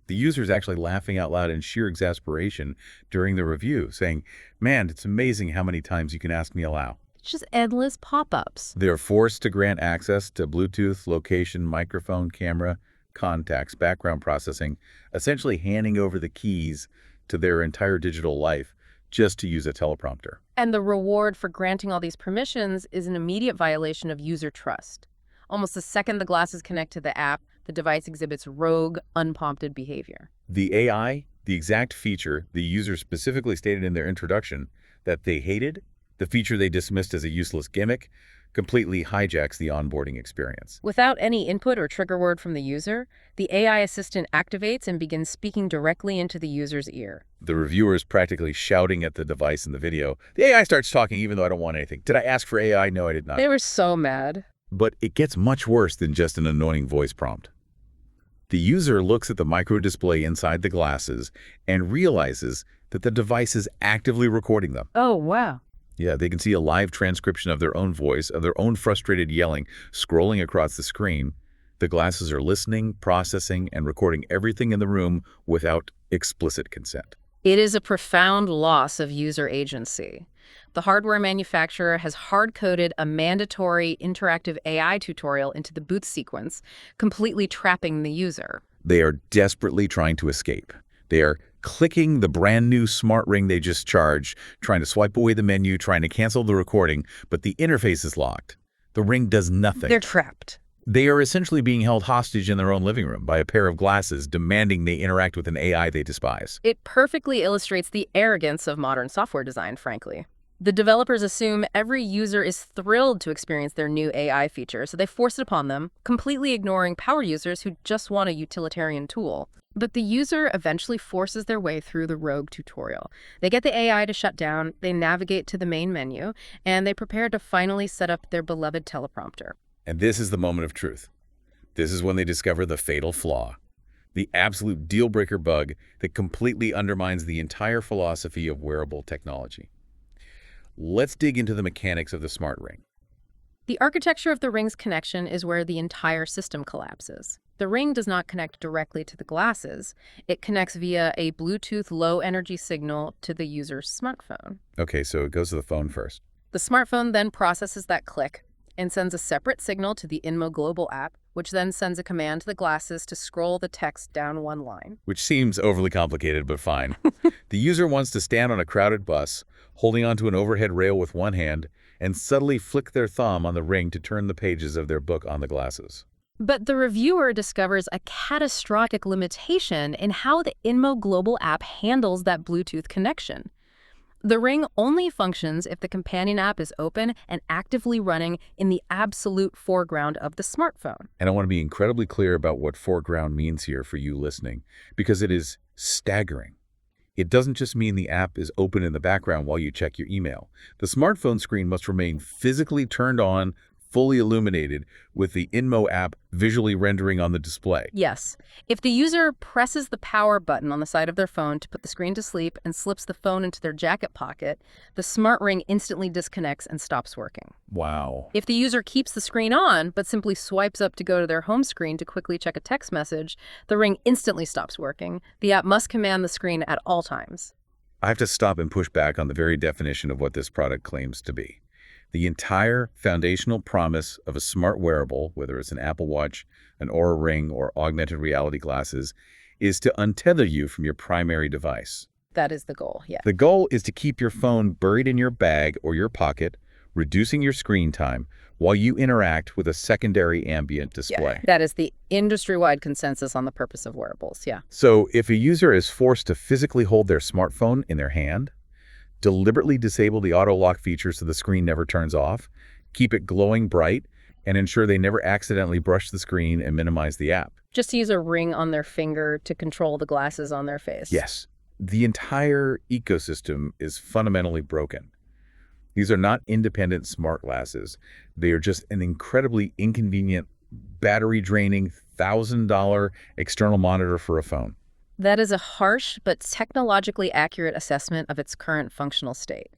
The user is actually laughing out loud in sheer exasperation during the review, saying, man, it's amazing how many times you can ask me allow. It's just endless pop-ups. They're forced to grant access to Bluetooth, location, microphone, camera, contacts, background processing, essentially handing over the keys to their entire digital life just to use a teleprompter. And the reward for granting all these permissions is an immediate violation of user trust. Almost the second the glasses connect to the app, the device exhibits rogue, unprompted behavior. The AI, the exact feature the user specifically stated in their introduction that they hated, the feature they dismissed as a useless gimmick, completely hijacks the onboarding experience. Without any input or trigger word from the user, the AI assistant activates and begins speaking directly into the user's ear. The reviewer is practically shouting at the device in the video. The AI starts talking even though I don't want anything. Did I ask for AI? No, I did not. They were so mad. But it gets much worse than just an annoying voice prompt. The user looks at the micro display inside the glasses and realizes that the device is actively recording them. Oh, wow. Yeah, they can see a live transcription of their own voice, of their own frustrated yelling, scrolling across the screen. The glasses are listening, processing, and recording everything in the room without explicit consent. It is a profound loss of user agency. The hardware manufacturer has hard-coded a mandatory interactive AI tutorial into the boot sequence, completely trapping the user. They are desperately trying to escape. They are clicking the brand new smart ring they just charged, trying to swipe away the menu, trying to cancel the recording, but the interface is locked. The ring does nothing. They're trapped. They are essentially being held hostage in their own living room by a pair of glasses demanding they interact with an AI they despise. It perfectly illustrates the arrogance of modern software design, frankly. The developers assume every user is thrilled to experience their new AI feature, so they force it upon them, completely ignoring power users who just want a utilitarian tool. But the user eventually forces their way through the rogue tutorial. They get the AI to shut down, they navigate to the main menu, and they prepare to finally set up their beloved teleprompter. And this is the moment of truth. This is when they discover the fatal flaw. The absolute deal-breaker bug that completely undermines the entire philosophy of wearable technology. Let's dig into the mechanics of the smart ring. The architecture of the ring's connection is where the entire system collapses. The ring does not connect directly to the glasses. It connects via a Bluetooth low-energy signal to the user's smartphone. Okay, so it goes to the phone first. The smartphone then processes that click and sends a separate signal to the INMO Global app, which then sends a command to the glasses to scroll the text down one line. Which seems overly complicated, but fine. The user wants to stand on a crowded bus, holding onto an overhead rail with one hand, and subtly flick their thumb on the ring to turn the pages of their book on the glasses. But the reviewer discovers a catastrophic limitation in how the INMO Global app handles that Bluetooth connection. The ring only functions if the companion app is open and actively running in the absolute foreground of the smartphone. And I want to be incredibly clear about what foreground means here for you listening, because it is staggering. It doesn't just mean the app is open in the background while you check your email. The smartphone screen must remain physically turned on, fully illuminated, with the INMO app visually rendering on the display. Yes. If the user presses the power button on the side of their phone to put the screen to sleep and slips the phone into their jacket pocket, the smart ring instantly disconnects and stops working. Wow. If the user keeps the screen on, but simply swipes up to go to their home screen to quickly check a text message, the ring instantly stops working. The app must command the screen at all times. I have to stop and push back on the very definition of what this product claims to be. The entire foundational promise of a smart wearable, whether it's an Apple Watch, an Oura Ring, or augmented reality glasses, is to untether you from your primary device. That is the goal, yeah. The goal is to keep your phone buried in your bag or your pocket, reducing your screen time while you interact with a secondary ambient display. Yeah, that is the industry-wide consensus on the purpose of wearables, yeah. So if a user is forced to physically hold their smartphone in their hand, deliberately disable the auto lock feature so the screen never turns off, keep it glowing bright, and ensure they never accidentally brush the screen and minimize the app. Just to use a ring on their finger to control the glasses on their face. Yes. The entire ecosystem is fundamentally broken. These are not independent smart glasses. They are just an incredibly inconvenient, battery-draining, $1,000 external monitor for a phone. That is a harsh but technologically accurate assessment of its current functional state.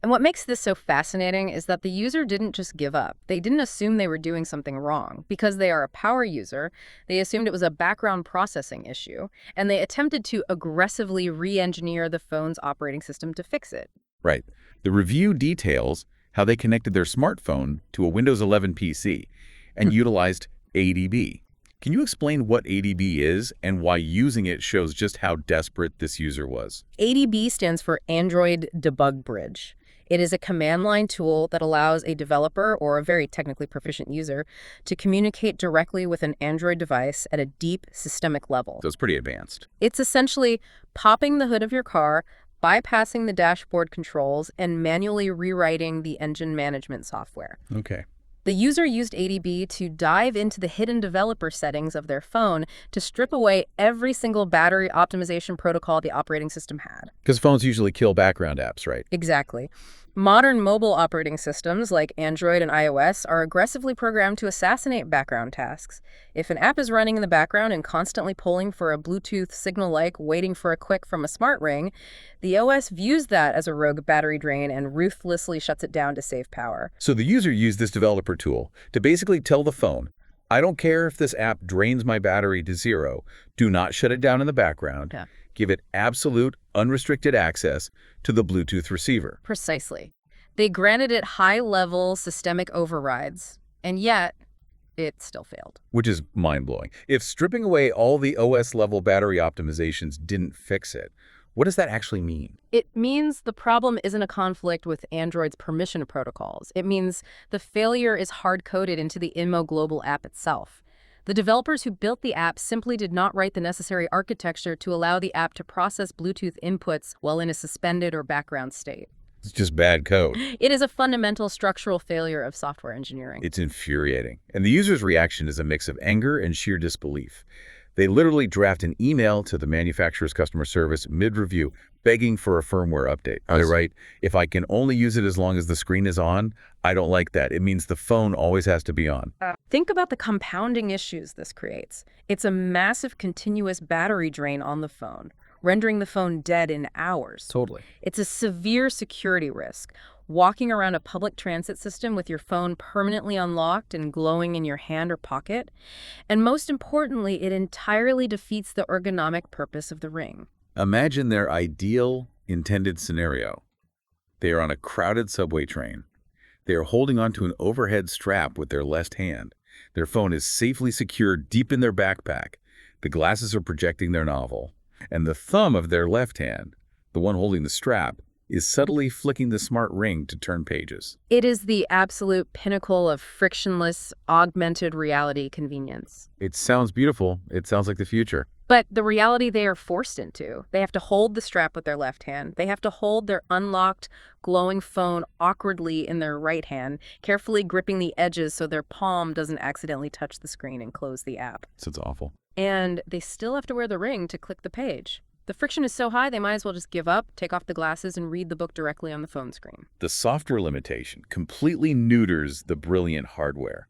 And what makes this so fascinating is that the user didn't just give up. They didn't assume they were doing something wrong. Because they are a power user, they assumed it was a background processing issue, and they attempted to aggressively re-engineer the phone's operating system to fix it. Right. The review details how they connected their smartphone to a Windows 11 PC and utilized ADB. Can you explain what ADB is and why using it shows just how desperate this user was? ADB stands for Android Debug Bridge. It is a command line tool that allows a developer or a very technically proficient user to communicate directly with an Android device at a deep systemic level. So it's pretty advanced. It's essentially popping the hood of your car, bypassing the dashboard controls, and manually rewriting the engine management software. Okay. The user used ADB to dive into the hidden developer settings of their phone to strip away every single battery optimization protocol the operating system had. Because phones usually kill background apps, right? Exactly. Modern mobile operating systems like Android and iOS are aggressively programmed to assassinate background tasks. If an app is running in the background and constantly pulling for a Bluetooth signal like waiting for a click from a smart ring, the OS views that as a rogue battery drain and ruthlessly shuts it down to save power. So the user used this developer tool to basically tell the phone, I don't care if this app drains my battery to zero, do not shut it down in the background. Yeah. Give it absolute, unrestricted access to the Bluetooth receiver. Precisely. They granted it high-level systemic overrides, and yet it still failed. Which is mind-blowing. If stripping away all the OS-level battery optimizations didn't fix it, what does that actually mean? It means the problem isn't a conflict with Android's permission protocols. It means the failure is hard-coded into the INMO Global app itself. The developers who built the app simply did not write the necessary architecture to allow the app to process Bluetooth inputs while in a suspended or background state. It's just bad code. It is a fundamental structural failure of software engineering. It's infuriating. And the user's reaction is a mix of anger and sheer disbelief. They literally draft an email to the manufacturer's customer service mid-review, begging for a firmware update, right? If I can only use it as long as the screen is on, I don't like that. It means the phone always has to be on. Think about the compounding issues this creates. It's a massive continuous battery drain on the phone, rendering the phone dead in hours. Totally. It's a severe security risk. Walking around a public transit system with your phone permanently unlocked and glowing in your hand or pocket. And most importantly, it entirely defeats the ergonomic purpose of the Ring. Imagine their ideal intended scenario. They are on a crowded subway train. They are holding onto an overhead strap with their left hand. Their phone is safely secured deep in their backpack. The glasses are projecting their novel. And the thumb of their left hand, the one holding the strap, is subtly flicking the smart ring to turn pages. It is the absolute pinnacle of frictionless, augmented reality convenience. It sounds beautiful. It sounds like the future. But the reality they are forced into, they have to hold the strap with their left hand. They have to hold their unlocked, glowing phone awkwardly in their right hand, carefully gripping the edges so their palm doesn't accidentally touch the screen and close the app. So it's awful. And they still have to wear the ring to click the page. The friction is so high, they might as well just give up, take off the glasses, and read the book directly on the phone screen. The software limitation completely neuters the brilliant hardware.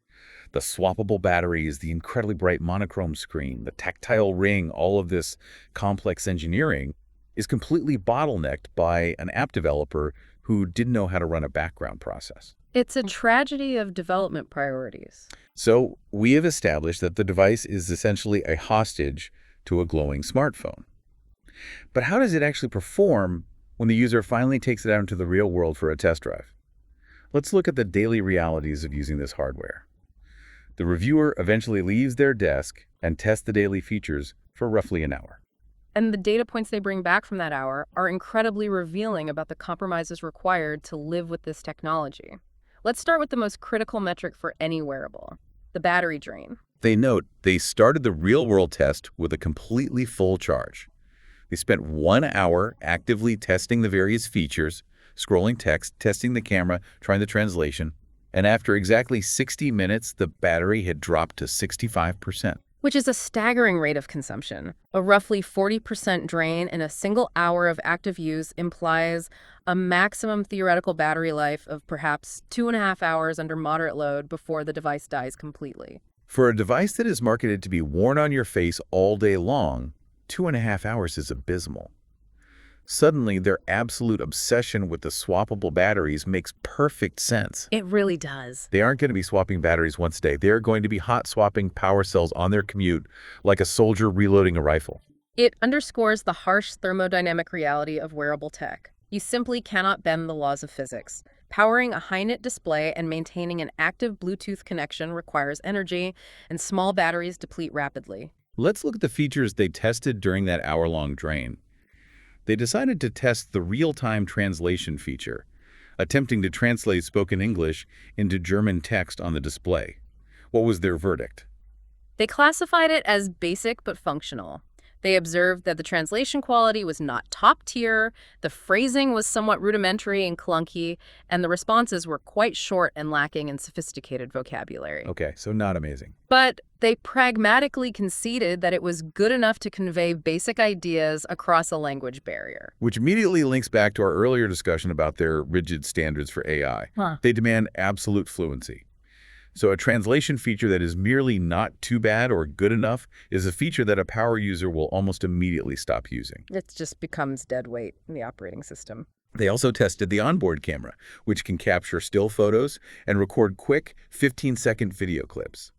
The swappable batteries, the incredibly bright monochrome screen, the tactile ring, all of this complex engineering is completely bottlenecked by an app developer who didn't know how to run a background process. It's a tragedy of development priorities. So we have established that the device is essentially a hostage to a glowing smartphone. But how does it actually perform when the user finally takes it out into the real world for a test drive? Let's look at the daily realities of using this hardware. The reviewer eventually leaves their desk and tests the daily features for roughly an hour. And the data points they bring back from that hour are incredibly revealing about the compromises required to live with this technology. Let's start with the most critical metric for any wearable, the battery drain. They note they started the real-world test with a completely full charge. They spent 1 hour actively testing the various features, scrolling text, testing the camera, trying the translation, and after exactly 60 minutes, the battery had dropped to 65%. Which is a staggering rate of consumption. A roughly 40% drain in a single hour of active use implies a maximum theoretical battery life of perhaps 2.5 hours under moderate load before the device dies completely. For a device that is marketed to be worn on your face all day long, 2.5 hours is abysmal. Suddenly, their absolute obsession with the swappable batteries makes perfect sense. It really does. They aren't going to be swapping batteries once a day. They're going to be hot swapping power cells on their commute like a soldier reloading a rifle. It underscores the harsh thermodynamic reality of wearable tech. You simply cannot bend the laws of physics. Powering a high-nit display and maintaining an active Bluetooth connection requires energy, and small batteries deplete rapidly. Let's look at the features they tested during that hour-long drain. They decided to test the real-time translation feature, attempting to translate spoken English into German text on the display. What was their verdict? They classified it as basic but functional. They observed that the translation quality was not top tier, the phrasing was somewhat rudimentary and clunky, and the responses were quite short and lacking in sophisticated vocabulary. Okay, so not amazing. But they pragmatically conceded that it was good enough to convey basic ideas across a language barrier. Which immediately links back to our earlier discussion about their rigid standards for AI. They demand absolute fluency. So a translation feature that is merely not too bad or good enough is a feature that a power user will almost immediately stop using. It just becomes dead weight in the operating system. They also tested the onboard camera, which can capture still photos and record quick 15-second video clips.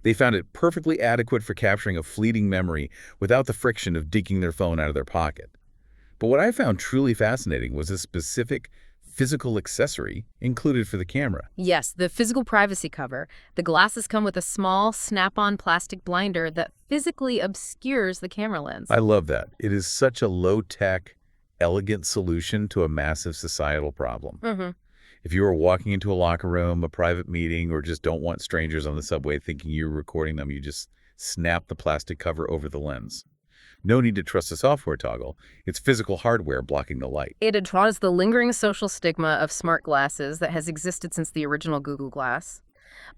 They found it perfectly adequate for capturing a fleeting memory without the friction of digging their phone out of their pocket. But what I found truly fascinating was a specific physical accessory included for the camera. Yes, the physical privacy cover. The glasses come with a small, snap-on plastic blinder that physically obscures the camera lens. I love that. It is such a low-tech, elegant solution to a massive societal problem. If you are walking into a locker room, a private meeting, or just don't want strangers on the subway thinking you're recording them, you just snap the plastic cover over the lens. No need to trust a software toggle. It's physical hardware blocking the light. It draws the lingering social stigma of smart glasses that has existed since the original Google Glass.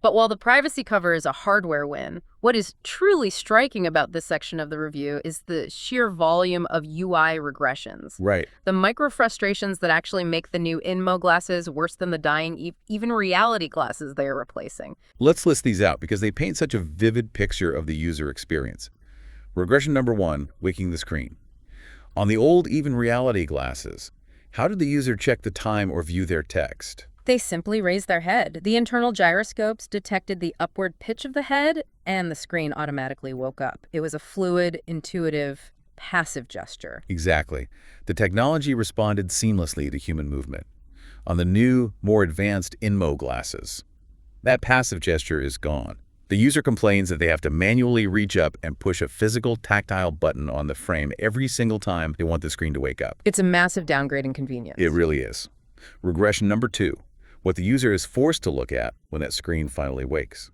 But while the privacy cover is a hardware win, what is truly striking about this section of the review is the sheer volume of UI regressions. Right. The micro frustrations that actually make the new INMO glasses worse than the dying even reality glasses they are replacing. Let's list these out because they paint such a vivid picture of the user experience. Regression number 1, waking the screen. On the old even reality glasses, how did the user check the time or view their text? They simply raised their head. The internal gyroscopes detected the upward pitch of the head, and the screen automatically woke up. It was a fluid, intuitive, passive gesture. Exactly. The technology responded seamlessly to human movement. On the new, more advanced INMO glasses, that passive gesture is gone. The user complains that they have to manually reach up and push a physical, tactile button on the frame every single time they want the screen to wake up. It's a massive downgrade in convenience. It really is. Regression number 2, what the user is forced to look at when that screen finally wakes.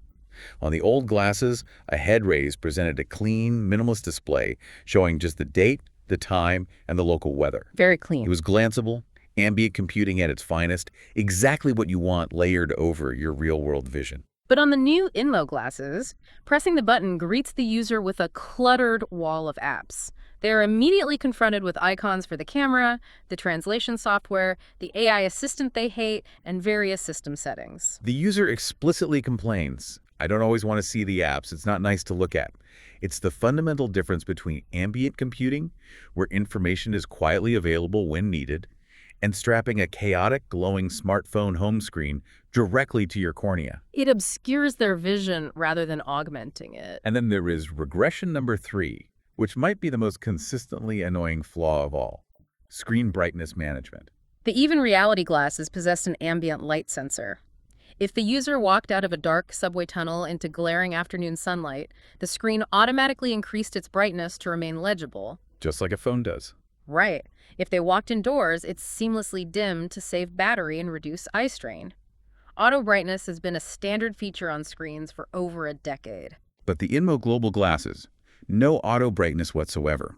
On the old glasses, a head raise presented a clean, minimalist display showing just the date, the time, and the local weather. Very clean. It was glanceable, ambient computing at its finest, exactly what you want layered over your real-world vision. But on the new INMO glasses, pressing the button greets the user with a cluttered wall of apps. They are immediately confronted with icons for the camera, the translation software, the AI assistant they hate, and various system settings. The user explicitly complains, "I don't always want to see the apps. It's not nice to look at." It's the fundamental difference between ambient computing, where information is quietly available when needed, and strapping a chaotic, glowing smartphone home screen directly to your cornea. It obscures their vision rather than augmenting it. And then there is regression number 3, which might be the most consistently annoying flaw of all: screen brightness management. The even reality glasses possessed an ambient light sensor. If the user walked out of a dark subway tunnel into glaring afternoon sunlight, the screen automatically increased its brightness to remain legible. Just like a phone does. Right. If they walked indoors, it's seamlessly dimmed to save battery and reduce eye strain. Auto brightness has been a standard feature on screens for over a decade. But the INMO Global glasses, no auto brightness whatsoever.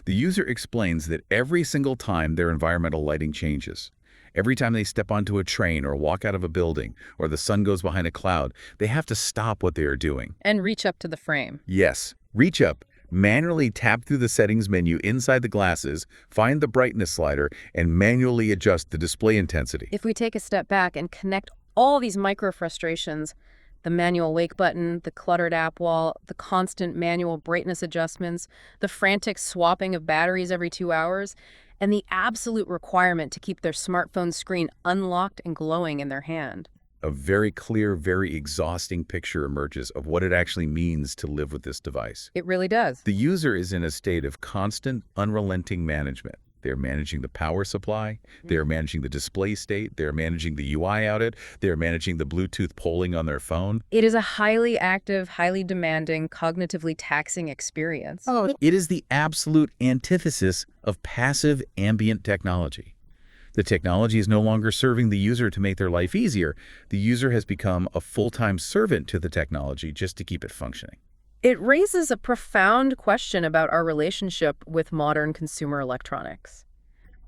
The user explains that every single time their environmental lighting changes, every time they step onto a train or walk out of a building, or the sun goes behind a cloud, they have to stop what they are doing. And reach up to the frame. Yes, reach up, manually tap through the settings menu inside the glasses, find the brightness slider, and manually adjust the display intensity. If we take a step back and connect all these micro frustrations, the manual wake button, the cluttered app wall, the constant manual brightness adjustments, the frantic swapping of batteries every 2 hours, and the absolute requirement to keep their smartphone screen unlocked and glowing in their hand. A very clear, very exhausting picture emerges of what it actually means to live with this device. It really does. The user is in a state of constant, unrelenting management. They're managing the power supply, they're managing the display state, they're managing the UI output, they're managing the Bluetooth polling on their phone. It is a highly active, highly demanding, cognitively taxing experience. It is the absolute antithesis of passive ambient technology. The technology is no longer serving the user to make their life easier. The user has become a full-time servant to the technology just to keep it functioning. It raises a profound question about our relationship with modern consumer electronics.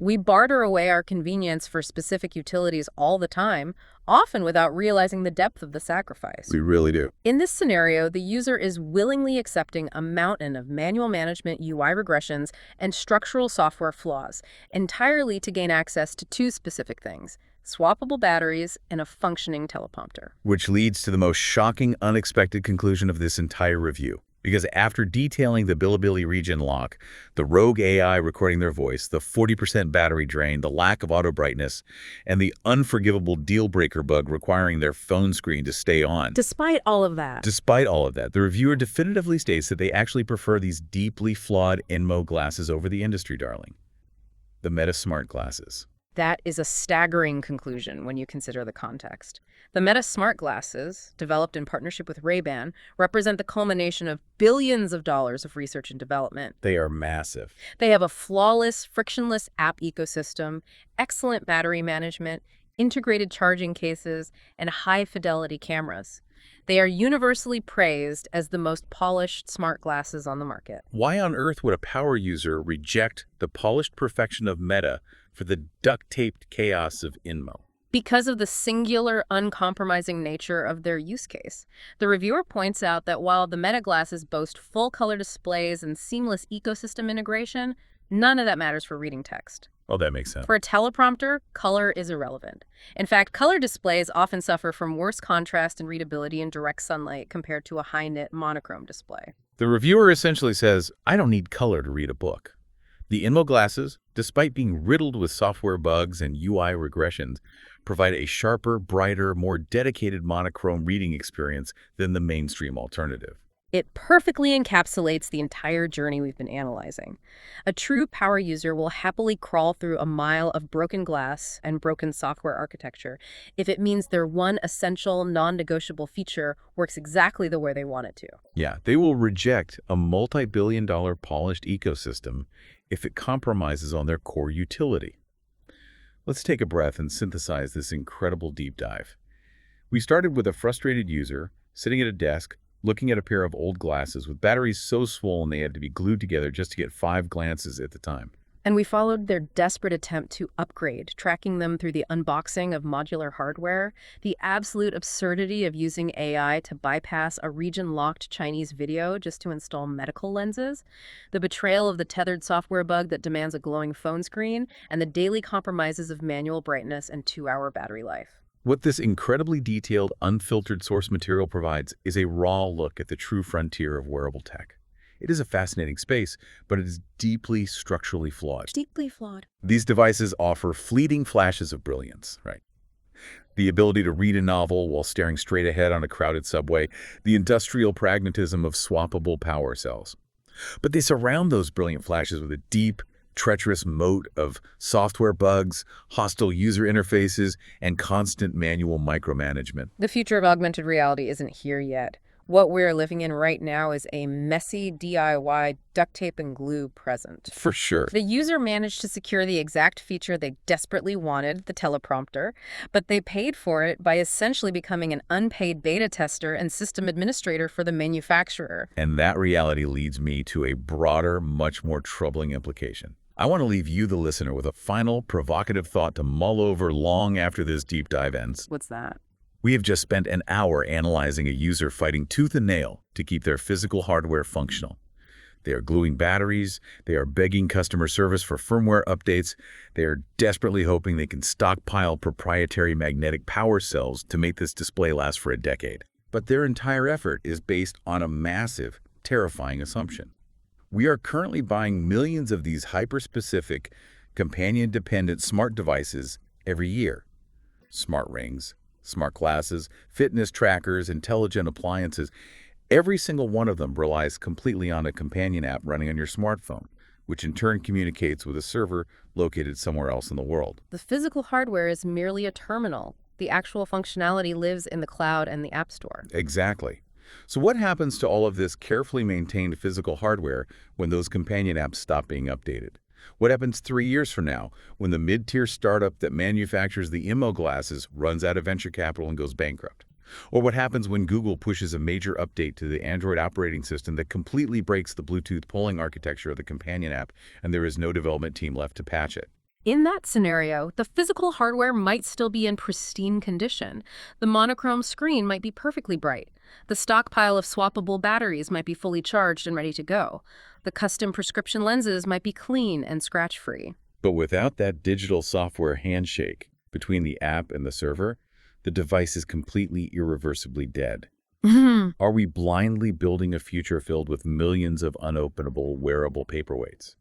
We barter away our convenience for specific utilities all the time, often without realizing the depth of the sacrifice. We really do. In this scenario, the user is willingly accepting a mountain of manual management UI regressions and structural software flaws, entirely to gain access to two specific things: swappable batteries and a functioning teleprompter. Which leads to the most shocking, unexpected conclusion of this entire review. Because after detailing the Bilibili region lock, the rogue AI recording their voice, the 40% battery drain, the lack of auto brightness, and the unforgivable deal-breaker bug requiring their phone screen to stay on. Despite all of that, the reviewer definitively states that they actually prefer these deeply flawed INMO glasses over the industry darling, the Meta Smart glasses. that is a staggering conclusion when you consider the context. The Meta Smart glasses, developed in partnership with Ray-Ban, represent the culmination of billions of dollars of research and development. They are massive. They have a flawless, frictionless app ecosystem, excellent battery management, integrated charging cases, and high-fidelity cameras. They are universally praised as the most polished smart glasses on the market. Why on earth would a power user reject the polished perfection of Meta for the duct-taped chaos of INMO? because of the singular, uncompromising nature of their use case. The reviewer points out that while the Meta glasses boast full-color displays and seamless ecosystem integration, none of that matters for reading text. Oh, that makes sense. For a teleprompter, color is irrelevant. In fact, color displays often suffer from worse contrast and readability in direct sunlight compared to a high-nit monochrome display. The reviewer essentially says, I don't need color to read a book. The INMO glasses, despite being riddled with software bugs and UI regressions, provide a sharper, brighter, more dedicated monochrome reading experience than the mainstream alternative. It perfectly encapsulates the entire journey we've been analyzing. A true power user will happily crawl through a mile of broken glass and broken software architecture if it means their one essential, non-negotiable feature works exactly the way they want it to. Yeah, they will reject a multi-billion-dollar polished ecosystem if it compromises on their core utility. Let's take a breath and synthesize this incredible deep dive. We started with a frustrated user sitting at a desk looking at a pair of old glasses with batteries so swollen they had to be glued together just to get 5 glances at the time. And we followed their desperate attempt to upgrade, tracking them through the unboxing of modular hardware, the absolute absurdity of using AI to bypass a region-locked Chinese video just to install medical lenses, the betrayal of the tethered software bug that demands a glowing phone screen, and the daily compromises of manual brightness and 2-hour battery life. What this incredibly detailed, unfiltered source material provides is a raw look at the true frontier of wearable tech. It is a fascinating space, but it is deeply structurally flawed. Deeply flawed. These devices offer fleeting flashes of brilliance, right? The ability to read a novel while staring straight ahead on a crowded subway, the industrial pragmatism of swappable power cells. But they surround those brilliant flashes with a deep, treacherous moat of software bugs, hostile user interfaces, and constant manual micromanagement. The future of augmented reality isn't here yet. What we're living in right now is a messy DIY duct tape and glue present. For sure. The user managed to secure the exact feature they desperately wanted, the teleprompter, but they paid for it by essentially becoming an unpaid beta tester and system administrator for the manufacturer. And that reality leads me to a broader, much more troubling implication. I want to leave you, the listener, with a final, provocative thought to mull over long after this deep dive ends. What's that? We have just spent an hour analyzing a user fighting tooth and nail to keep their physical hardware functional. They are gluing batteries, they are begging customer service for firmware updates, they are desperately hoping they can stockpile proprietary magnetic power cells to make this display last for a decade. But their entire effort is based on a massive, terrifying assumption. We are currently buying millions of these hyper-specific, companion-dependent smart devices every year. Smart rings, smart glasses, fitness trackers, intelligent appliances. Every single one of them relies completely on a companion app running on your smartphone, which in turn communicates with a server located somewhere else in the world. The physical hardware is merely a terminal. The actual functionality lives in the cloud and the App Store. Exactly. So what happens to all of this carefully maintained physical hardware when those companion apps stop being updated? What happens 3 years from now when the mid-tier startup that manufactures the INMO glasses runs out of venture capital and goes bankrupt? Or what happens when Google pushes a major update to the Android operating system that completely breaks the Bluetooth polling architecture of the companion app and there is no development team left to patch it? In that scenario, the physical hardware might still be in pristine condition. The monochrome screen might be perfectly bright. The stockpile of swappable batteries might be fully charged and ready to go. The custom prescription lenses might be clean and scratch-free. But without that digital software handshake between the app and the server, the device is completely irreversibly dead. Are we blindly building a future filled with millions of unopenable wearable paperweights?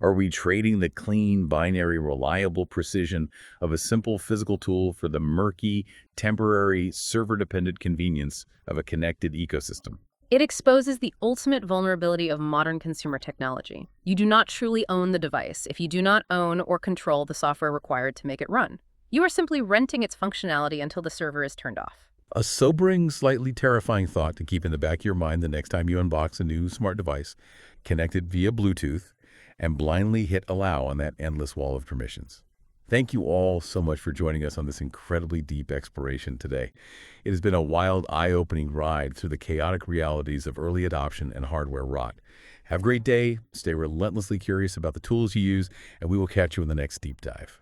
Are we trading the clean, binary, reliable precision of a simple physical tool for the murky, temporary, server-dependent convenience of a connected ecosystem? It exposes the ultimate vulnerability of modern consumer technology. You do not truly own the device if you do not own or control the software required to make it run. You are simply renting its functionality until the server is turned off. A sobering, slightly terrifying thought to keep in the back of your mind the next time you unbox a new smart device connected via Bluetooth and blindly hit allow on that endless wall of permissions. Thank you all so much for joining us on this incredibly deep exploration today. It has been a wild, eye-opening ride through the chaotic realities of early adoption and hardware rot. Have a great day, stay relentlessly curious about the tools you use, and we will catch you in the next deep dive.